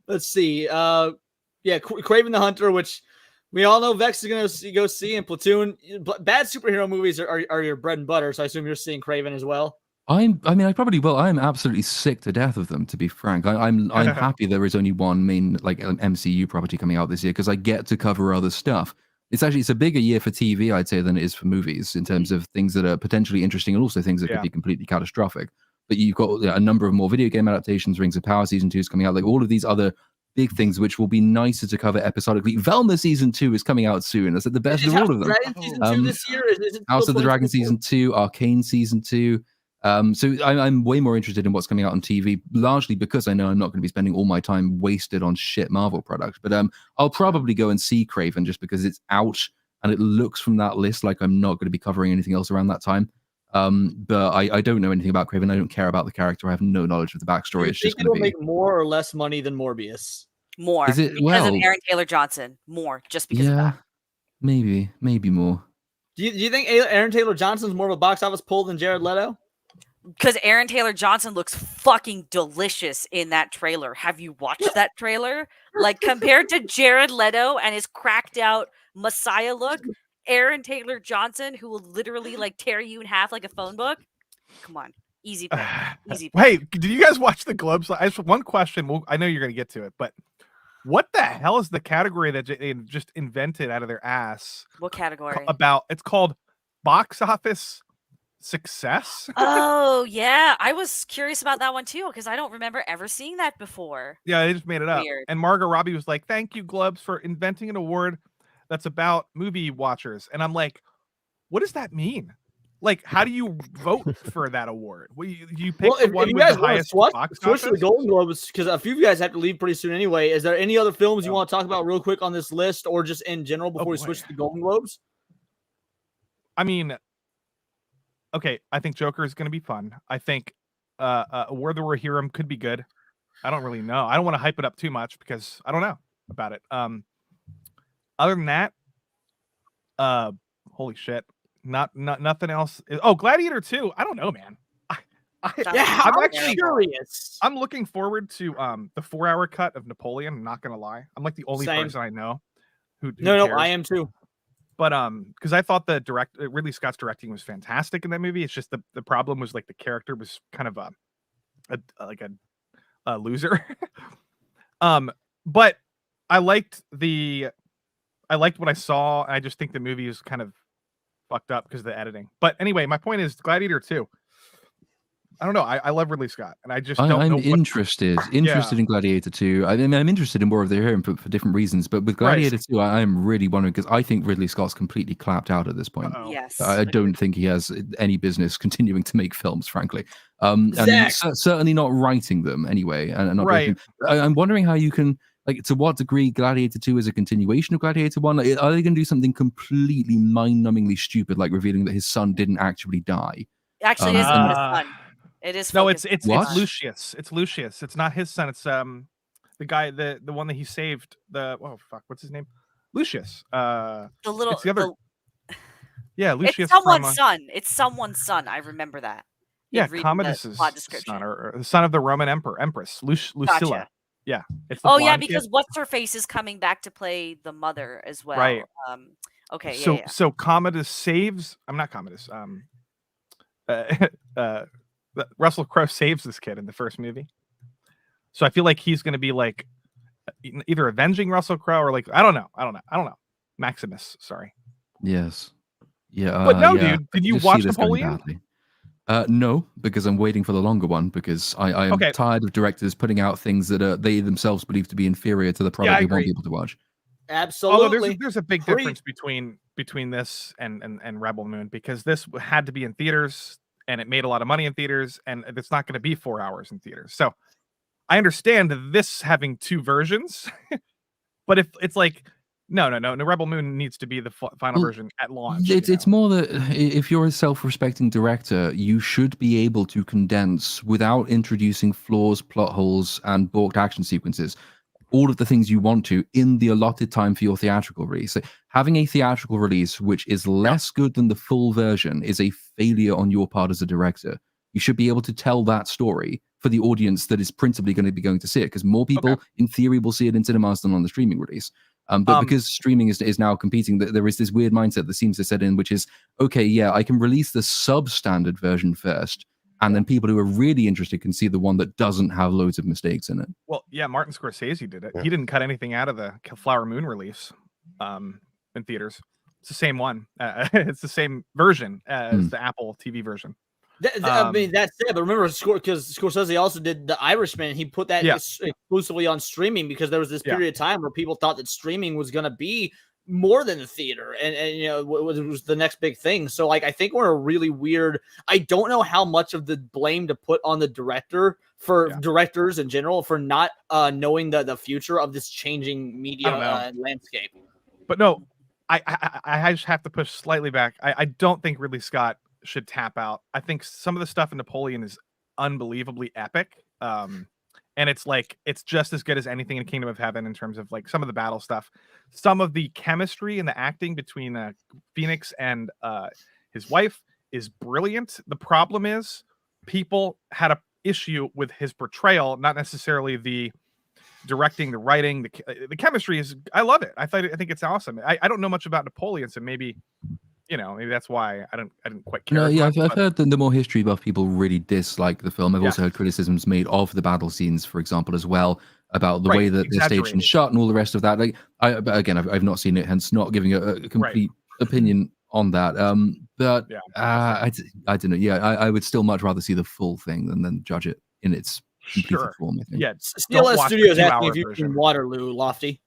Let's see. Kraven the Hunter, which we all know Vex is going to go see, and Platoon. Bad superhero movies are your bread and butter, so I assume you're seeing Kraven as well. I probably will. I'm absolutely sick to death of them, to be frank. I'm happy there is only one main MCU property coming out this year because I get to cover other stuff. It's a bigger year for TV, I'd say, than it is for movies in terms of things that are potentially interesting and also things that could be completely catastrophic. but you've got a number of more video game adaptations. Rings of Power Season 2 is coming out. Like all of these other big things, which will be nicer to cover episodically. Velma Season 2 is coming out soon. That's like the best of all of them. Dragon Season 2 this year? Is it House of the Dragon 2024? Season 2, Arcane Season 2. So I'm way more interested in what's coming out on TV, largely because I know I'm not going to be spending all my time wasted on shit Marvel products. But I'll probably go and see Kraven just because it's out and it looks from that list like I'm not going to be covering anything else around that time. But I don't know anything about Kraven. I don't care about the character. I have no knowledge of the backstory. Do you think it'll make more or less money than Morbius? More. Is it- because of well- Aaron Taylor Johnson. More, just because of Yeah, that. maybe more. Do you think Aaron Taylor Johnson's more of a box office pull than Jared Leto? Because Aaron Taylor Johnson looks fucking delicious in that trailer. Have you watched that trailer? Like, compared to Jared Leto and his cracked out Messiah look, Aaron Taylor Johnson, who will literally like tear you in half like a phone book. Come on, easy pick. Easy pick. Hey, did you guys watch the Globes? I just one question. Well, I know you're gonna get to it, but what the hell is the category that they just invented out of their ass? What category? About it's called box office success. Oh yeah, I was curious about that one too because I don't remember ever seeing that before. Yeah, they just made it up. Weird. And Margot Robbie was like, "Thank you, Globes, for inventing an award that's about movie watchers." And I'm like, "What does that mean? Like, how do you vote for that award? Well, you pick Well, the one if you with guys the want to highest switch box to the office?" Golden Globes, because a few of you guys have to leave pretty soon anyway. Is there any other films you want to talk about real quick on this list, or just in general before we switch to the Golden Globes? I mean, okay, I think Joker is going to be fun. I think Where the Rohirrim could be good. I don't really know. I don't want to hype it up too much because I don't know about it. Other than that, holy shit, nothing else. Oh, Gladiator 2. I don't know, man. I'm actually curious. I'm looking forward to the 4-hour cut of Napoleon. I'm not gonna lie. I'm like the only Same. person I know who No, cares. I am too. But because I thought the Ridley Scott's directing was fantastic in that movie. It's just the problem was like the character was kind of a loser. But I liked what I saw. I just think the movie is kind of fucked up because of the editing. But anyway, my point is Gladiator 2. I don't know. I love Ridley Scott, and I just don't know. I'm what... interested in Gladiator 2. I mean, I'm interested in more of their input for different reasons, but with Gladiator 2, I'm really wondering because I think Ridley Scott's completely clapped out at this point. Yes, I don't think he has any business continuing to make films, frankly. And certainly not writing them anyway. And not Right. I'm wondering how you can, like, to what degree Gladiator 2 is a continuation of Gladiator 1? Like, are they going to do something completely mind-numbingly stupid, like revealing that his son didn't actually die? Actually, it isn't his son. It is No, focused- it's Lucius. It's Lucius. It's not his son. It's the guy, the one that he saved. What's his name? Lucius. the little. It's the other. Yeah, Lucius. It's someone's from, son. It's someone's son. I remember that. Yeah, reading the Commodus's plot description. son, or the son of the Roman Empress, Lucilla. Gotcha. Yeah, it's the Oh yeah, blonde because kid. what's her face is coming back to play the mother as well. Right. Okay. So yeah. so Commodus saves. I'm not Commodus. Russell Crowe saves this kid in the first movie. So I feel like he's going to be like either avenging Russell Crowe or like I don't know. Maximus, sorry. Yes. Yeah. But no, yeah. dude, did you Just see watch this going Napoleon? badly. No, because I'm waiting for the longer one because I am Okay. tired of directors putting out things that they themselves believe to be inferior to the product I they want agree. people to watch. Absolutely. Although there's a big difference between this and Rebel Moon because this had to be in theaters and it made a lot of money in theaters and it's not going to be 4 hours in theaters. So I understand this having two versions, but if it's like no, Rebel Moon needs to be the final version at launch. It's more that if you're a self-respecting director, you should be able to condense without introducing flaws, plot holes, and balked action sequences. All of the things you want to in the allotted time for your theatrical release. So having a theatrical release which is less good than the full version is a failure on your part as a director. You should be able to tell that story for the audience that is principally going to be going to see it, because more people, in theory, will see it in cinemas than on the streaming release. But because streaming is now competing, there is this weird mindset that seems to set in, which is, okay, yeah, I can release the substandard version first, and then people who are really interested can see the one that doesn't have loads of mistakes in it. Well, yeah, Martin Scorsese did it. He didn't cut anything out of the Flower Moon release in theaters. It's the same one. It's the same version as the Apple TV version. I mean, that's it. But remember, because Scorsese also did The Irishman. He put that exclusively on streaming because there was this period of time where people thought that streaming was going to be more than the theater, and it was the next big thing. So like, I think we're a really weird. I don't know how much of the blame to put on the director for directors in general for not knowing the future of this changing media landscape. But no, I just have to push slightly back. I don't think Ridley Scott should tap out. I think some of the stuff in Napoleon is unbelievably epic. And it's like, it's just as good as anything in Kingdom of Heaven in terms of like some of the battle stuff. Some of the chemistry and the acting between Phoenix and his wife is brilliant. The problem is people had a issue with his portrayal, not necessarily the directing, the writing, the chemistry is, I love it. I think it's awesome. I don't know much about Napoleon, so maybe maybe that's why I didn't quite care. No, yeah, I've heard that the more history buff people really dislike the film. I've also heard criticisms made of the battle scenes, for example, as well, about the way that they're staged and shot and all the rest of that. Like, I've not seen it, hence not giving a complete opinion on that. But I don't know. Yeah, I would still much rather see the full thing than judge it in its completed form, I think. Yeah, Steel Studios asking if you've seen Waterloo, Lofty.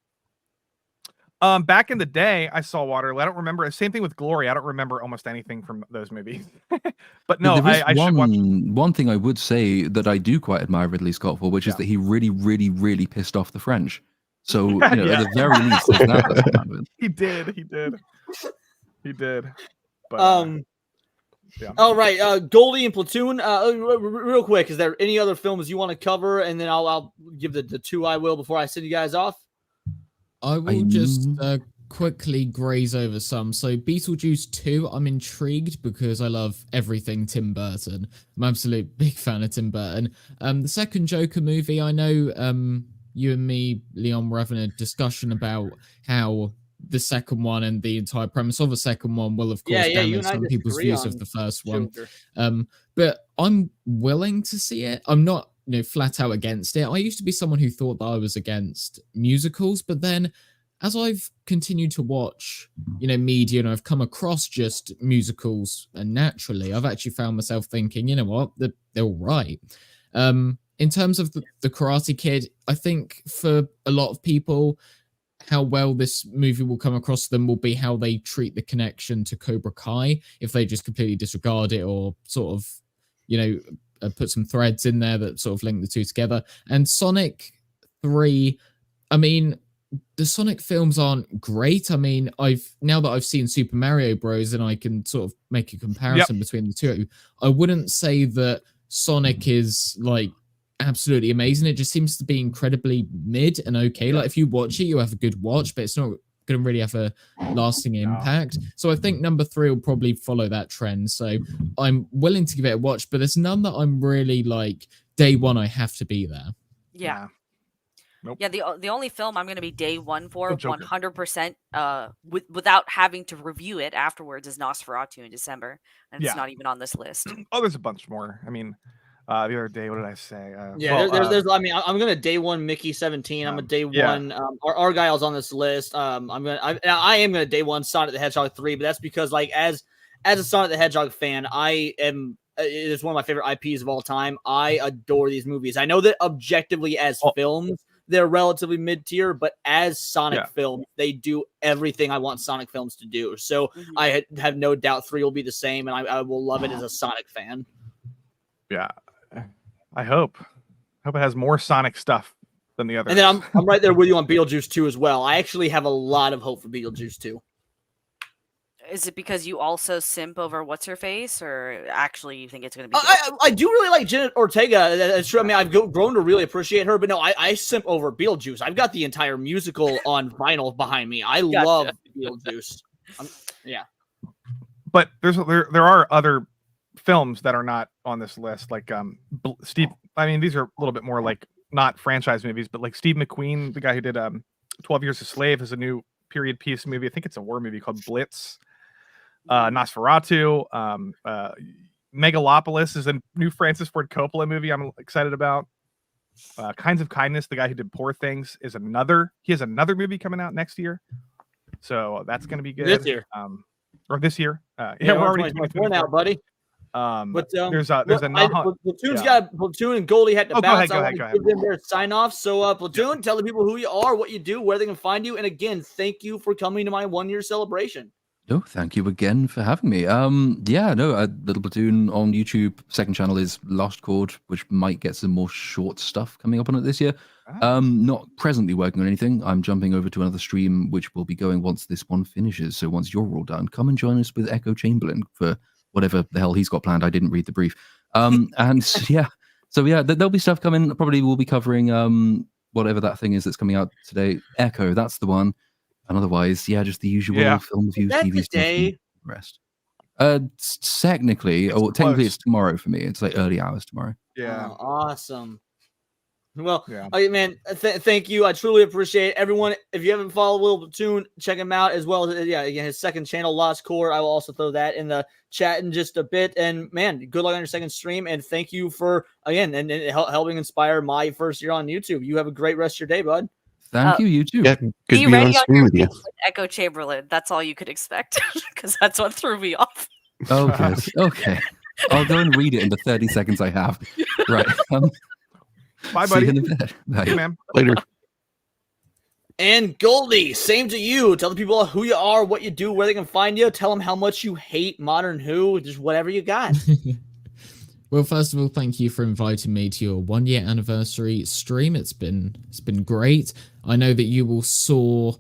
Back in the day, I saw Waterloo. I don't remember. Same thing with Glory. I don't remember almost anything from those movies. But no, I should watch. One thing I would say that I do quite admire Ridley Scott for, which is that he really, really, really pissed off the French. So at the very least, there's that. He did. But, all right, Goldie and Platoon. Real quick, is there any other films you want to cover? And then I'll give the two I will before I send you guys off. I will just quickly graze over some. So Beetlejuice 2, I'm intrigued because I love everything Tim Burton. I'm an absolute big fan of Tim Burton. The second Joker movie, I know you and me, Leon, were having a discussion about how the second one and the entire premise of the second one will, of course, damage some people's views of the first one. But I'm willing to see it. I'm not flat out against it. I used to be someone who thought that I was against musicals, but then as I've continued to watch, media, and I've come across just musicals, and naturally, I've actually found myself thinking, you know what, they're all right. In terms of the Karate Kid, I think for a lot of people, how well this movie will come across to them will be how they treat the connection to Cobra Kai, if they just completely disregard it or sort of, put some threads in there that sort of link the two together. And Sonic 3, I mean, the Sonic films aren't great. I mean, now that I've seen Super Mario Bros. And I can sort of make a comparison between the two, I wouldn't say that Sonic is like absolutely amazing. It just seems to be incredibly mid and okay. Like if you watch it, you have a good watch, but it's not going to really have a lasting impact. So I think number 3 will probably follow that trend. So I'm willing to give it a watch, but there's none that I'm really like day one I have to be there. Yeah. Nope. Yeah, the only film I'm going to be day one for 100% without having to review it afterwards is Nosferatu in December, and it's not even on this list. Oh, there's a bunch more. I mean, the other day, what did I say? There's. I mean, I'm gonna day one Mickey 17. I'm a day one. Argyle's on this list. I am gonna day one Sonic the Hedgehog 3, but that's because like as a Sonic the Hedgehog fan, it's one of my favorite IPs of all time. I adore these movies. I know that objectively as films, they're relatively mid-tier, but as Sonic films, they do everything I want Sonic films to do. So I have no doubt 3 will be the same, and I will love it as a Sonic fan. Yeah, I hope it has more Sonic stuff than the others. And then I'm right there with you on Beetlejuice 2 as well. I actually have a lot of hope for Beetlejuice 2. Is it because you also simp over what's her face, or actually you think it's going to be? I do really like Janet Ortega. That's true. I mean, I've grown to really appreciate her, but no, I simp over Beetlejuice. I've got the entire musical on vinyl behind me. I love Beetlejuice. But there are other films that are not on this list, like Steve. I mean, these are a little bit more like not franchise movies, but like Steve McQueen, the guy who did 12 Years a Slave, has a new period piece movie. I think it's a war movie called Blitz. Nosferatu, Megalopolis is a new Francis Ford Coppola movie I'm excited about. Kinds of Kindness, the guy who did Poor Things, he has another movie coming out next year, so that's going to be good. This year, or this year. We're already 2024 now, buddy. There's a Platoon's got Platoon and Goldie had to bounce. Go I ahead. want to give them their sign off. So Platoon, tell the people who you are, what you do, where they can find you, and again, thank you for coming to my 1-year celebration. No, thank you again for having me. Little Platoon on YouTube. Second channel is Lost Chord, which might get some more short stuff coming up on it this year. Not presently working on anything. I'm jumping over to another stream, which will be going once this one finishes. So once you're all done, come and join us with Echo Chamberlain for whatever the hell he's got planned. I didn't read the brief. There'll be stuff coming. Probably we'll be covering whatever that thing is that's coming out today. Echo, that's the one. And otherwise, just the usual film reviews, TV stuff, and the rest. Technically it's tomorrow for me. It's like early hours tomorrow. Yeah. Oh, awesome. Well, man, thank you. I truly appreciate it. Everyone, if you haven't followed Little Platoon, check him out, as well as again his second channel, Lost Core. I will also throw that in the chat in just a bit. And man, good luck on your second stream, and thank you for again and helping inspire my first year on YouTube. You have a great rest of your day, bud. Thank you. You too. Yeah, good be to be ready on on stream your with you. with Echo Chamberlain. That's all you could expect, because that's what threw me off. Oh, good. Okay. I'll go and read it in the 30 seconds I have. Right. Bye, See buddy. you in a bit. Bye. Hey, man. Later. And Goldie, same to you. Tell the people who you are, what you do, where they can find you. Tell them how much you hate Modern Who, just whatever you got. Well, first of all, thank you for inviting me to your 1-year anniversary stream. It's been great. I know that you will soar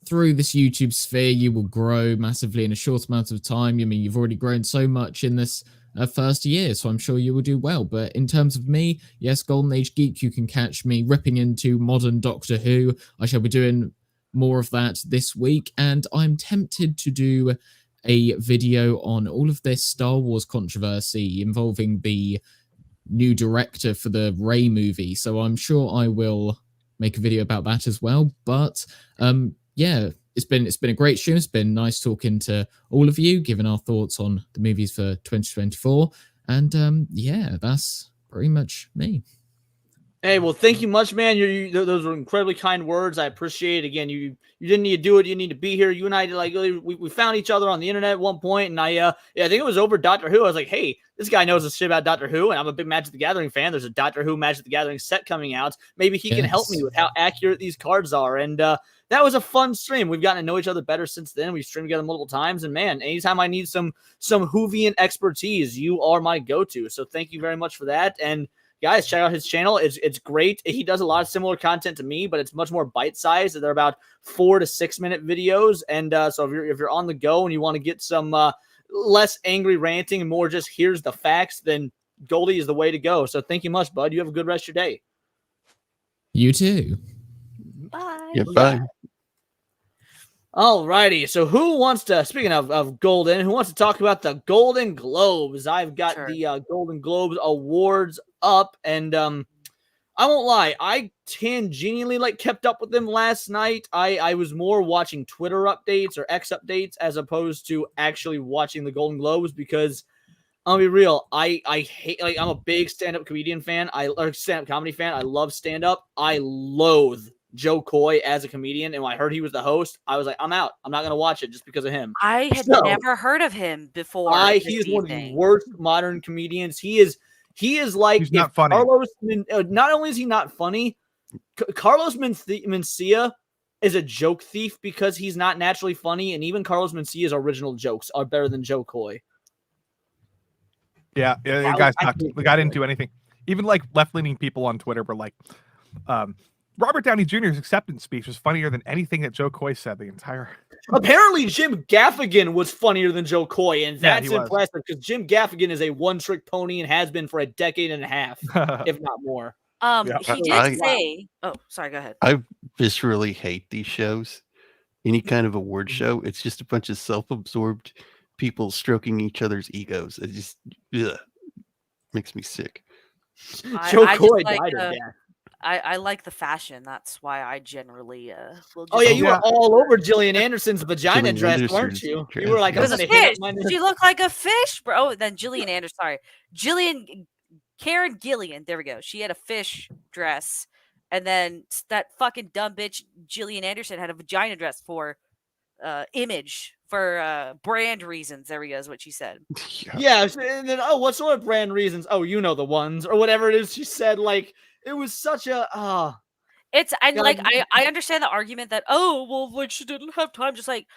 through this YouTube sphere. You will grow massively in a short amount of time. I mean, you've already grown so much in this first year, so I'm sure you will do well. But in terms of me, yes, Golden Age Geek, you can catch me ripping into modern Doctor Who. I shall be doing more of that this week, and I'm tempted to do a video on all of this Star Wars controversy involving the new director for the Rey movie. So I'm sure I will make a video about that as well. But it's been a great stream. It's been nice talking to all of you, giving our thoughts on the movies for 2024. And that's pretty much me. Hey, well, thank you much, man. Those were incredibly kind words. I appreciate it. Again, you didn't need to do it. You need to be here. You and I, we found each other on the internet at one point, and I think it was over Doctor Who. I was like, hey, this guy knows a shit about Doctor Who, and I'm a big Magic the Gathering fan. There's a Doctor Who Magic the Gathering set coming out. Maybe he can help me with how accurate these cards are. And that was a fun stream. We've gotten to know each other better since then. We've streamed together multiple times, and man, anytime I need some Whovian expertise, you are my go-to. So thank you very much for that. And guys, check out his channel. It's great. He does a lot of similar content to me, but it's much more bite-sized. They're about 4 to 6 minute videos. And so if you're on the go and you want to get some less angry ranting and more just here's the facts, then Goldie is the way to go. So thank you much, bud. You have a good rest of your day. You too. Bye. Yeah, bye. Alrighty, so who wants to, speaking of Golden, who wants to talk about the Golden Globes? I've got the Golden Globes awards up, and I won't lie, I tangentially kept up with them last night. I was more watching Twitter updates or X updates as opposed to actually watching the Golden Globes, because I'll be real, I hate, I'm a big stand-up comedian fan, stand-up comedy fan. I love stand-up. I loathe Joe Coy as a comedian, and when I heard he was the host, I was like, I'm out. I'm not going to watch it just because of him. I had never heard of him before. He is one of the worst modern comedians. He is like, he's not funny. Not only is he not funny, Carlos Mencia is a joke thief because he's not naturally funny, and even Carlos Mencia's original jokes are better than Joe Coy. Yeah, the guy's not. The guy didn't do anything. Even left-leaning people on Twitter were like, Robert Downey Jr.'s acceptance speech was funnier than anything that Joe Coy said the entire. Apparently, Jim Gaffigan was funnier than Joe Coy, and that's impressive because Jim Gaffigan is a one-trick pony and has been for a decade and a half, if not more. He did say. Oh, sorry. Go ahead. I viscerally hate these shows. Any kind of award show, it's just a bunch of self-absorbed people stroking each other's egos. It just makes me sick. Joe Coy died of that. I like the fashion. That's why I generally will just. Oh yeah, you were all over Gillian Anderson's vagina dress, weren't you? You were like, it was a fish. She looked like a fish, bro. Then Gillian Anderson, Karen Gillian. There we go. She had a fish dress, and then that fucking dumb bitch Gillian Anderson had a vagina dress for Image for brand reasons. There we go, is what she said. Yeah, and then what sort of brand reasons? Oh, you know the ones or whatever it is she said. Like it was such a It's and God. like I understand the argument that like she didn't have time. Just like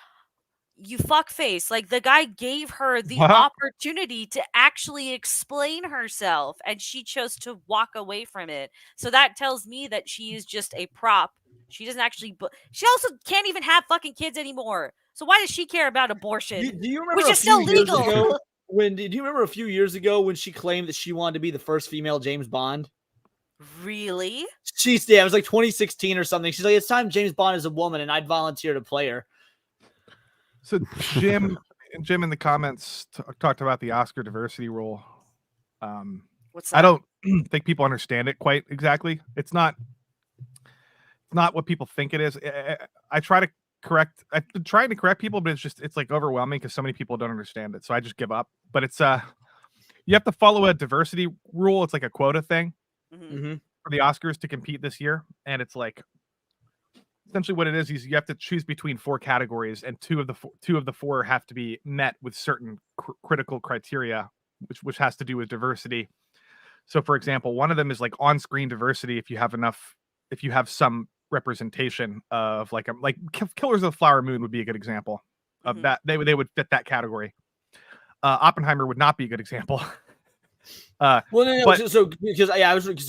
you fuck face. Like the guy gave her the opportunity to actually explain herself, and she chose to walk away from it. So that tells me that she is just a prop. She doesn't actually. She also can't even have fucking kids anymore. So why does she care about abortion? Do you remember which is still legal? Do you remember a few years ago when she claimed that she wanted to be the first female James Bond? Really? It was like 2016 or something. She's like, it's time James Bond is a woman, and I'd volunteer to play her. So Jim in the comments talked about the Oscar diversity rule. What's that? I don't think people understand it quite exactly. It's not what people think it is. I've been trying to correct people, but it's like overwhelming because so many people don't understand it. So I just give up. But it's you have to follow a diversity rule. It's like a quota thing for the Oscars to compete this year, and it's like essentially what it is you have to choose between 4 categories, and two of the four have to be met with certain critical criteria, which has to do with diversity. So, for example, one of them is like on-screen diversity. If you have some representation of like Killers of the Flower Moon would be a good example of that. They would fit that category. Oppenheimer would not be a good example. Because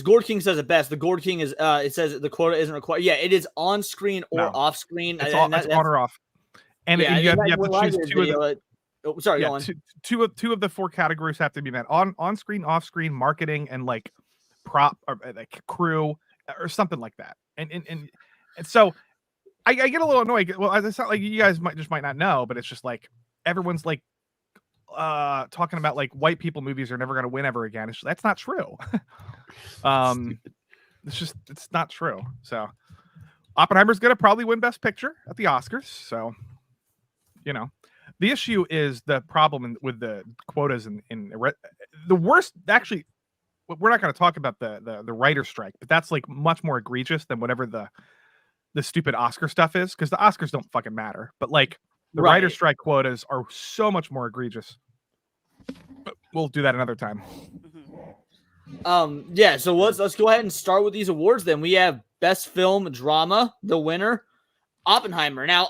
Gord King says it best. The Gord King is it says the quota isn't required. Yeah, it is on screen or off screen. It's on or off. And you have to choose two of the two of the 4 categories have to be met: on screen, off screen, marketing, and like prop or like crew or something like that. And so I get a little annoyed. Well, it's not like you guys might not know, but it's just like everyone's like talking about like white people movies are never going to win ever again. That's not true. It's not true. So Oppenheimer's going to probably win Best Picture at the Oscars. So, the issue is the problem with the quotas in the worst. Actually, we're not going to talk about the writer strike, but that's like much more egregious than whatever the stupid Oscar stuff is, because the Oscars don't fucking matter. But like the writer strike quotas are so much more egregious. But we'll do that another time. Yeah. So let's go ahead and start with these awards. Then we have Best Film Drama, the winner, Oppenheimer. Now,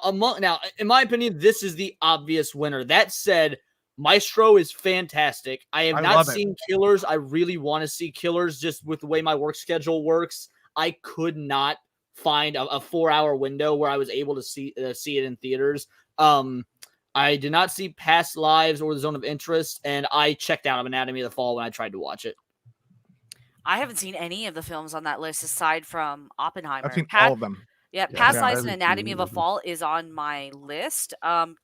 in my opinion, this is the obvious winner. That said, Maestro is fantastic. I have not seen Killers. I really want to see Killers, just with the way my work schedule works. I could not find a 4-hour window where I was able to see it in theaters. I did not see Past Lives or The Zone of Interest, and I checked out of Anatomy of the Fall when I tried to watch it. I haven't seen any of the films on that list aside from Oppenheimer. I've seen all of them. Yeah, Past Lives and Anatomy of a Fall is on my list.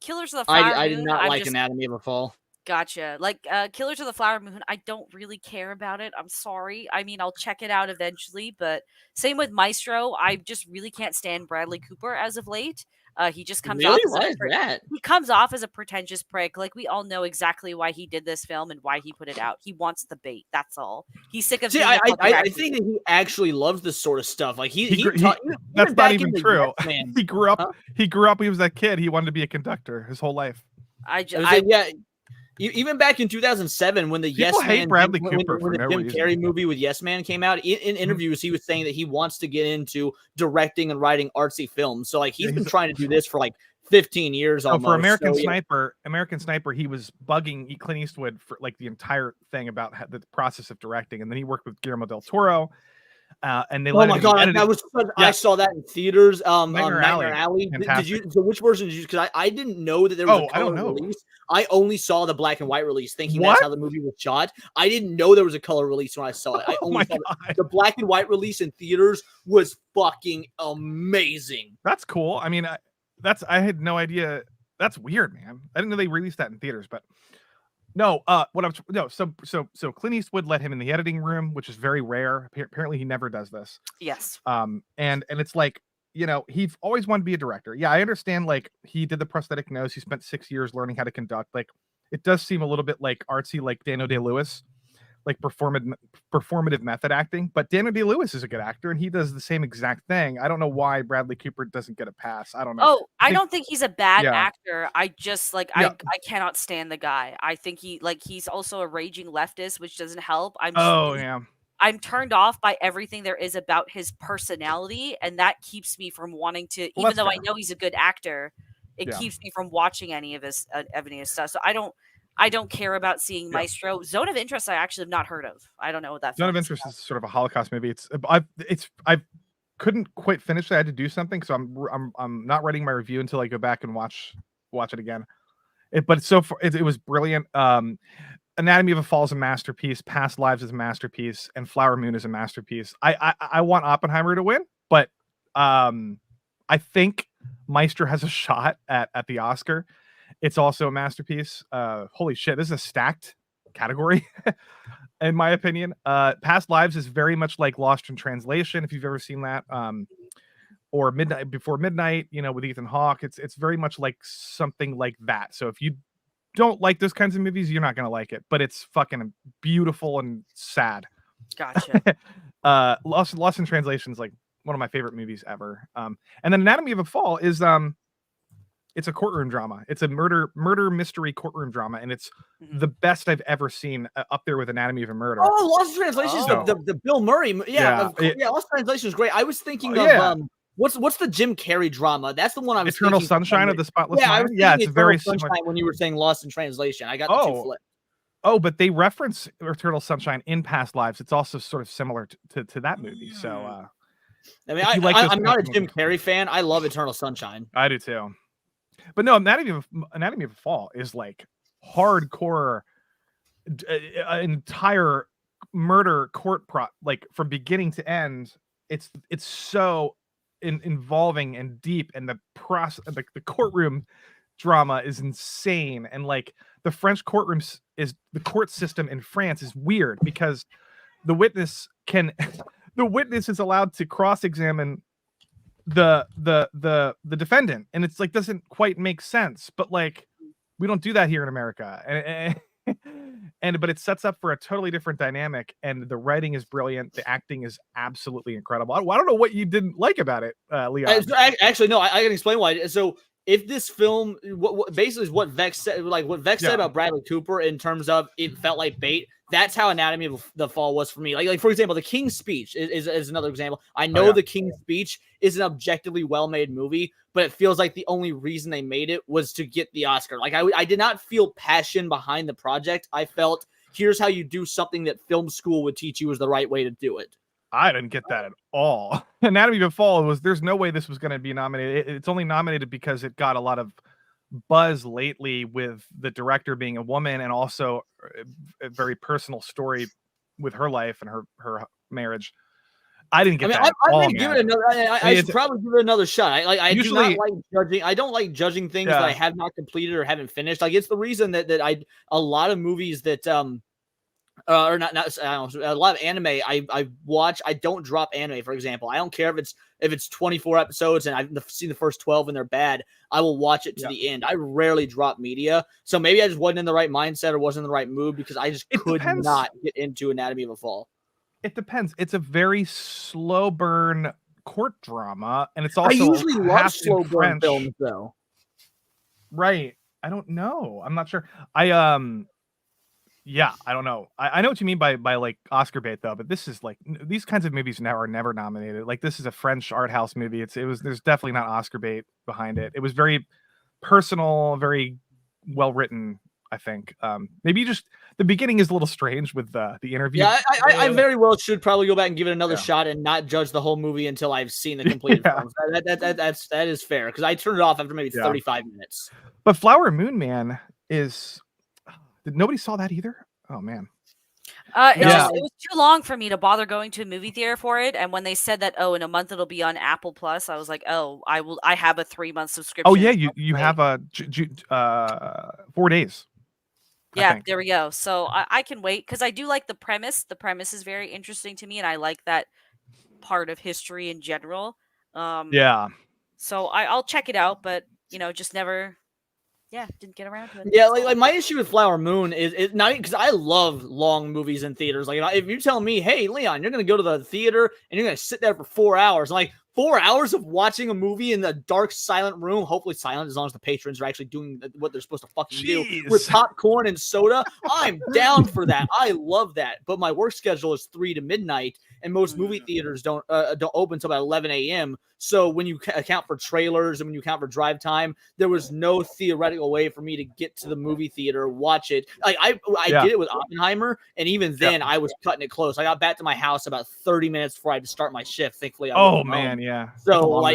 Killers of the Flower Moon. I did not like Anatomy of a Fall. Gotcha. Like Killers of the Flower Moon, I don't really care about it. I'm sorry. I mean, I'll check it out eventually, but same with Maestro. I just really can't stand Bradley Cooper as of late. He just comes off he comes off as a pretentious prick. Like, we all know exactly why he did this film and why he put it out. He wants the bait. That's all. He's sick of. I think that he actually loves this sort of stuff. Like that's not even true. He grew up. He grew up. He was that kid. He wanted to be a conductor his whole life. Even back in 2007, when the People hate Bradley Cooper when the Jim Carrey movie with Yes Man came out, in interviews he was saying that he wants to get into directing and writing artsy films. So like he's been trying to do this for like 15 years almost. For American Sniper, he was bugging Clint Eastwood for like the entire thing about the process of directing, and then he worked with Guillermo del Toro. And they let him I saw that in theaters. Nightmare Alley. Did you? So which version did you? Because I didn't know that there was a color release. I only saw the black and white release, thinking that's how the movie was shot. I didn't know there was a color release when I saw it. I only saw the black and white release in theaters was fucking amazing. That's cool. I mean, I had no idea. That's weird, man. I didn't know they released that in theaters, but. So Clint Eastwood let him in the editing room, which is very rare. Apparently he never does this. Yes. And it's like, he's always wanted to be a director. Yeah, I understand. Like, he did the prosthetic nose. He spent 6 years learning how to conduct. Like, it does seem a little bit like artsy, like Daniel Day-Lewis. like performative method acting. But Daniel Day-Lewis is a good actor, and he does the same exact thing. I don't know why Bradley Cooper doesn't get a pass. I don't know. Oh, I don't think he's a bad Yeah. actor. I just like Yeah. I cannot stand the guy. I think he's also a raging leftist, which doesn't help. I'm turned off by everything there is about his personality, and that keeps me from wanting to. Well, even though that's I know he's a good actor, it Yeah. keeps me from watching any of his stuff. So I don't care about seeing Maestro. Zone of Interest, I actually have not heard of. I don't know what that. Zone of Interest is sort of a Holocaust movie. I couldn't quite finish it. I had to do something, so I'm not writing my review until I go back and watch it again. But so far, it was brilliant. Anatomy of a Fall is a masterpiece. Past Lives is a masterpiece, and Flower Moon is a masterpiece. I want Oppenheimer to win, but I think Meister has a shot at the Oscar. It's also a masterpiece. Holy shit, this is a stacked category, in my opinion. Past Lives is very much like Lost in Translation, if you've ever seen that, or Midnight Before Midnight, with Ethan Hawke. It's very much like something like that. So if you don't like those kinds of movies, you're not gonna like it. But it's fucking beautiful and sad. Gotcha. Lost in Translation is like one of my favorite movies ever. And then Anatomy of a Fall is it's a courtroom drama. It's a murder mystery courtroom drama, and it's the best I've ever seen, up there with Anatomy of a Murder. Oh, Lost in Translation is the Bill Murray. Yeah, Lost in Translation is great. I was thinking of what's the Jim Carrey drama? That's the one I was Eternal thinking Sunshine of the Spotless Mind. It's It's very Sunshine similar. when you were saying Lost in Translation. I got the two flipped. Oh, but they reference Eternal Sunshine in Past Lives. It's also sort of similar to that movie. So, I mean, I'm not a Jim Carrey fan. I love Eternal Sunshine. I do too. But no, Anatomy of a Fall is like hardcore, entire murder court like from beginning to end. It's so involving and deep, and the process, like the courtroom drama is insane, and like the French courtrooms the court system in France is weird because the witness is allowed to cross-examine the defendant, and it's like doesn't quite make sense, but like we don't do that here in America, but it sets up for a totally different dynamic, and the writing is brilliant, the acting is absolutely incredible. I don't know what you didn't like about it, Leon. Actually, no, I can explain why. So if this film, basically is what Vex said, said about Bradley Cooper in terms of it felt like bait. That's how Anatomy of the Fall was for me. Like for example, The King's Speech is another example. I know The King's Speech is an objectively well-made movie, but it feels like the only reason they made it was to get the Oscar. Like I did not feel passion behind the project. I felt, here's how you do something that film school would teach you is the right way to do it. I didn't get that at all. Anatomy of a Fall there's no way this was going to be nominated. It's only nominated because it got a lot of buzz lately with the director being a woman, and also a very personal story with her life and her marriage. I didn't get that. I give it another. I should probably give it another shot. I do not like judging. I don't like judging things that I have not completed or haven't finished. Like it's the reason that a lot of movies that or not I don't know, a lot of anime I watch. I don't drop anime, for example. I don't care if it's 24 episodes and I've seen the first 12 and they're bad. I will watch it to the end. I rarely drop media. So maybe I just wasn't in the right mindset or wasn't in the right mood because I just could not get into Anatomy of a Fall. It depends. It's a very slow burn court drama, and it's also I usually love slow burn films though. Right. I don't know. I'm not sure. Yeah, I don't know. I know what you mean by like Oscar bait though, but this is like these kinds of movies are never nominated. Like this is a French art house movie. There's definitely not Oscar bait behind it. It was very personal, very well written, I think. Maybe just the beginning is a little strange with the interview. Yeah, I very well should probably go back and give it another shot and not judge the whole movie until I've seen the completed film. That is fair because I turned it off after maybe 35 minutes. But Flower Moon Man is. Nobody saw that either. Oh man. It was too long for me to bother going to a movie theater for it. And when they said that, in a month it'll be on Apple Plus, I was like, I have a 3-month subscription. Oh yeah, you have a 4 days. Yeah, there we go. So I can wait because I do like the premise. The premise is very interesting to me, and I like that part of history in general. So I'll check it out, but just never yeah, didn't get around to it. Yeah, like my issue with Flower Moon is not because I love long movies in theaters. Like if you tell me, hey Leon, you're gonna go to the theater and you're gonna sit there for 4 hours, I'm like 4 hours of watching a movie in the dark, silent room, hopefully silent as long as the patrons are actually doing what they're supposed to fucking do with popcorn and soda. I'm down for that. I love that. But my work schedule is 3 to midnight, and most movie theaters don't open until about 11 a.m. So when you account for trailers and when you account for drive time, there was no theoretical way for me to get to the movie theater, watch it. Like I did it with Oppenheimer, and even then I was cutting it close. I got back to my house about 30 minutes before I had to start my shift. Thankfully, I wasn't home. Yeah. So I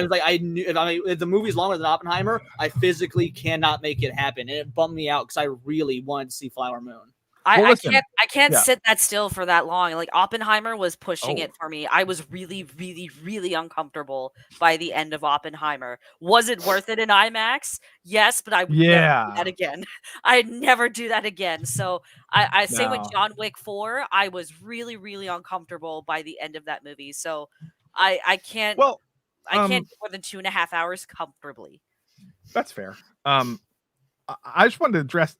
was like, I knew if the movie's longer than Oppenheimer, I physically cannot make it happen, and it bummed me out because I really wanted to see Flower Moon. I can't sit that still for that long. Like Oppenheimer was pushing it for me. I was really, really, really uncomfortable by the end of Oppenheimer. Was it worth it in IMAX? Yes, but I would never do that again. I'd never do that again. So I same with John Wick 4. I was really, really uncomfortable by the end of that movie. So I can't. Well, I can't do more than 2.5 hours comfortably. That's fair. I just wanted to address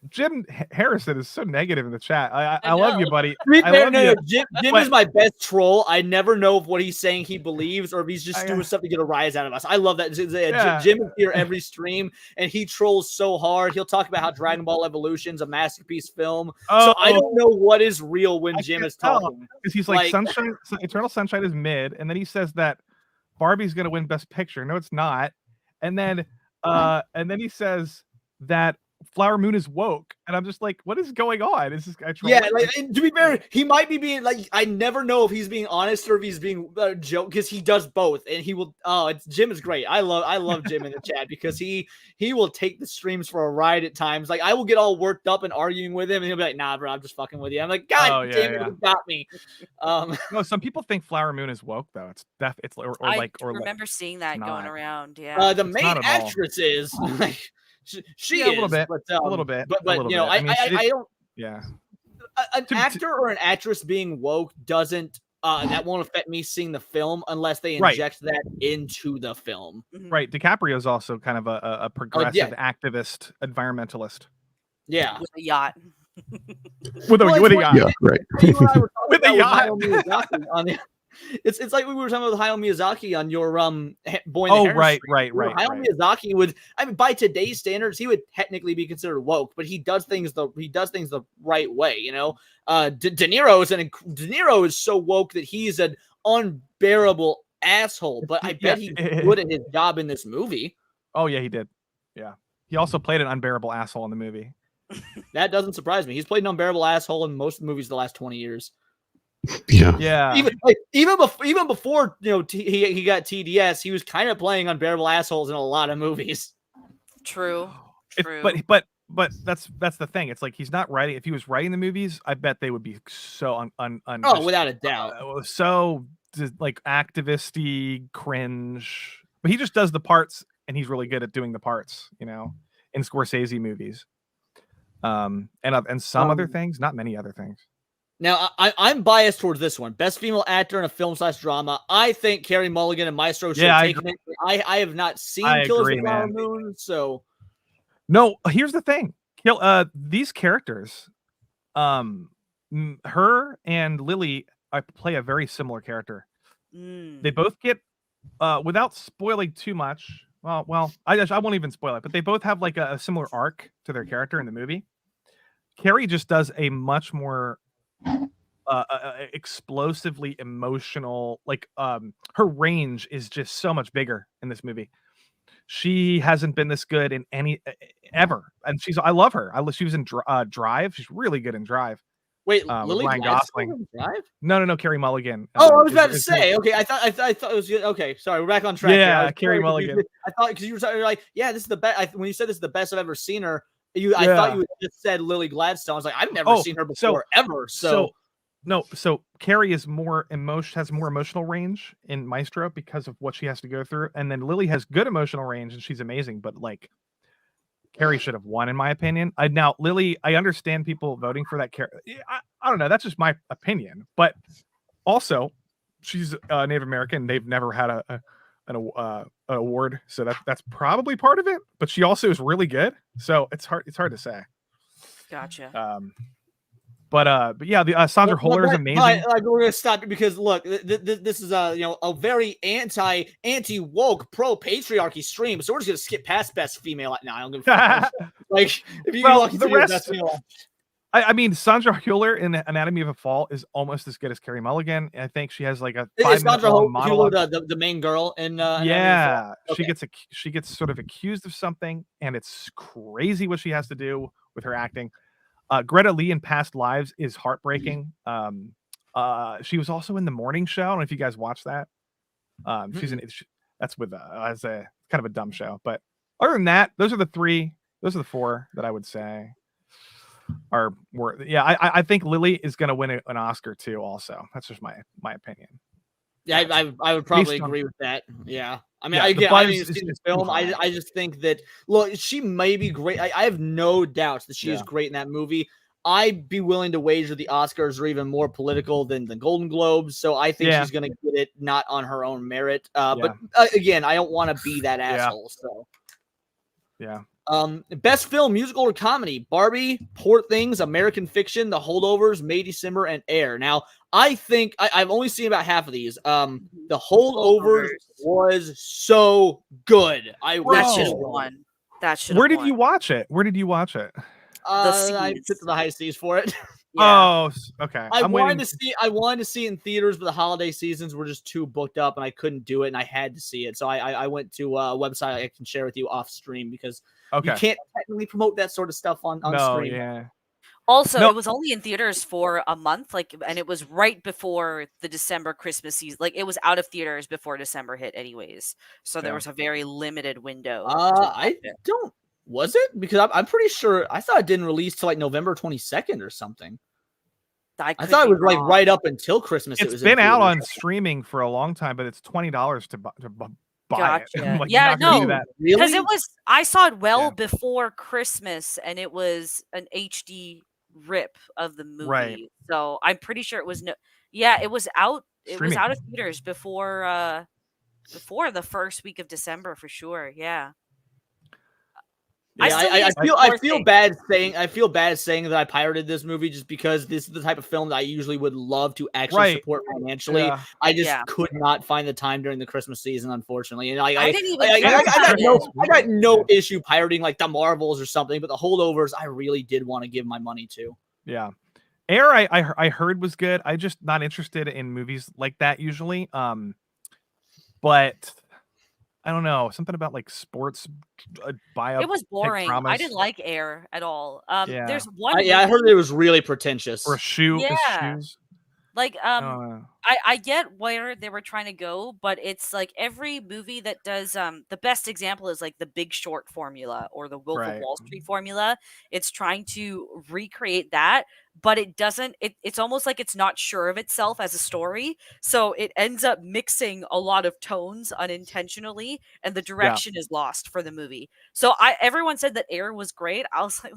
Jim Harrison is so negative in the chat. I love you, buddy. Jim is my best troll. I never know if what he's saying he believes or if he's just doing stuff to get a rise out of us. I love that. Jim is here every stream, and he trolls so hard. He'll talk about how Dragon Ball Evolution's a masterpiece film. So I don't know what is real when Jim is talking. Because he's like Eternal Sunshine is mid, and then he says that Barbie's going to win Best Picture. No, it's not. And then he says that Flower Moon is woke, and I'm just like, what is going on? Is this guy trolling? Yeah, like, to be fair, he might be being like, I never know if he's being honest or if he's being joke, because he does both, and he will. Jim is great. I love Jim in the chat because he will take the streams for a ride at times. Like I will get all worked up and arguing with him, and he'll be like, "Nah, bro, I'm just fucking with you." I'm like, "God damn it, you got me." No, some people think Flower Moon is woke though. I remember seeing that going around. Yeah, the main actress is like. She is a little bit, but, a little bit, but you know, I don't. Yeah, an actor or an actress being woke doesn't. That won't affect me seeing the film unless they inject that into the film. Right. DiCaprio is also kind of a progressive activist, environmentalist. Yeah, with a yacht. with a yacht. Yeah, right. With a yacht. It's like we were talking about Hayao Miyazaki on your Boy in the Right. Hayao Miyazaki would, I mean, by today's standards, he would technically be considered woke, but he does things the right way, you know. De Niro is so woke that he's an unbearable asshole, but I bet he's good at his job in this movie. Oh yeah, he did. Yeah, he also played an unbearable asshole in the movie. That doesn't surprise me. He's played an unbearable asshole in most movies the last 20 years. Yeah. Even before you know he got TDS, he was kind of playing unbearable assholes in a lot of movies. True. But that's the thing. It's like he's not writing. If he was writing the movies, I bet they would be so without a doubt, so like activisty cringe. But he just does the parts, and he's really good at doing the parts. You know, in Scorsese movies, and some other things, not many other things. Now, I'm biased towards this one. Best female actor in a film/drama. I think Carey Mulligan and Maestro should have taken it. I have not seen Killers of the Flower Moon, so... No, here's the thing. These characters, her and Lily play a very similar character. They both get, without spoiling too much, I won't even spoil it, but they both have like a similar arc to their character in the movie. Carey just does a much more... explosively emotional, like her range is just so much bigger in this movie. She hasn't been this good in any ever, and I love her. She was in Drive. She's really good in Drive. Wait, Lily Ryan Gosling? Drive? No, Carey Mulligan. I was about to say. Okay, I thought it was okay. Sorry, we're back on track. Yeah, Carey Mulligan. I thought because you were like, yeah, this is the best. When you said this is the best I've ever seen her, I thought you just said Lily Gladstone. I was like, I've never seen her before ever. So Carey is has more emotional range in Maestro because of what she has to go through, and then Lily has good emotional range and she's amazing. But like, Carey should have won in my opinion. Now Lily, I understand people voting for that character. I don't know. That's just my opinion. But also, she's Native American. They've never had a an award, so that's probably part of it. But she also is really good, so it's hard to say. Gotcha. But yeah, the Sandra Huller is amazing. We're gonna stop it because look, this is a very anti woke pro patriarchy stream, so we're just gonna skip past best female. Now I don't give a fuck. Like if you Well, lucky the to be rest. best female. I mean, Sandra Huller in Anatomy of a Fall is almost as good as Carey Mulligan. I think she has like a Is 5-minute Sandra long Huller monologue. the main girl in Anatomy of a Yeah, Fall? Okay. she gets sort of accused of something, and it's crazy what she has to do with her acting. Greta Lee in Past Lives is heartbreaking. She was also in The Morning Show. I don't know if you guys watched that. That's with as a kind of a dumb show, but other than that, those are the four that I would say I think Lily is going to win an Oscar too. Also, that's just my opinion. Yeah, I would probably agree with that. Yeah. I mean, Yeah, I haven't is seen the too film. high. I just think that, look, she may be great. I have no doubts that she is great in that movie. I'd be willing to wager the Oscars are even more political than the Golden Globes. So I think she's going to get it not on her own merit. But again, I don't want to be that asshole. So, yeah. Best film, musical or comedy: Barbie, Poor Things, American Fiction, The Holdovers, May December, and Air. Now, I think I've only seen about half of these. The Holdovers was so good. That should have won. Where did you watch it? I took the high seas for it. Oh, okay. I wanted to see it in theaters, but the holiday seasons were just too booked up, and I couldn't do it, and I had to see it. So I went to a website I can share with you off stream because you can't technically promote that sort of stuff on stream. Yeah. Also, it was only in theaters for a month, and it was right before the December Christmas season. Like, it was out of theaters before December hit, anyways. So there was a very limited window. Was it? Because I'm pretty sure I thought it didn't release till like November 22nd or something. I thought it was like right up until Christmas. It's been out on streaming for a long time, but it's $20 to buy it. Gotcha. Like, Yeah, no, because it was. I saw it before Christmas, and it was an HD rip of the movie. Right. So I'm pretty sure it was it was out. It was Streaming. out of theaters before the first week of December for sure. Yeah. Yeah, I feel bad saying that I pirated this movie just because this is the type of film that I usually would love to actually support financially. Yeah. I just could not find the time during the Christmas season, unfortunately. And I didn't even I got no issue pirating like the Marvels or something, but the Holdovers I really did want to give my money to. Yeah. Air I heard was good. I'm just not interested in movies like that usually. But I don't know, something about like sports bio. It was boring. I didn't like Air at all. There's one. I heard it was really pretentious. Or shoes. Like, I get where they were trying to go, but it's like every movie that does, the best example is like the Big Short formula or the Wolf of Wall Street formula. It's trying to recreate that, but it doesn't, it's almost like it's not sure of itself as a story. So it ends up mixing a lot of tones unintentionally, and the direction is lost for the movie. So everyone said that Air was great. I was like,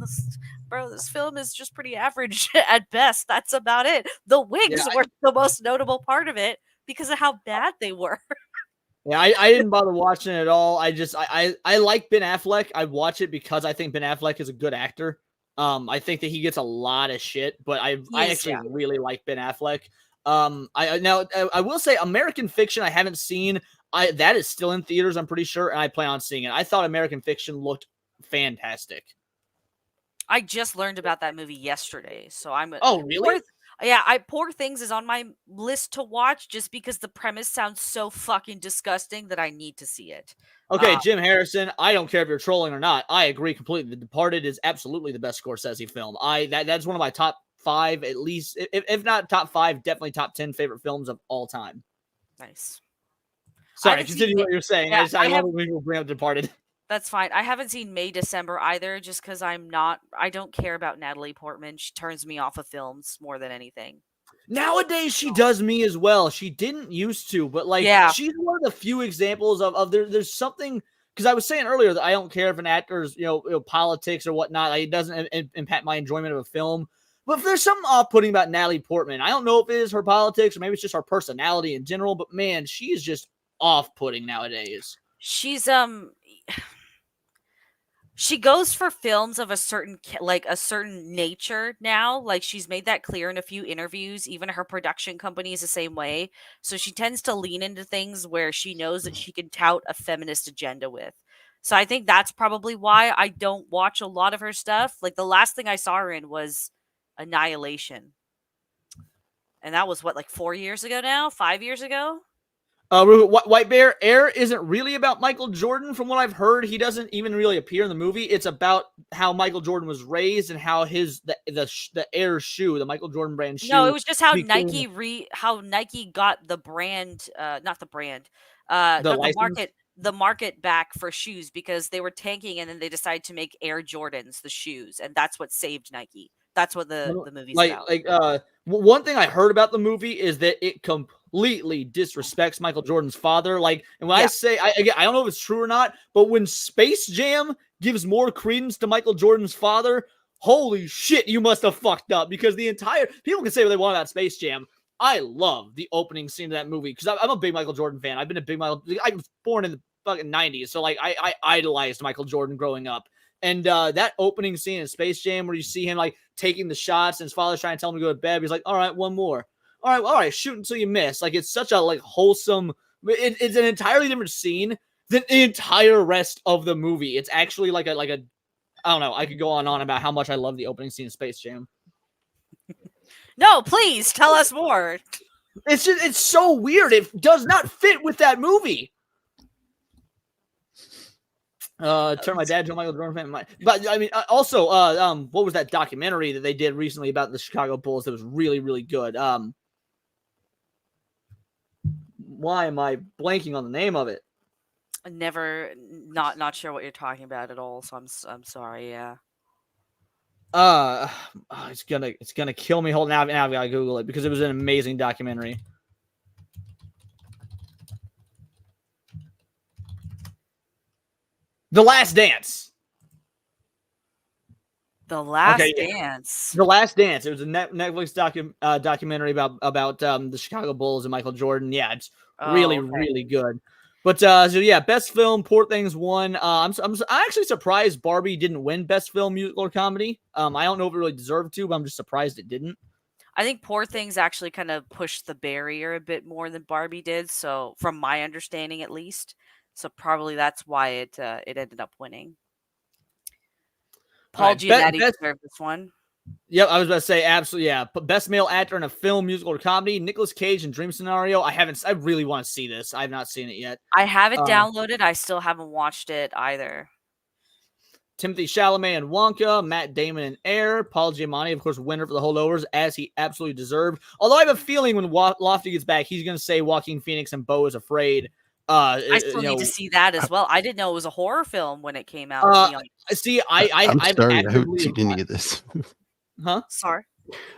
bro, this film is just pretty average at best. That's about it. The wigs were the most notable part of it because of how bad they were. Yeah, I didn't bother watching it at all. I like Ben Affleck. I watch it because I think Ben Affleck is a good actor. I think that he gets a lot of shit, but I actually really like Ben Affleck. I will say American Fiction I haven't seen. That is still in theaters, I'm pretty sure, and I plan on seeing it. I thought American Fiction looked fantastic. I just learned about that movie yesterday, so I'm. Oh, really? Poor Things is on my list to watch just because the premise sounds so fucking disgusting that I need to see it. Okay, Jim Harrison, I don't care if you're trolling or not. I agree completely. The Departed is absolutely the best Scorsese film. That's one of my top 5, at least, if not top 5, definitely top 10 favorite films of all time. Nice. Sorry, continue what you're saying. Yeah, I love when people bring up Departed. That's fine. I haven't seen May December either, just because I don't care about Natalie Portman. She turns me off of films more than anything. Nowadays, she does me as well. She didn't used to, but she's one of the few examples of there's something, because I was saying earlier that I don't care if an actor's, politics or whatnot. It doesn't impact my enjoyment of a film. But if there's something off-putting about Natalie Portman, I don't know if it is her politics or maybe it's just her personality in general, but man, she is just off-putting nowadays. She's she goes for films of a certain a certain nature now. Like, she's made that clear in a few interviews. Even her production company is the same way. So she tends to lean into things where she knows that she can tout a feminist agenda with. So I think that's probably why I don't watch a lot of her stuff. Like, the last thing I saw her in was Annihilation. And that was what, like 4 years ago now? 5 years ago? White Bear, Air isn't really about Michael Jordan. From what I've heard, he doesn't even really appear in the movie. It's about how Michael Jordan was raised and how the Air shoe, the Michael Jordan brand shoe. No, it was just how became Nike got the brand, not the brand, the got license. the market back for shoes because they were tanking, and then they decided to make Air Jordans, the shoes, and that's what saved Nike. That's what the movie's about. One thing I heard about the movie is that it completely disrespects Michael Jordan's father. Like, and when I say, I don't know if it's true or not, but when Space Jam gives more credence to Michael Jordan's father, holy shit, you must have fucked up, because people can say what they want about Space Jam. I love the opening scene of that movie because I'm a big Michael Jordan fan. I was born in the fucking 90s, so like I idolized Michael Jordan growing up. And that opening scene in Space Jam where you see him like taking the shots and his father's trying to tell him to go to bed. He's like, all right, one more. All right, shoot until you miss. Like, it's such a like wholesome, it's an entirely different scene than the entire rest of the movie. It's actually like a I don't know. I could go on and on about how much I love the opening scene of Space Jam. No, please tell us more. It's so weird. It does not fit with that movie. Turn my dad to a Michael Jordan fan. But I mean, also, what was that documentary that they did recently about the Chicago Bulls that was really, really good? Why am I blanking on the name of it? Not sure what you're talking about at all. So I'm sorry. Yeah. It's gonna kill me. Hold on, now I've got to Google it because it was an amazing documentary. The Last Dance. The Last Dance. The Last Dance. It was a Netflix documentary about the Chicago Bulls and Michael Jordan. Yeah, it's really good. But so yeah, best film, Poor Things won. I'm actually surprised Barbie didn't win best film, musical or comedy. I don't know if it really deserved to, but I'm just surprised it didn't. I think Poor Things actually kind of pushed the barrier a bit more than Barbie did. So, from my understanding, at least. So probably that's why it ended up winning. Paul Giamatti deserved this one. Yep, I was about to say absolutely. Yeah, best male actor in a film, musical, or comedy. Nicolas Cage in Dream Scenario. I really want to see this. I have not seen it yet. I have it downloaded. I still haven't watched it either. Timothy Chalamet and Wonka, Matt Damon and Air, Paul Giamatti, of course, winner for the holdovers, as he absolutely deserved. Although I have a feeling when Lofty gets back, he's going to say Joaquin Phoenix and Beau is Afraid. I still need to see that as well. I didn't know it was a horror film when it came out. I'm sorry, I haven't seen any of this. Huh?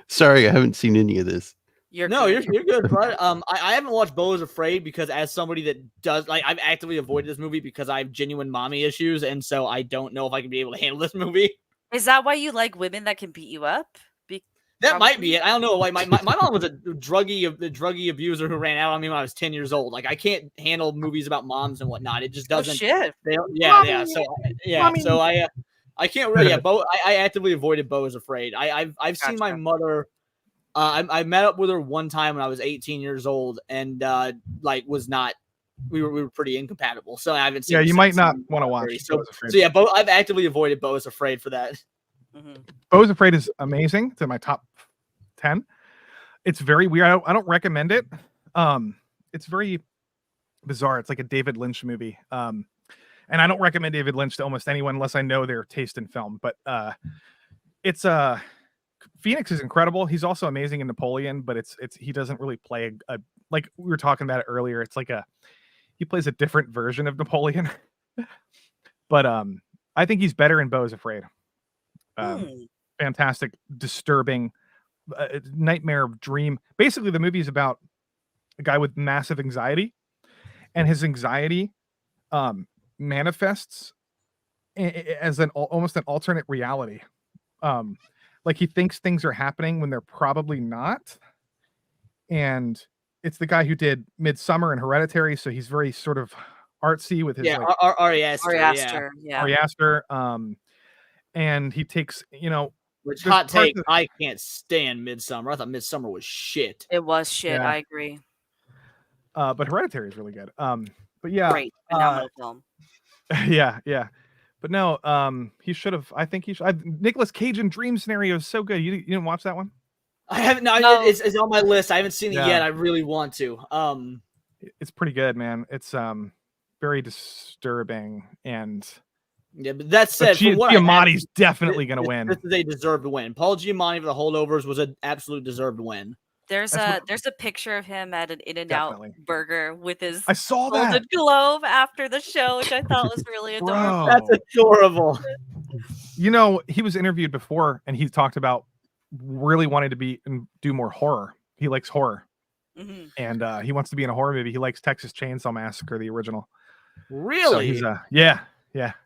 Sorry, I haven't seen any of this. You're good, bud. I haven't watched Beau is Afraid because as somebody that does I've actively avoided this movie because I have genuine mommy issues, and so I don't know if I can be able to handle this movie. Is that why you like women that can beat you up? That might be it. I don't know. Like my mom was a druggy abuser who ran out on me when I was 10 years old. Like, I can't handle movies about moms and whatnot. It just doesn't. Oh, shit. So I can't really. Yeah, I actively avoided Beau is Afraid. I've seen my mother. I met up with her one time when I was 18 years old, and was not. We were pretty incompatible. So I haven't seen. Yeah, you might not want to watch. So yeah, I've actively avoided Beau is Afraid for that. Mm-hmm. Beau is Afraid is amazing. It's in my top 10. It's very weird. I don't recommend it. It's very bizarre. It's like a David Lynch movie. And I don't recommend David Lynch to almost anyone unless I know their taste in film. But it's Phoenix is incredible. He's also amazing in Napoleon, but he doesn't really play a like we were talking about it earlier. It's like he plays a different version of Napoleon. But I think he's better in Beau is Afraid. Fantastic, disturbing nightmare dream. Basically, the movie is about a guy with massive anxiety, and his anxiety manifests as almost an alternate reality. Like, he thinks things are happening when they're probably not, and it's the guy who did Midsummer and Hereditary, so he's very sort of artsy with his like Ari Aster, Ari yeah. Aster, yeah. Ari Aster, and he takes Which there's hot parts take, of- I can't stand Midsummer. I thought Midsummer was shit. It was shit. Yeah. I agree. but Hereditary is really good. But yeah, Great, phenomenal film. yeah. But no, he should have. I think he should. Nicolas Cage in Dream Scenario is so good. You didn't watch that one? I haven't. No, No. It's on my list. I haven't seen it Yeah. yet. I really want to. It's pretty good, man. It's very disturbing, and Yeah, but that said, from what I have Giamatti's definitely gonna this- win. This is a deserved win. Paul Giamatti for the holdovers was an absolute deserved win. There's That's a picture of him at an In-N-Out Definitely. burger with his I saw Golden that. Globe after the show, which I thought was really adorable. Bro. That's adorable. He was interviewed before, and he talked about really wanting to do more horror. He likes horror, Mhm. and he wants to be in a horror movie. He likes Texas Chainsaw Massacre, the original. So Really? he's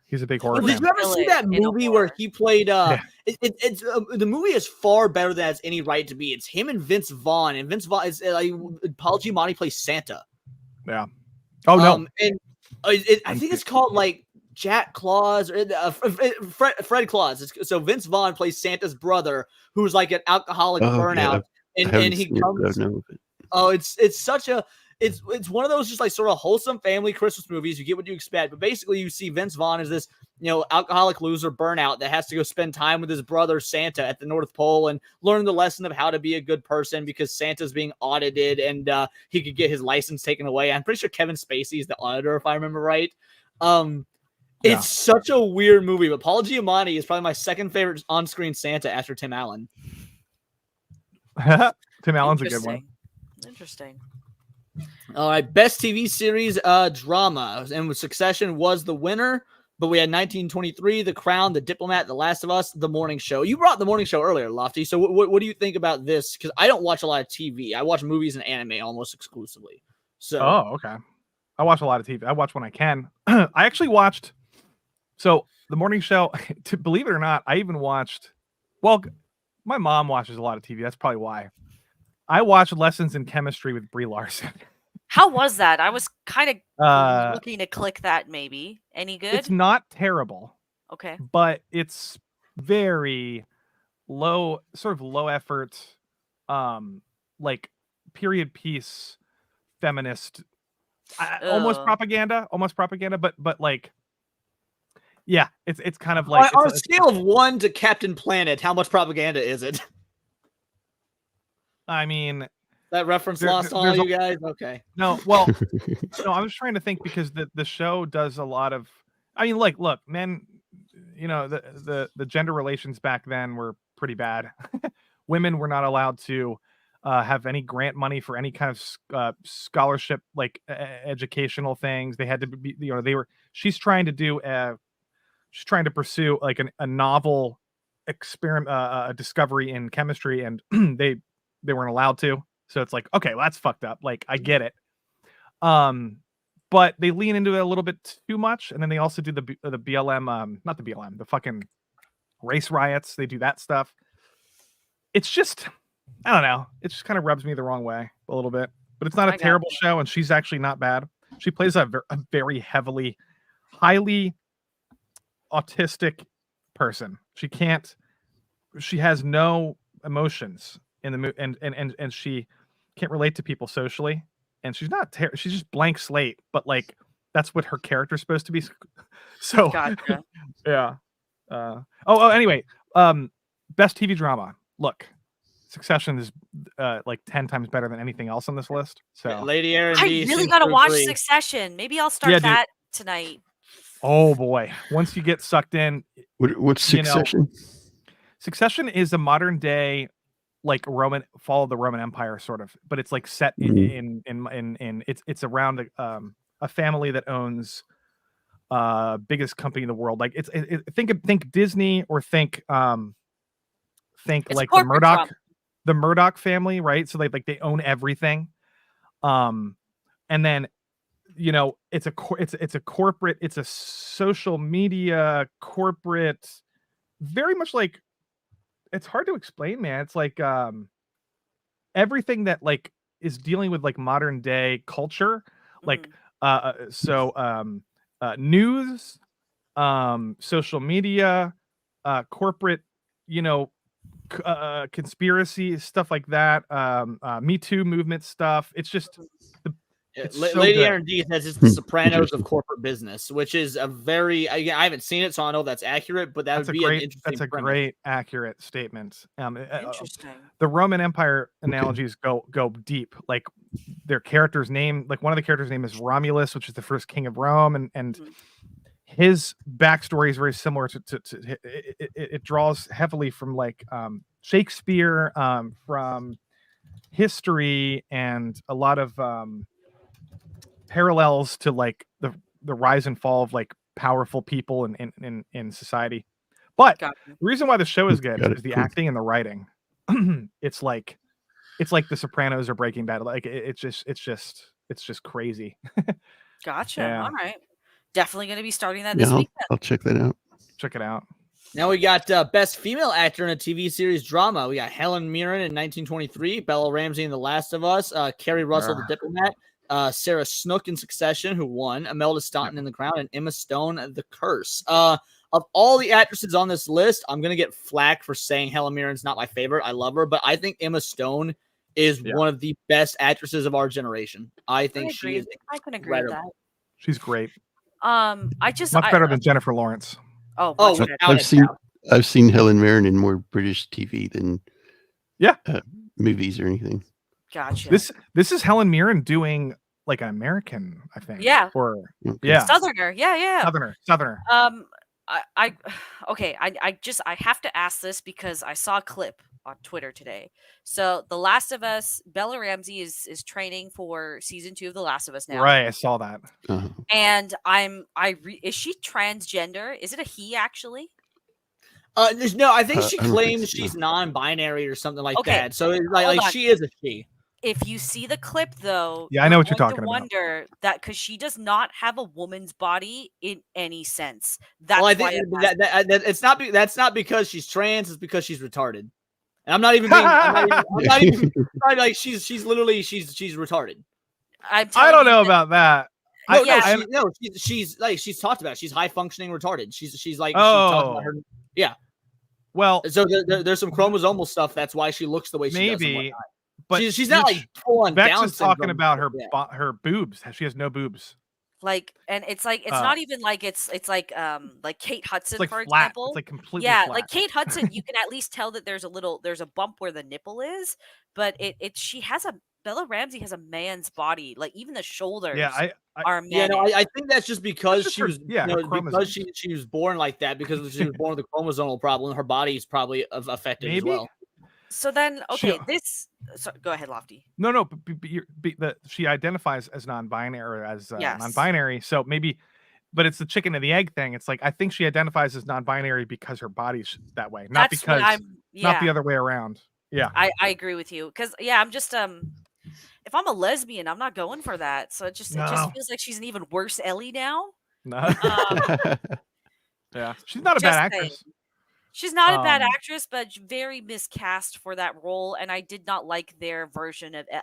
he's a big horror Did fan. you ever see that In a movie where horror. he played? Yeah. It's the movie is far better than it has any right to be. It's him and Vince Vaughn, and Vince Vaughn is Paul Giamatti plays Santa. Yeah. Oh no. And I think it's called like Jack Claus or Fred Claus. So Vince Vaughn plays Santa's brother, who's like an alcoholic burnout, and he comes. Oh, it's such a. It's one of those just like sort of wholesome family Christmas movies. You get what you expect, but basically you see Vince Vaughn as this, alcoholic loser burnout that has to go spend time with his brother Santa at the North Pole and learn the lesson of how to be a good person because Santa's being audited and he could get his license taken away. I'm pretty sure Kevin Spacey is the auditor, if I remember right. It's such a weird movie, but Paul Giamatti is probably my second favorite on-screen Santa after Tim Allen. Tim Allen's a good one. Interesting. All right, best TV series drama, and Succession was the winner, but we had 1923, The Crown, The Diplomat, The Last of Us, The Morning Show. You brought The Morning Show earlier, Lofty, so what do you think about this? Because I don't watch a lot of TV. I watch movies and anime almost exclusively. So Okay. I watch a lot of TV. I watch when I can. I actually watched The Morning Show, to believe it or not, I even watched, my mom watches a lot of TV. That's probably why. I watched Lessons in Chemistry with Brie Larson. How was that? I was kind of looking to click that. Maybe any good? It's not terrible. Okay. But it's very low effort, like period piece feminist, almost propaganda, but like, yeah, it's kind of like on a scale of 1 to Captain Planet, how much propaganda is it? I mean, that reference lost on all you guys. Okay. No, well, no, I was trying to think because the show does a lot of. I mean, like, look, men, the gender relations back then were pretty bad. Women were not allowed to have any grant money for any kind of scholarship, like educational things. They had to be, She's trying to pursue like a novel experiment, a discovery in chemistry, and they weren't allowed to. So it's like, okay, well, that's fucked up. Like, I get it. But they lean into it a little bit too much. And then they also do the BLM, not the BLM, the fucking race riots. They do that stuff. It's just, I don't know. It just kind of rubs me the wrong way a little bit. But it's not a terrible show, and she's actually not bad. She plays a very highly autistic person. She has no emotions in the and she can't relate to people socially, and she's not she's just blank slate, but like that's what her character's supposed to be. So Gotcha. Yeah. Anyway, best TV drama. Look, Succession is like 10 times better than anything else on this list. So Lady Aaron, I really gotta watch Succession. Maybe I'll start that tonight. Oh boy, once you get sucked in. What's Succession? Succession is a modern day, like fall of the Roman Empire sort of, but it's like set in it's around a family that owns biggest company in the world. Like think Disney, or think like the Murdoch family, right? So they own everything, and then it's a corporate, it's a social media corporate, very much like. It's hard to explain, man. It's like everything that like is dealing with like modern day culture, like news, social media, corporate, conspiracy stuff like that, Me Too movement stuff. It's just it's so Lady good. Aaron D says it's the Sopranos of corporate business, which is a very I haven't seen it, so I don't know if that's accurate, but that would be an interesting. That's a great, accurate statement. Interesting. The Roman Empire analogies go deep. Like their character's name, like one of the characters' name is Romulus, which is the first king of Rome, and his backstory is very similar to it draws heavily from like Shakespeare, from history, and a lot of parallels to like the rise and fall of like powerful people in society. But the reason why the show is good is the acting and the writing. It's like the Sopranos or Breaking Bad. Like it's just crazy. Gotcha. Yeah. All right. Definitely going to be starting that this week. I'll check that out. Check it out. Now we got Best Female Actor in a TV Series Drama. We got Helen Mirren in 1923, Bella Ramsey in The Last of Us, Kerry Russell, The Diplomat, Sarah Snook in Succession, who won, Imelda Staunton in The Crown, and Emma Stone, The Curse. Of all the actresses on this list, I'm going to get flack for saying Helen Mirren's not my favorite. I love her, but I think Emma Stone is one of the best actresses of our generation. I think she is incredible. I can agree with that. She's great. I just much better than Jennifer Lawrence. I've seen Helen Mirren in more British TV than movies or anything. Gotcha. This is Helen Mirren doing like an American, I think. Yeah. Or Southerner. Yeah. Southerner. I have to ask this because I saw a clip on Twitter today. So The Last of Us, Bella Ramsey is training for season 2 of The Last of Us now. Right, I saw that. And is she transgender? Is it a he actually? No, I think she claims she's non-binary or something like that. So it's like she is a she. If you see the clip, though, I know what you're talking about. Wonder that because she does not have a woman's body in any sense. That's I think it's not. That's not because she's trans. It's because she's retarded. And I'm not even being. I'm not even like she's literally she's retarded. I don't know about that. She's talked about it. She's high functioning retarded. She's like she talked about her. Yeah. Well, so there's some chromosomal stuff. That's why she looks the way she does. Maybe. But she's not like full on Vex Down is talking syndrome. about her boobs. She has no boobs. Like, and it's like it's not even like it's like Kate Hudson, like for flat. example. It's like completely flat. Like Kate Hudson, you can at least tell that there's a bump where the nipple is, but Bella Ramsey has a man's body. Like even the shoulders are man. Yeah, no, I think that's just because she was because she was born like that, because she was born with a chromosomal problem. Her body's probably affected as well. So then, go ahead, Lofty. No, but she identifies as non-binary, non-binary. So maybe, but it's the chicken and the egg thing. It's like I think she identifies as non-binary because her body's that way, not not the other way around. Yeah, I agree with you because I'm just if I'm a lesbian, I'm not going for that. So it just feels like she's an even worse Ellie now. No. Yeah, she's not a bad actress. She's not a bad actress, but very miscast for that role, and I did not like their version of it.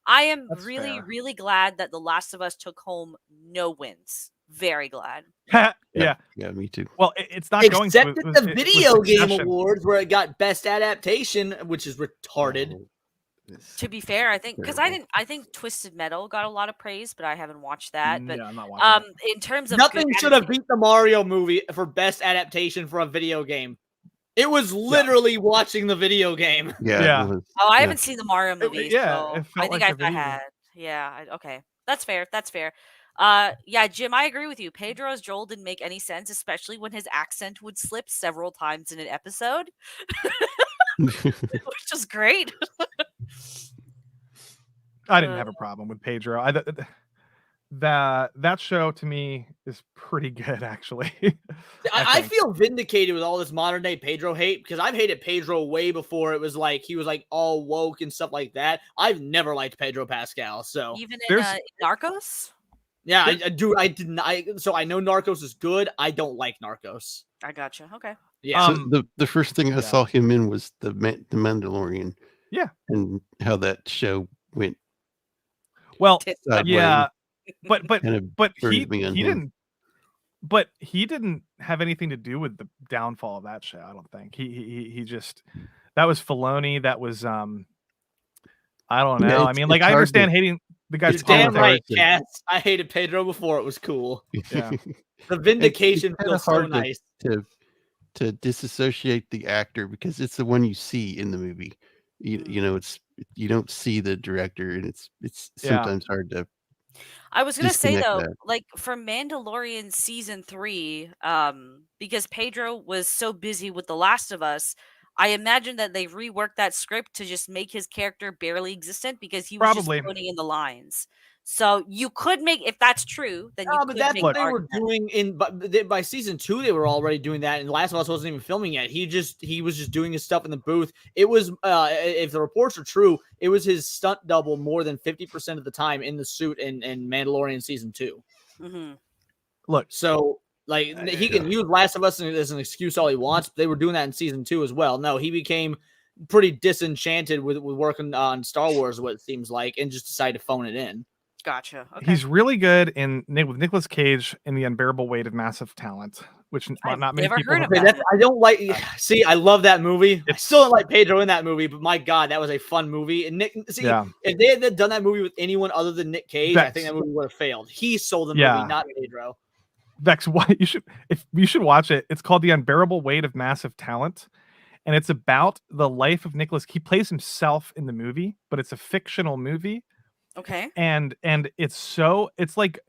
I am really glad that The Last of Us took home no wins. Very glad. Yeah, me too. Well, it's not going to at the Video Game Awards where it got Best Adaptation, which is retarded. To be fair, I think because I think Twisted Metal got a lot of praise, but I haven't watched that. But I'm not watching in terms of nothing should have beat the Mario movie for Best Adaptation for a video game. It was literally watching the video game. Yeah. I haven't seen the Mario movie. So I think I had. Yeah. Okay. That's fair. Jim, I agree with you. Pedro's Joel didn't make any sense, especially when his accent would slip several times in an episode, which is great. I didn't have a problem with Pedro. That show to me is pretty good, actually. I feel vindicated with all this modern day Pedro hate because I've hated Pedro way before it was like he was like all woke and stuff like that. I've never liked Pedro Pascal. So even in Narcos. Yeah, I do. I didn't. So I know Narcos is good. I don't like Narcos. I gotcha. Okay. Yeah. So the first thing I saw him in was the Mandalorian. Yeah. And how that show went Well, Sideways. yeah, but Kind of he burns me on him. didn't. But he didn't have anything to do with the downfall of that show. I don't think he just that was Filoni. That was I don't know. Yeah, I mean, like I understand hating the guy's You're damn right, to- Cass. I hated Pedro before it was cool. Yeah. The vindication it's feels so hard nice. to disassociate the actor because it's the one you see in the movie. You know, it's you don't see the director, and it's sometimes hard to. I was gonna say disconnect though, that. like for Mandalorian season 3, because Pedro was so busy with The Last of Us, I imagine that they reworked that script to just make his character barely existent because he was Probably. just floating in the lines. So you could make, if that's true, then you No, could but that's make what an they were argument. doing in by season 2. They were already doing that, and Last of Us wasn't even filming yet. He was just doing his stuff in the booth. It was if the reports are true, it was his stunt double more than 50% of the time in the suit in Mandalorian season 2. Mhm. Look, So like he can use Last of Us as an excuse all he wants. But they were doing that in season 2 as well. No, he became pretty disenchanted with working on Star Wars, what it seems like, and just decided to phone it in. Gotcha. Okay. he's really good with Nicolas Cage in The Unbearable Weight of Massive Talent, which I've not many never people heard have of Okay, that. I don't like. See, I love that movie. I still don't like Pedro in that movie, but my God, that was a fun movie. And Nick, see, Yeah. if they had done that movie with anyone other than Nick Cage, I think Vex. that movie would have failed. He sold the Yeah. movie, not Pedro. Vex, why you should watch it. It's called The Unbearable Weight of Massive Talent, and it's about the life of Nicholas. He plays himself in the movie, but it's a fictional movie, Okay. and it's like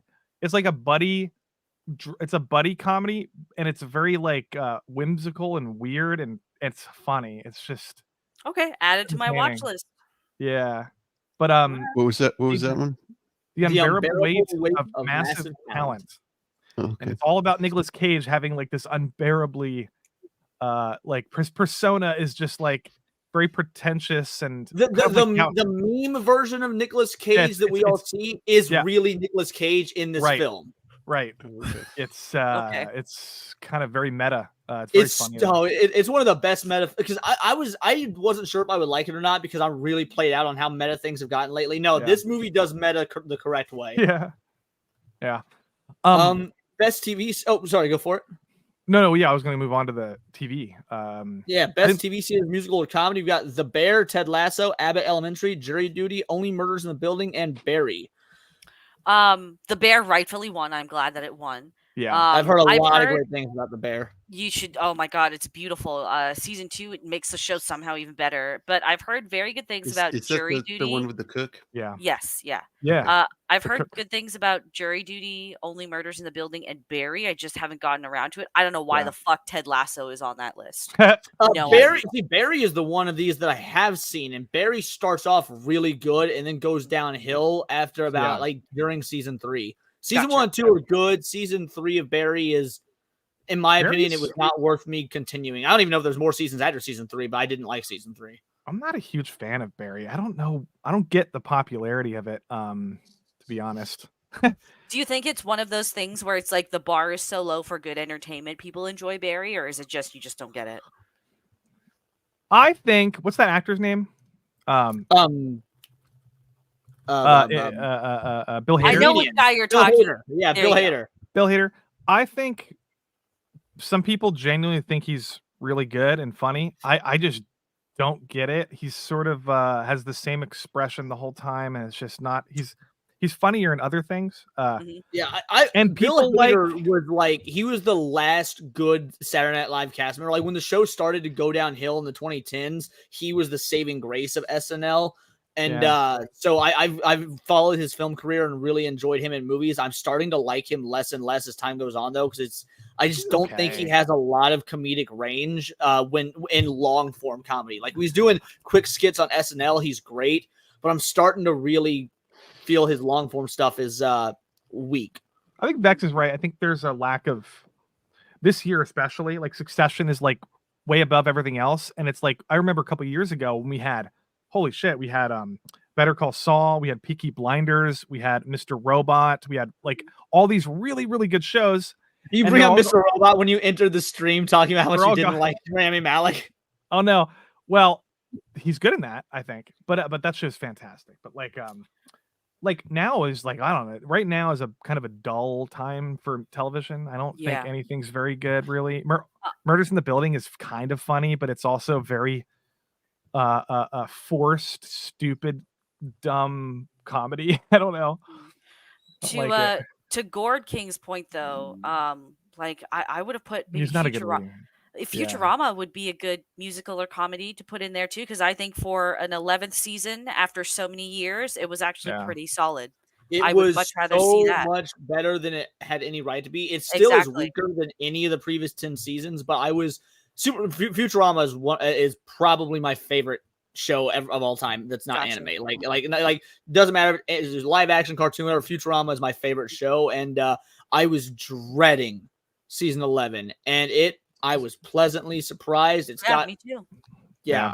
a buddy. It's a buddy comedy, and it's very like whimsical and weird, and it's funny. It's just Okay. Add it to my watch entertaining. list. Yeah, but What was that? What was that one? The Unbearable Weight Weight of Massive Talent. Oh, And okay. it's all about Nicolas Cage having like this unbearably like persona is just like very pretentious and The kind of like out- the meme version of Nicolas Cage it's- that we it's- all see is yeah. really Nicolas Cage in this Right. film. right. Okay. It's Okay. it's kind of very meta. It's very funny. It's one of the best meta because I wasn't sure if I would like it or not because I'm really played out on how meta things have gotten lately. No, Yeah. this movie does meta the correct way. Yeah. Yeah. Best TV. Oh, sorry, go for it. No, yeah, I was going to move on to the TV. Yeah, best TV series, musical or comedy. We got The Bear, Ted Lasso, Abbott Elementary, Jury Duty, Only Murders in the Building, and Barry. The Bear rightfully won. I'm glad that it won. Yeah. I've heard a lot of great things about The Bear. You should. Oh my God, it's beautiful. Season 2, it makes the show somehow even better. But I've heard very good things about Is Jury that Duty. the one with the cook? Yeah. Yes, yeah. Yeah. I've The heard cook. good things about Jury Duty, Only Murders in the Building, and Barry. I just haven't gotten around to it. I don't know why Yeah. the fuck Ted Lasso is on that list. No Barry, idea. see, Barry is the one of these that I have seen, and Barry starts off really good and then goes downhill after about during season 3. Season Gotcha. 1 and 2 are good. Season 3 of Barry is, in my opinion, it Barry's- was not worth me continuing. I don't even know if there's more seasons after season 3, but I didn't like season 3. I'm not a huge fan of Barry. I don't know. I don't get the popularity of it, to be honest. Do you think it's one of those things where it's like the bar is so low for good entertainment, people enjoy Barry, or is it just you just don't get it? I think what's that actor's name? Bill Hader. I know which guy you're Bill talking. Hader. Yeah, There Bill you go. Hader. Bill Hader. I think some people genuinely think he's really good and funny. I just don't get it. He's sort of has the same expression the whole time, and it's just not. He's funnier in other things. Yeah, and Bill people like Hader was like he was the last good Saturday Night Live cast member. Like when the show started to go downhill in the 2010s, he was the saving grace of SNL. And so I've followed his film career and really enjoyed him in movies. I'm starting to like him less and less as time goes on, though, because I just don't think he has a lot of comedic range when in long form comedy. Like when he's doing quick skits on SNL, he's great, but I'm starting to really feel his long form stuff is weak. I think Vex is right. I think there's a lack of this year, especially like Succession is like way above everything else, and it's like I remember a couple of years ago when we had. Holy shit, we had Better Call Saul, we had Peaky Blinders, we had Mr. Robot, we had like all these really, really good shows. You bring up Mr. Robot when you entered the stream talking about how much you didn't like Rami Malek. Oh no. Well, he's good in that, I think. But that show's fantastic. But like like now is like, I don't know. Right now is a kind of a dull time for television. I don't think anything's very good, really. Murders in the Building is kind of funny, but it's also very forced, stupid, dumb comedy. I don't know. To Gord King's point, though, like I would have put maybe He's not a good leader. Futurama would be a good musical or comedy to put in there too, because I think for an 11th season after so many years, it was actually pretty solid. I would much rather see that. Much better than it had any right to be. It still is weaker than any of the previous 10 seasons, but Futurama is probably my favorite show of all time that's not anime. Like doesn't matter if it's live action, cartoon, or Futurama is my favorite show, and I was dreading season 11, and I was pleasantly surprised. Me too. Yeah,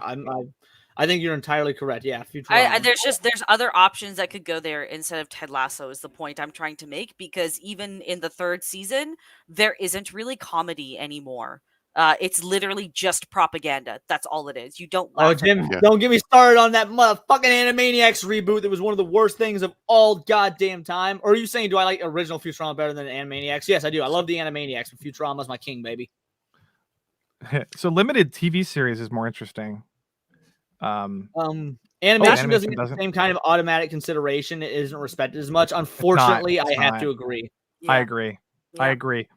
I think you're entirely correct. Yeah, Futurama. There's other options that could go there instead of Ted Lasso is the point I'm trying to make, because even in the 3rd season, there isn't really comedy anymore. It's literally just propaganda. That's all it is. You don't laugh. Oh, Jim, don't get me started on that motherfucking Animaniacs reboot that was one of the worst things of all goddamn time. Or are you saying, do I like original Futurama better than Animaniacs? Yes, I do. I love the Animaniacs, but Futurama's my king, baby. So limited TV series is more interesting. Animation doesn't get the same kind of automatic consideration. It isn't respected as much. Unfortunately, I have to agree. Yeah. I agree. Yeah. I agree.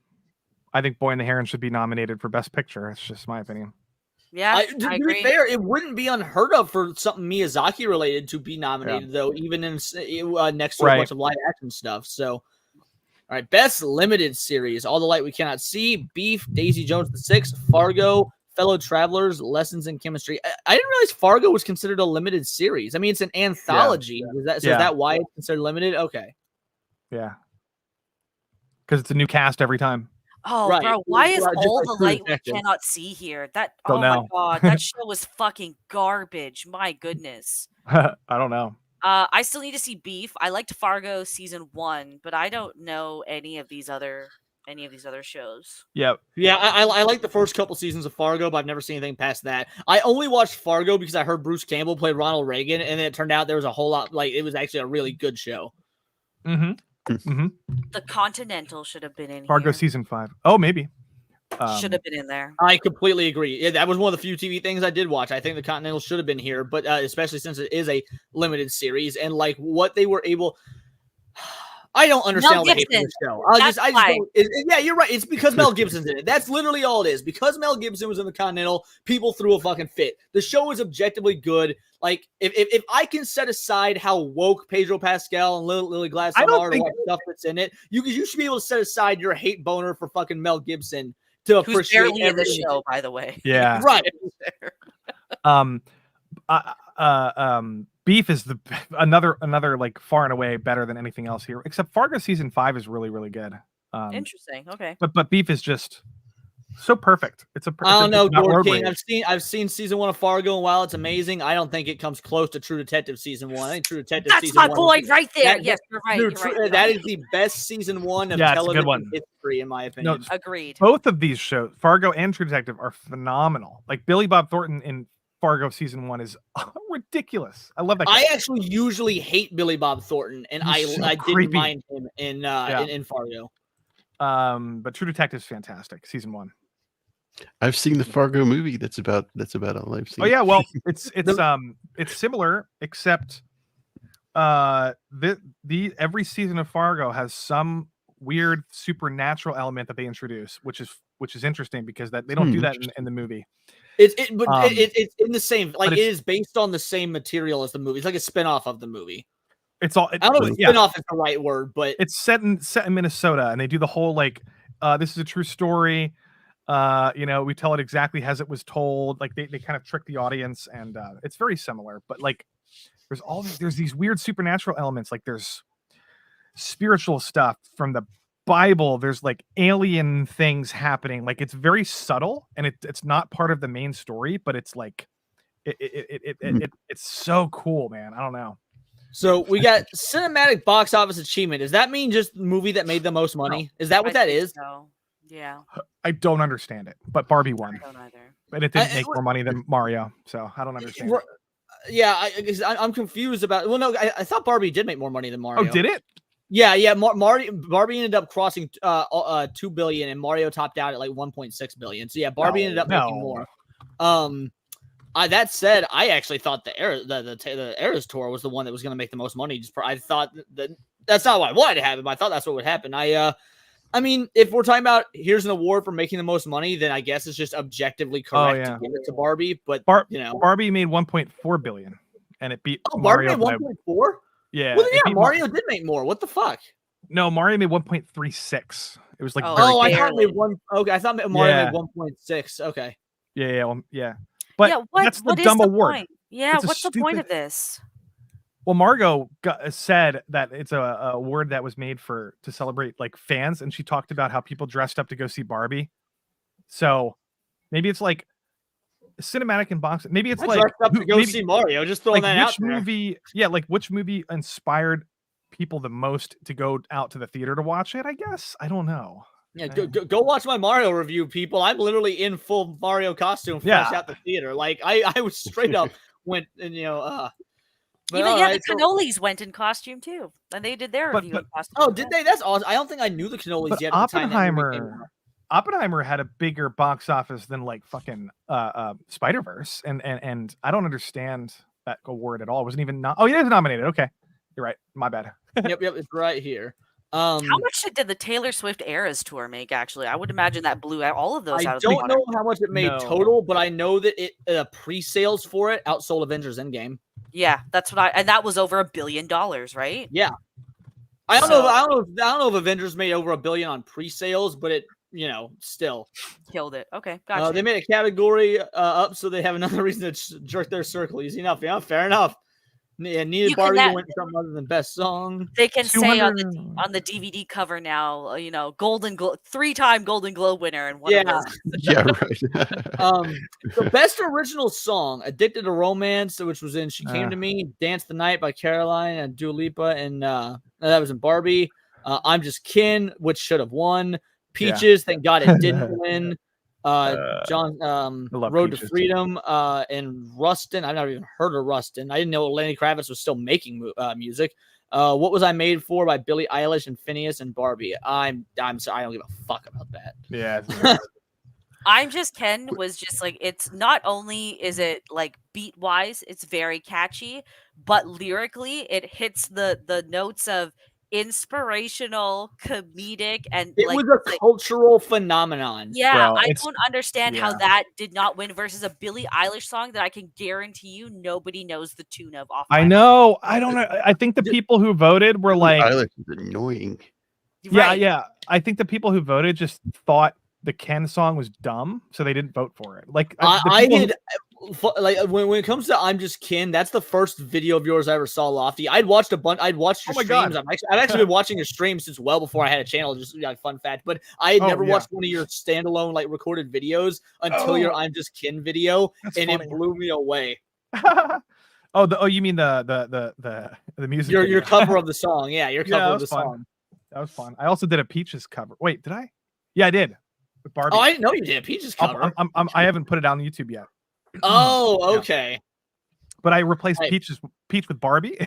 I think Boy and the Heron should be nominated for Best Picture. It's just my opinion. Yeah, to be fair, it wouldn't be unheard of for something Miyazaki related to be nominated, though, even in next to a bunch of live action stuff. So, all right, Best Limited Series: All the Light We Cannot See, Beef, Daisy Jones the Sixth, Fargo, Fellow Travelers, Lessons in Chemistry. I didn't realize Fargo was considered a limited series. I mean, it's an anthology. Yeah. Is that why it's considered limited? Okay. Yeah. Because it's a new cast every time. Oh, right. Bro, why is All the Light We Cannot See here? My God, that show was fucking garbage. My goodness. I don't know. I still need to see Beef. I liked Fargo season 1, but I don't know any of these other shows. Yep. Yeah, I like the first couple seasons of Fargo, but I've never seen anything past that. I only watched Fargo because I heard Bruce Campbell play Ronald Reagan, and then it turned out there was a whole lot, like, it was actually a really good show. Mm-hmm. Mm-hmm. The Continental should have been in Fargo here. season 5. Oh, maybe. Should have been in there. I completely agree. Yeah, that was one of the few TV things I did watch. I think the Continental should have been here, but especially since it is a limited series and like what they were able. I don't understand the hate for the show. Yeah, you're right. It's because Mel Gibson's in it. That's literally all it is. Because Mel Gibson was in the Continental, people threw a fucking fit. The show is objectively good. Like, if I can set aside how woke Pedro Pascal and Lily Gladstone are and what stuff that's in it, you should be able to set aside your hate boner for fucking Mel Gibson to appreciate barely in the show, by the way. Yeah. Right. Beef is another like far and away better than anything else here, except Fargo season 5 is really, really good. Interesting. Okay. But Beef is just so perfect. I don't know, Gord King. I've seen season 1 of Fargo, and while it's amazing, I don't think it comes close to True Detective season 1. I think True Detective season 1. That's my point right there. Yes, you're right. That is the best season 1 of television history, in my opinion. No, agreed. Both of these shows, Fargo and True Detective, are phenomenal. Like Billy Bob Thornton in Fargo season 1 is ridiculous. I love that guy. I actually usually hate Billy Bob Thornton, and I didn't mind him in Fargo. But True Detective is fantastic. Season 1. I've seen the Fargo movie. That's about all I've seen. Oh yeah, well, it's similar, except every season of Fargo has some weird supernatural element that they introduce, which is interesting because that they don't do that in the movie. It's in the same, like, it is based on the same material as the movie. It's like a spinoff of the movie. I don't know if spinoff is the right word, but it's set in Minnesota, and they do the whole like this is a true story. We tell it exactly as it was told. Like they kind of trick the audience, and it's very similar. But like there's these weird supernatural elements. Like there's spiritual stuff from the Bible. There's like alien things happening. Like it's very subtle, and it's not part of the main story, but it's like it's so cool, man. I don't know. So we got cinematic box office achievement. Does that mean just the movie that made the most money? Is that what that is? No. Yeah. I don't understand it, but Barbie won. I don't either. But it didn't make more money than Mario, so I don't understand. I'm confused about. Well, no, I thought Barbie did make more money than Mario. Oh, did it? Yeah. Barbie ended up crossing 2 billion, and Mario topped out at like 1.6 billion. So yeah, Barbie ended up making more. That said, I actually thought the Eras Tour was the one that was going to make the most money. I thought that's not what I wanted to happen, but I thought that's what would happen. I mean, if we're talking about here's an award for making the most money, then I guess it's just objectively correct to give it to Barbie. But Barbie made 1.4 billion, and it beat Mario. Barbie made 1.4. Yeah. Well, yeah, Mario did make more. What the fuck? No, Mario made 1.36. It was like I thought it made one. Okay, I thought Mario made 1.6. Okay. Yeah. But that's the dumb award. Point? Yeah, what's the point of this? Well, Margot said that it's a award that was made to celebrate like fans, and she talked about how people dressed up to go see Barbie. So maybe it's like cinematic and box. Maybe it's like dressed up to go see Mario. Just throwing that out there. Which movie inspired people the most to go out to the theater to watch it? I guess I don't know. Yeah, go watch my Mario review, people. I'm literally in full Mario costume fresh out the theater. Like I was straight up went and But the cannolis went in costume too, and they did their review in costume. Oh, did they? That's awesome. I don't think I knew the cannolis yet. Oppenheimer had a bigger box office than like fucking Spider-Verse, and I don't understand that award at all. It wasn't even he is nominated. Okay, you're right. My bad. Yep, it's right here. How much did the Taylor Swift Eras Tour make? Actually, I would imagine that blew out all of those. I don't know how much it made total, but I know that it pre-sales for it outsold Avengers Endgame. Yeah, that's what and that was over $1 billion, right? Yeah, I don't know if Avengers made over $1 billion on pre-sales, but it still killed it. Okay, gotcha. They made a category up so they have another reason to jerk their circle. Easy enough. Yeah, fair enough. Yeah, needed Barbie to win something other than best song. They can say on the DVD cover now, 3-time Golden Globe winner and one of those. Yeah, right. The best original song, "Addicted to Romance," which was in "She Came to Me," "Dance the Night" by Caroline and Dua Lipa, and that was in Barbie. "I'm Just Kin," which should have won. "Peaches," thank God it didn't win. Road to Freedom, and Rustin. I've never even heard of Rustin. I didn't know Lenny Kravitz was still making music. What Was I Made For by Billie Eilish and Phineas and Barbie. I'm sorry, I don't give a fuck about that. Yeah. I'm Just Ken was just like, it's not only is it like beat wise, it's very catchy, but lyrically it hits the notes of inspirational, comedic, and it was a cultural phenomenon. Yeah, I don't understand how that did not win versus a Billie Eilish song that I can guarantee you nobody knows the tune of. I know. I don't know. I think the people who voted were like, Eilish is annoying. Yeah. I think the people who voted just thought the Ken song was dumb, so they didn't vote for it. Like when it comes to "I'm Just Kin," that's the first video of yours I ever saw, Lofty. I'd watched your streams. God. I've actually been watching your streams since well before I had a channel. Just fun fact, but I had never watched one of your standalone recorded videos until your "I'm Just Kin" video, it blew me away. You mean the music? Your cover of the song, your cover of the song. That was fun. I also did a Peaches cover. Wait, did I? Yeah, I did. With Barbie. Oh, I didn't know you did a Peaches cover. I haven't put it on YouTube yet. Oh, okay. But I replaced Peach with Barbie.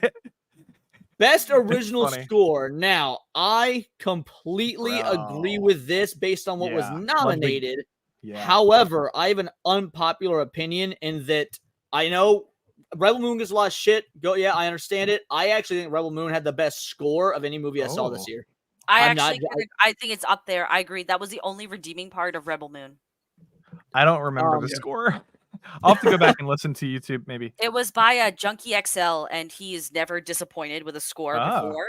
Best original score. Now, I completely agree with this based on what was nominated. However, I have an unpopular opinion in that I know Rebel Moon gets a lot of shit. I understand it. I actually think Rebel Moon had the best score of any movie I saw this year. I think it's up there. I agree. That was the only redeeming part of Rebel Moon. I don't remember the score. I'll have to go back and listen to YouTube, maybe. It was by Junkie XL, and he is never disappointed with a score before.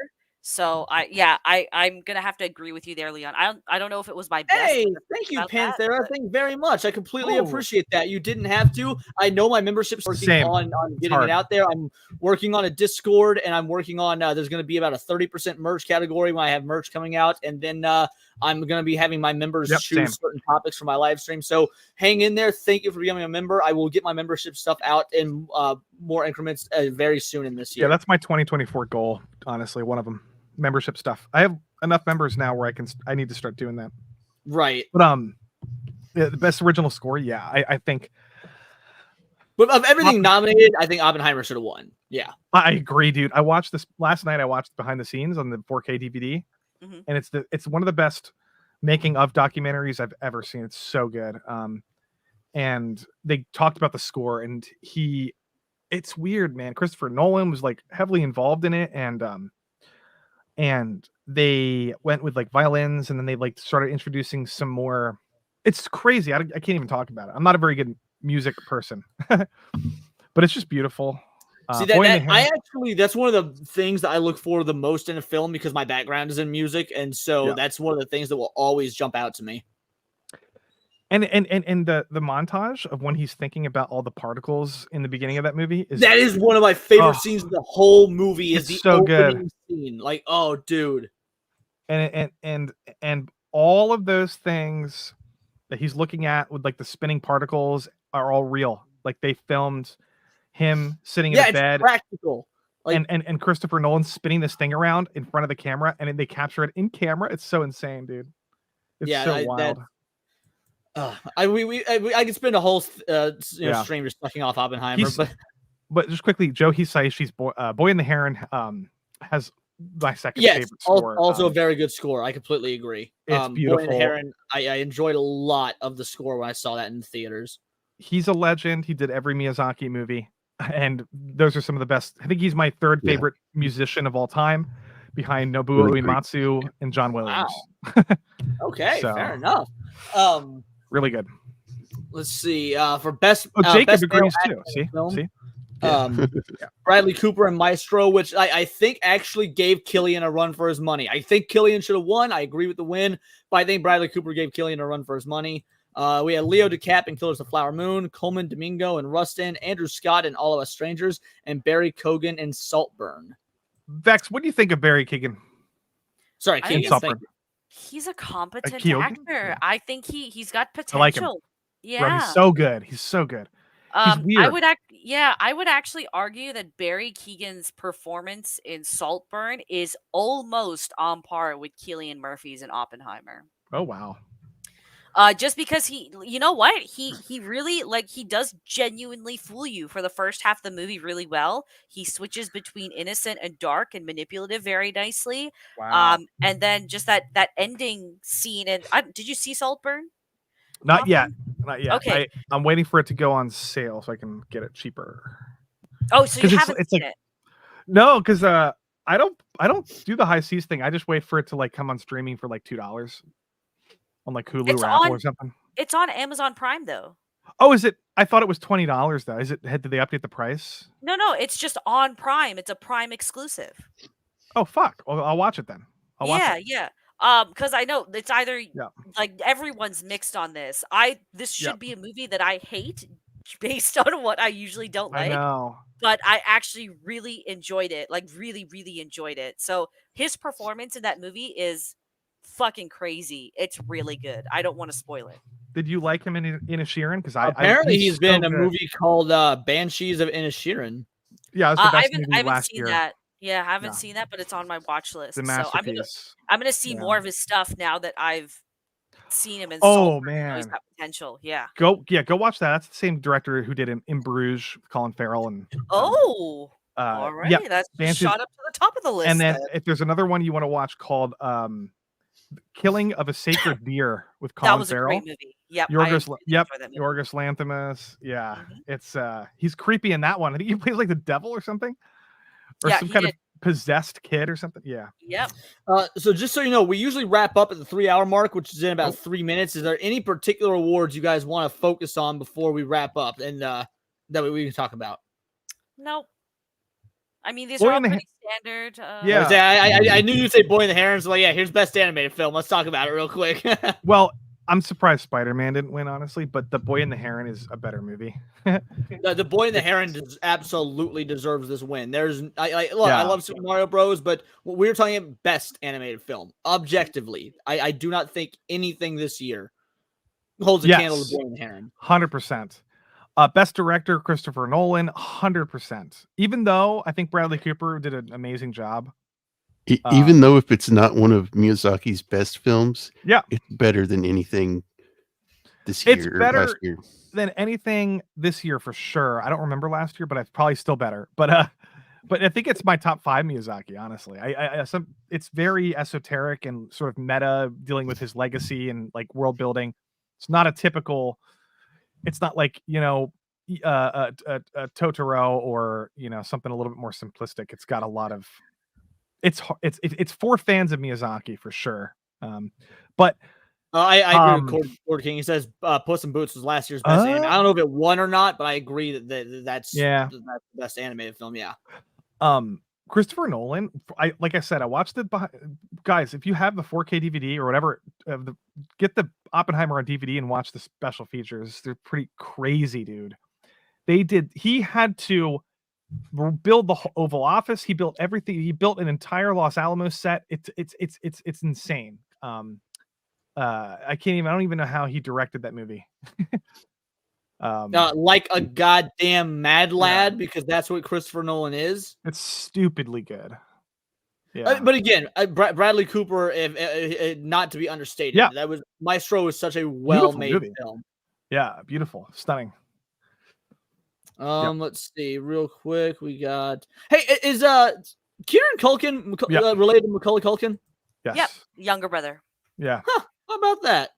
So I'm gonna have to agree with you there, Leon. I don't know if it was my best. Hey, thank you, Panthera. Thank you very much. I completely appreciate that. You didn't have to. I know my membership's working on getting it out there. I'm working on a Discord, and I'm working on. There's going to be about a 30% merch category when I have merch coming out, and then I'm going to be having my members choose certain topics for my live stream. So hang in there. Thank you for becoming a member. I will get my membership stuff out in more increments very soon in this year. Yeah, that's my 2024 goal. Honestly, one of them. Membership stuff. I have enough members now where I need to start doing that. Right. But the best original score, I think But of everything nominated, I think Oppenheimer should have won. Yeah. I agree, dude. I watched this last night. I watched behind the scenes on the 4K DVD, and it's one of the best making of documentaries I've ever seen. It's so good. And they talked about the score, and it's weird, man. Christopher Nolan was like heavily involved in it, and they went with like violins, and then they like started introducing some more. It's crazy. I can't even talk about it. I'm not a very good music person, but it's just beautiful. See that's one of the things that I look for the most in a film because my background is in music, and so that's one of the things that will always jump out to me. And the montage of when he's thinking about all the particles in the beginning of that movie is one of my favorite scenes of the whole movie. Is the so opening good scene. Like, oh, dude. And all of those things that he's looking at with like the spinning particles are all real. Like they filmed him sitting in a bed. Practical. Like, and Christopher Nolan spinning this thing around in front of the camera, and they capture it in camera. It's so insane, dude. It's so wild. I could spend a whole stream just sucking off Oppenheimer, but just quickly, Joe Hisaishi's Boy and the Heron has my second favorite score. Also a very good score. I completely agree. It's beautiful. Boy and the Heron, I enjoyed a lot of the score when I saw that in the theaters. He's a legend. He did every Miyazaki movie, and those are some of the best. I think he's my third favorite musician of all time, behind Nobuo Uematsu and John Williams. Wow. Okay, fair enough. Really good. Let's see. For best, Jacob best agrees too. See. Bradley Cooper and Maestro, which I think actually gave Killian a run for his money. I think Killian should have won. I agree with the win, but I think Bradley Cooper gave Killian a run for his money. We had Leo DiCap in Killers of the Flower Moon, Coleman Domingo and Rustin, Andrew Scott in All of Us Strangers, and Barry Keoghan in Saltburn. Vex, what do you think of Barry Keoghan? Sorry, Keoghan. He's a competent Keoghan? actor. I think he's got potential. I like him. Yeah, bro, he's so good. He's so good. He's weird. I would actually argue that Barry Keoghan's performance in Saltburn is almost on par with Cillian Murphy's in Oppenheimer. Oh wow. Just because you know what? He really he does genuinely fool you for the first half of the movie really well. He switches between innocent and dark and manipulative very nicely. Wow. And then just that ending scene. And did you see Saltburn? Not yet. Okay. I'm waiting for it to go on sale so I can get it cheaper. Oh, so you haven't seen it? No, because I don't do the high seas thing. I just wait for it to come on streaming for $2 on Hulu or Apple or something. It's on Amazon Prime though. Oh, is it? I thought it was $20 though. Did they update the price? No, it's just on Prime. It's a Prime exclusive. Oh fuck! Well, I'll watch it then. I'll watch it. Yeah. Because I know it's either everyone's mixed on this. This should be a movie that I hate based on what I usually don't like. I know. But I actually really enjoyed it. Really, really enjoyed it. So his performance in that movie is fucking crazy. It's really good. I don't want to spoil it. Did you like him in Inisherin? Because apparently he's been in a movie called Banshees of Inisherin. Yeah, it was the best I movie haven't last seen year. that. Yeah, I haven't seen that, but it's on my watch list. The So masterpiece. I'm gonna see more of his stuff now that I've seen him in. Oh Saltburn. man, He's got potential. Yeah. Go watch that. That's the same director who did in Bruges, Colin Farrell, and all right, that's shot up to the top of the list. And then if there's another one you want to watch called Killing of a Sacred Deer with Colin that was Farrell. A great movie. Yep. Yorgos Lanthimos. Yeah. It's he's creepy in that one. I think he plays the devil or something. Or some kind of possessed kid or something. Yeah. Yep. So just so you know, we usually wrap up at the 3-hour mark, which is in about 3 minutes. Is there any particular awards you guys want to focus on before we wrap up and that we can talk about? Nope. I mean, these are all pretty standard. I knew you'd say Boy and the Heron. So here's best animated film. Let's talk about it real quick. Well, I'm surprised Spider-Man didn't win, honestly, but The Boy and the Heron is a better movie. The Boy and the Heron absolutely deserves this win. I love Super Mario Bros, but we're talking about best animated film. Objectively, I do not think anything this year holds a candle to Boy and the Heron. 100%. Best director, Christopher Nolan, 100%. Even though I think Bradley Cooper did an amazing job. Even though if it's not one of Miyazaki's best films, it's better than anything this It's year or better last year. than anything this year for sure. I don't remember last year, but it's probably still better. But I think it's my top 5 Miyazaki. Honestly, it's very esoteric and sort of meta, dealing with his legacy and like world building. It's not a typical. It's not like Totoro or something a little bit more simplistic. It's got a lot of. It's for fans of Miyazaki for sure. But I agree with Cord King. He says Puss in Boots was last year's best anime. I don't know if it won or not, but I agree that's the best animated film. Yeah. Christopher Nolan. I watched the guys. If you have the 4K DVD or whatever, get the Oppenheimer on DVD and watch the special features. They're pretty crazy, dude. He had to build the Oval Office. He built everything. He built an entire Los Alamos set. It's insane. I don't even know how he directed that movie. Like a goddamn mad lad, because that's what Christopher Nolan is. It's stupidly good. Yeah. But again, Bradley Cooper, not to be understated, that was Maestro was such a well-made film. Yeah, beautiful, stunning. Let's see, real quick. We got. Hey, is Kieran Culkin related to Macaulay Culkin? Yes. Yep, younger brother. Yeah. Huh, how about that?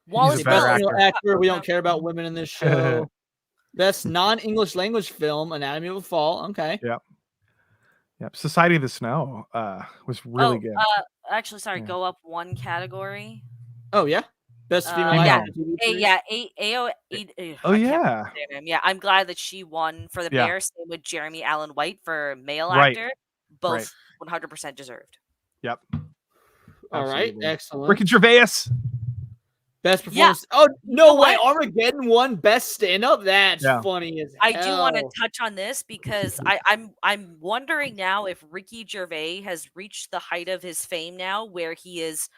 Wallace actor. We don't care about women in this show. Best non-English language film, Anatomy of a Fall. Okay. Yep. Society of the Snow was really good. Actually, sorry, go up one category. Oh yeah. Best female actor. Yeah. Oh yeah. Yeah, I'm glad that she won for The Bear. Same with Jeremy Allen White for male Right. actor. Both 100% deserved. Yep. All right. Excellent. Ricky Gervais. Best performance. Oh no way! Armageddon won best stand-up. That's funny as hell. I do want to touch on this because I'm wondering now if Ricky Gervais has reached the height of his fame now, where he is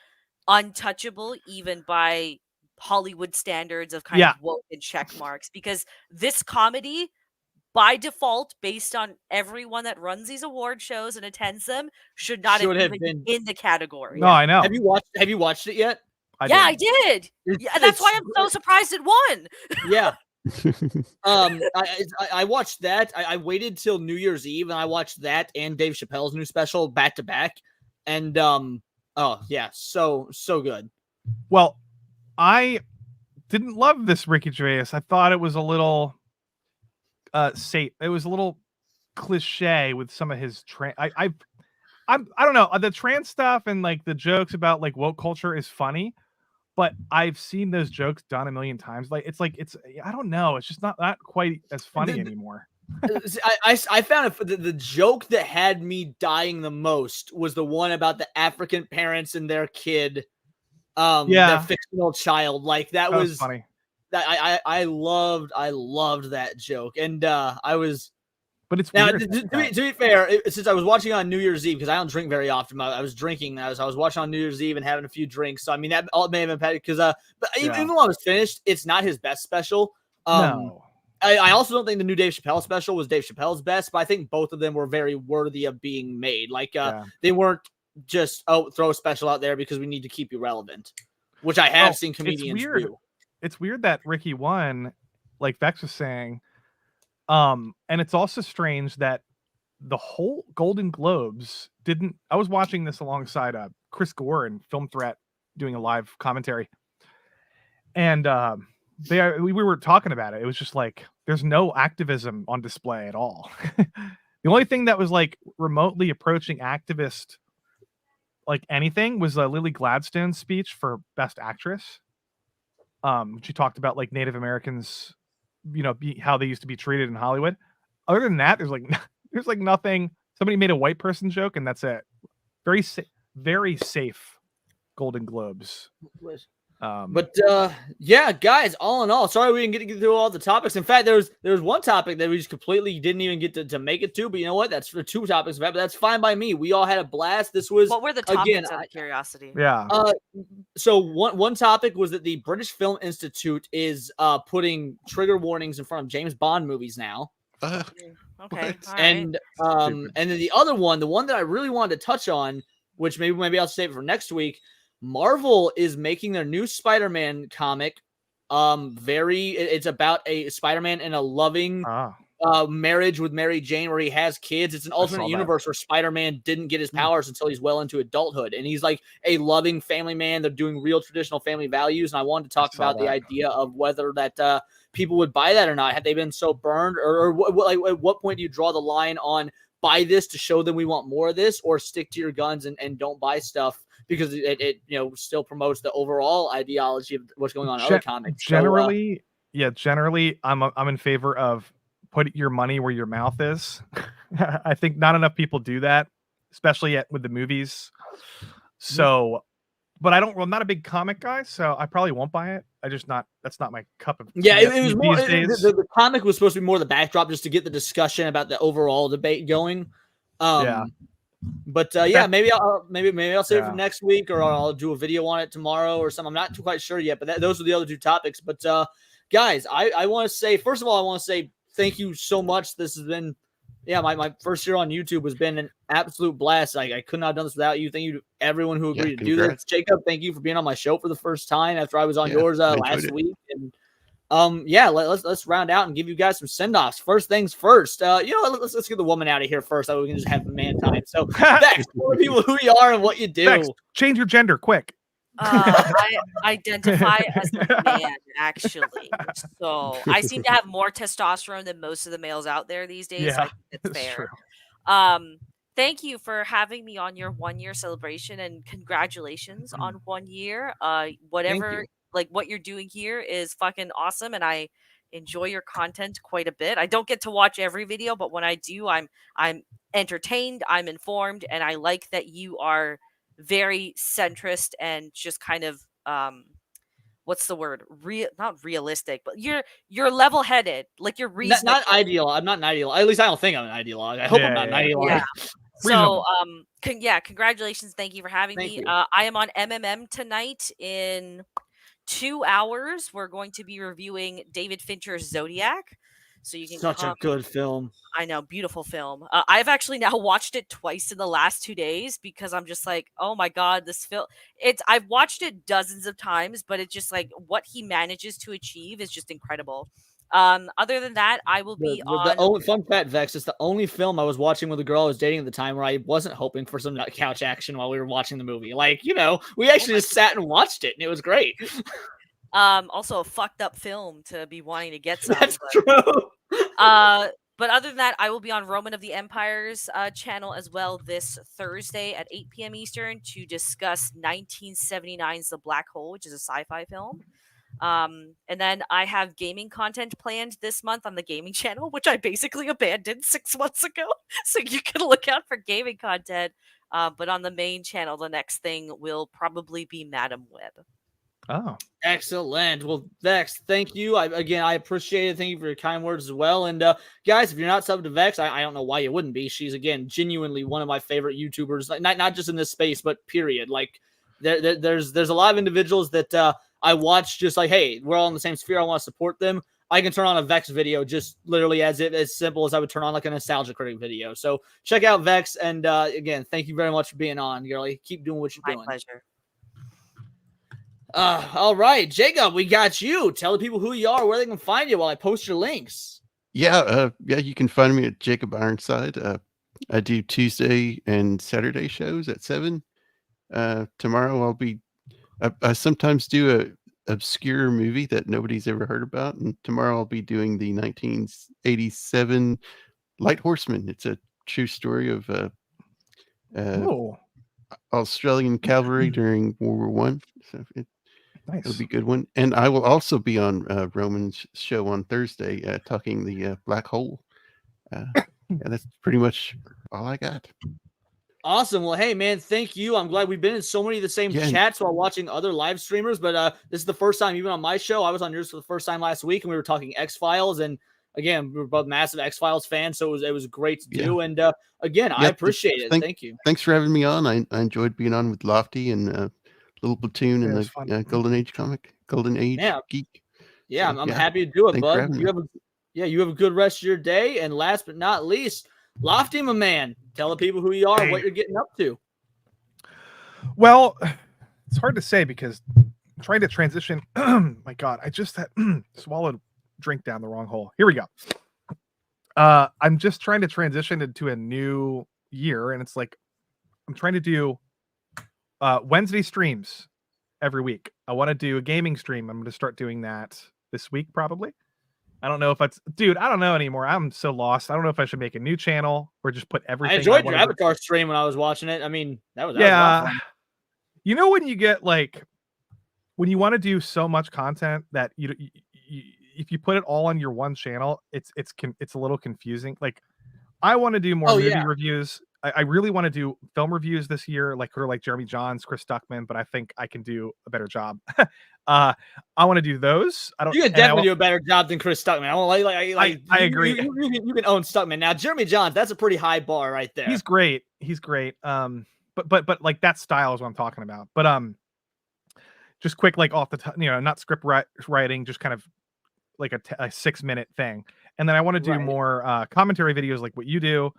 untouchable even by Hollywood standards of kind of woke and check marks. Because this comedy, by default, based on everyone that runs these award shows and attends them, should not have been in the category. No, I know. Have you watched it yet? I did. Yeah, that's why I'm so surprised it won. Yeah. I watched that. I waited till New Year's Eve and I watched that and Dave Chappelle's new special back to back. And so good. Well, I didn't love this Ricky Gervais. I thought it was a little safe. It was a little cliche with some of his I don't know. The trans stuff and like the jokes about like woke culture is funny. But I've seen those jokes done a million times. I don't know. It's just not quite as funny anymore. I found the joke that had me dying the most was the one about the African parents and their kid, the fictional child. Like that was funny. That I loved that joke, and I was. But it's now weird. To be fair, since I was watching on New Year's Eve, because I don't drink very often, I was drinking as I was watching on New Year's Eve and having a few drinks. So I mean that all may have impacted because but even when I was finished, it's not his best special. No. I also don't think the new Dave Chappelle special was Dave Chappelle's best, but I think both of them were very worthy of being made. Like they weren't just throw a special out there because we need to keep you relevant, which I have seen comedians do. It's weird that Ricky won, like Vex was saying. And it's also strange that the whole Golden Globes didn't. I was watching this alongside Chris Gore and Film Threat doing a live commentary, and we were talking about it. It was just like there's no activism on display at all. The only thing that was like remotely approaching activist, like anything, was Lily Gladstone's speech for Best Actress. She talked about like Native Americans. How they used to be treated in Hollywood. Other than that, there's like nothing. Somebody made a white person joke, and that's it. Very safe Golden Globes. But guys, all in all, sorry we didn't get through all the topics. In fact, there was one topic that we just completely didn't even get to make it to. But you know what? That's for 2 topics, but that's fine by me. We all had a blast. This was what were the topics out of curiosity? Yeah. So one topic was that the British Film Institute is putting trigger warnings in front of James Bond movies now. Okay. And and then the other one, the one that I really wanted to touch on, which maybe I'll save it for next week. Marvel is making their new Spider-Man comic It's about a Spider-Man in a loving marriage with Mary Jane where he has kids. It's an alternate universe where Spider-Man didn't get his powers until he's well into adulthood, and he's like a loving family man. They're doing real traditional family values, and I wanted to talk about the idea of whether that people would buy that or not. Had they been so burned, or at what point do you draw the line on buy this to show them we want more of this, or stick to your guns and don't buy stuff because it still promotes the overall ideology of what's going on in other comics. Generally, I'm in favor of put your money where your mouth is. I think not enough people do that, especially with the movies. So, but I'm not a big comic guy, so I probably won't buy it. That's not my cup of tea. Yeah, it was more. The comic was supposed to be more the backdrop, just to get the discussion about the overall debate going. But maybe I'll save it for next week, or I'll do a video on it tomorrow or something. I'm not quite sure yet, but those are the other two topics. But guys, I want to say, first of all, thank you so much. This has been, my first year on YouTube has been an absolute blast. I could not have done this without you. Thank you to everyone who agreed to do this. Jacob, thank you for being on my show for the first time after I was on yours last week. And let's round out and give you guys some send-offs. First things first. Let's get the woman out of here first, so we can just have the man time. So, Vex, tell people who you are and what you do. Vex, change your gender quick. I identify as a man, actually. So I seem to have more testosterone than most of the males out there these days. Yeah, so I think it's fair. Thank you for having me on your 1 year celebration, and congratulations on 1 year. Whatever, like what you're doing here is fucking awesome, and I enjoy your content quite a bit. I don't get to watch every video, but when I do, I'm entertained, I'm informed, and I like that you are very centrist and just kind of what's the word, not realistic, but you're level-headed, like you're reasonable. Not ideal. I'm not an ideal. At least I don't think I'm an ideologue. I hope I'm not an ideologue. So congratulations, thank you for having me. I am on MMM tonight in 2 hours. We're going to be reviewing David Fincher's Zodiac. So you can such a good film. I know, beautiful film. I've actually now watched it twice in the last 2 days because I'm just like, oh my god, this film. I've watched it dozens of times, but it's just like what he manages to achieve is just incredible. Other than that, I will be on. The only fun fact, Vex, it's the only film I was watching with a girl I was dating at the time where I wasn't hoping for some couch action while we were watching the movie. Like, we actually just sat and watched it, and it was great. Also a fucked up film to be wanting to get some. That's true. But other than that, I will be on Roman of the Empire's channel as well this Thursday at 8 p.m. Eastern to discuss 1979's The Black Hole, which is a sci-fi film. And then I have gaming content planned this month on the gaming channel, which I basically abandoned 6 months ago. So you can look out for gaming content. But on the main channel, the next thing will probably be Madam Web. Oh, excellent. Well, Vex, thank you. I appreciate it. Thank you for your kind words as well. And guys, if you're not subbed to Vex, I don't know why you wouldn't be. She's, again, genuinely one of my favorite YouTubers, not just in this space, but period. Like, there's a lot of individuals that I watch just like, hey, we're all in the same sphere. I want to support them. I can turn on a Vex video just literally as simple as I would turn on like a Nostalgia Critic video. So check out Vex. And again, thank you very much for being on, girlie. Keep doing what you're doing. My pleasure. All right, Jacob, we got you. Tell the people who you are, where they can find you while I post your links. Yeah, you can find me at Jacob Ironside. I do Tuesday and Saturday shows at 7. Tomorrow I sometimes do a obscure movie that nobody's ever heard about, and tomorrow I'll be doing the 1987 Light Horseman. It's a true story of Australian cavalry during World War One. So it'll be a good one. And I will also be on Roman's show on Thursday talking the Black Hole. That's pretty much all I got. Awesome. Well, hey, man, thank you. I'm glad we've been in so many of the same chats while watching other live streamers, but this is the first time even on my show. I was on yours for the first time last week, and we were talking X-Files, and again, we were both massive X-Files fans, so it was great to do. And again, I appreciate it. Thank you. Thanks for having me on. I enjoyed being on with Lofty and Little Platoon and the Golden Age geek. Yeah, so, I'm happy to do it, bud. You have a good rest of your day. And last but not least, Lofty, my man, tell the people who you are, what you're getting up to. Well, it's hard to say because trying to transition. My God, I just had swallowed drink down the wrong hole. Here we go. I'm just trying to transition into a new year, and it's like I'm trying to do Wednesday streams every week. I want to do a gaming stream. I'm going to start doing that this week, probably. I don't know if that's, dude, I don't know anymore. I'm so lost. I don't know if I should make a new channel or just put everything. I enjoyed your Avatar stream when I was watching it. I mean, that was a lot of fun. You know, when you get like, when you want to do so much content that you if you put it all on your one channel, it's a little confusing. Like, I want to do more movie reviews. I really want to do film reviews this year, like Jeremy Johns, Chris Stuckman, but I think I can do a better job. I want to do those. You can definitely do a better job than Chris Stuckman. I agree. You can own Stuckman. Now, Jeremy Johns, that's a pretty high bar right there. He's great. But like that style is what I'm talking about. But just quick, like off the top, not script writing, just kind of like a 6-minute thing. And then I want to do more commentary videos like what you do.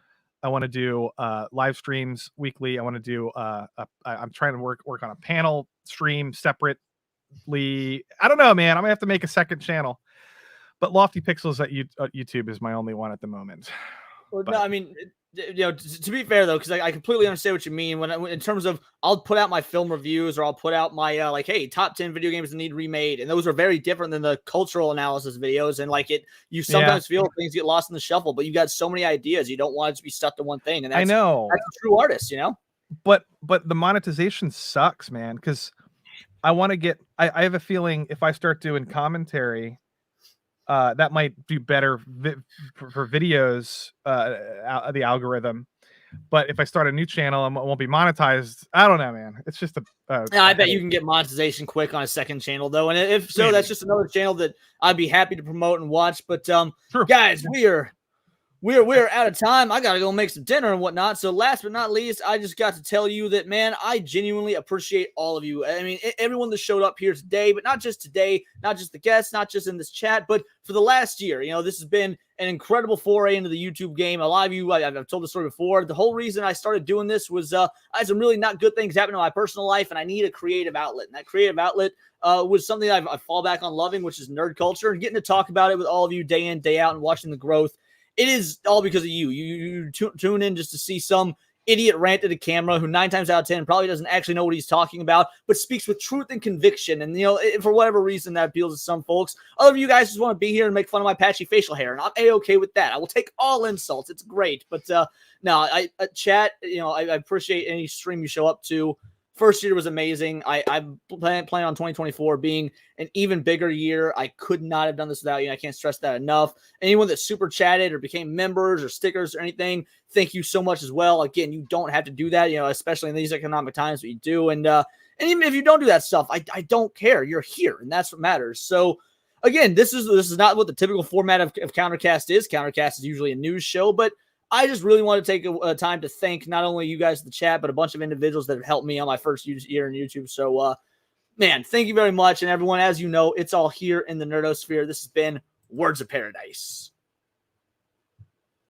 I want to do live streams weekly. I want to do I'm trying to work on a panel stream separately. I don't know, man. I'm gonna have to make a second channel. But Lofty Pixels at YouTube is my only one at the moment. Well, no, I mean, to be fair though, because I completely understand what you mean when in terms of I'll put out my film reviews or I'll put out my hey, top 10 video games that need remade, and those are very different than the cultural analysis videos. And like you sometimes feel things get lost in the shuffle, but you got so many ideas, you don't want it to be stuck to one thing. And that's, I know that's a true artist, But the monetization sucks, man, because I want to get. I have a feeling if I start doing commentary, that might do better for videos, the algorithm. But if I start a new channel, it won't be monetized. I don't know, man. It's just I bet you can get monetization quick on a second channel, though. And if so, that's just another channel that I'd be happy to promote and watch. But guys, we're out of time. I gotta go make some dinner and whatnot. So last but not least, I just got to tell you that, man, I genuinely appreciate all of you. I mean, everyone that showed up here today, but not just today, not just the guests, not just in this chat, but for the last year. This has been an incredible foray into the YouTube game. A lot of you, I've told the story before. The whole reason I started doing this was I had some really not good things happen in my personal life, and I need a creative outlet. And that creative outlet was something that I fall back on loving, which is nerd culture, and getting to talk about it with all of you day in, day out, and watching the growth. It is all because of you. You tune in just to see some idiot rant at a camera who 9 times out of 10 probably doesn't actually know what he's talking about, but speaks with truth and conviction. And, for whatever reason, that appeals to some folks. Other of you guys just want to be here and make fun of my patchy facial hair, and I'm A-okay with that. I will take all insults. It's great. But, no, chat, I appreciate any stream you show up to. First year was amazing. I plan on 2024 being an even bigger year. I could not have done this without you. I can't stress that enough. Anyone that super chatted or became members or stickers or anything, thank you so much as well. Again, you don't have to do that, especially in these economic times, but you do. And even if you don't do that stuff, I don't care. You're here, and that's what matters. So again, this is not what the typical format of CounterCast is. CounterCast is usually a news show, but I just really want to take a time to thank not only you guys in the chat, but a bunch of individuals that have helped me on my first year in YouTube. So, man, thank you very much. And everyone, as you know, it's all here in the Nerdosphere. This has been Words of Paradise.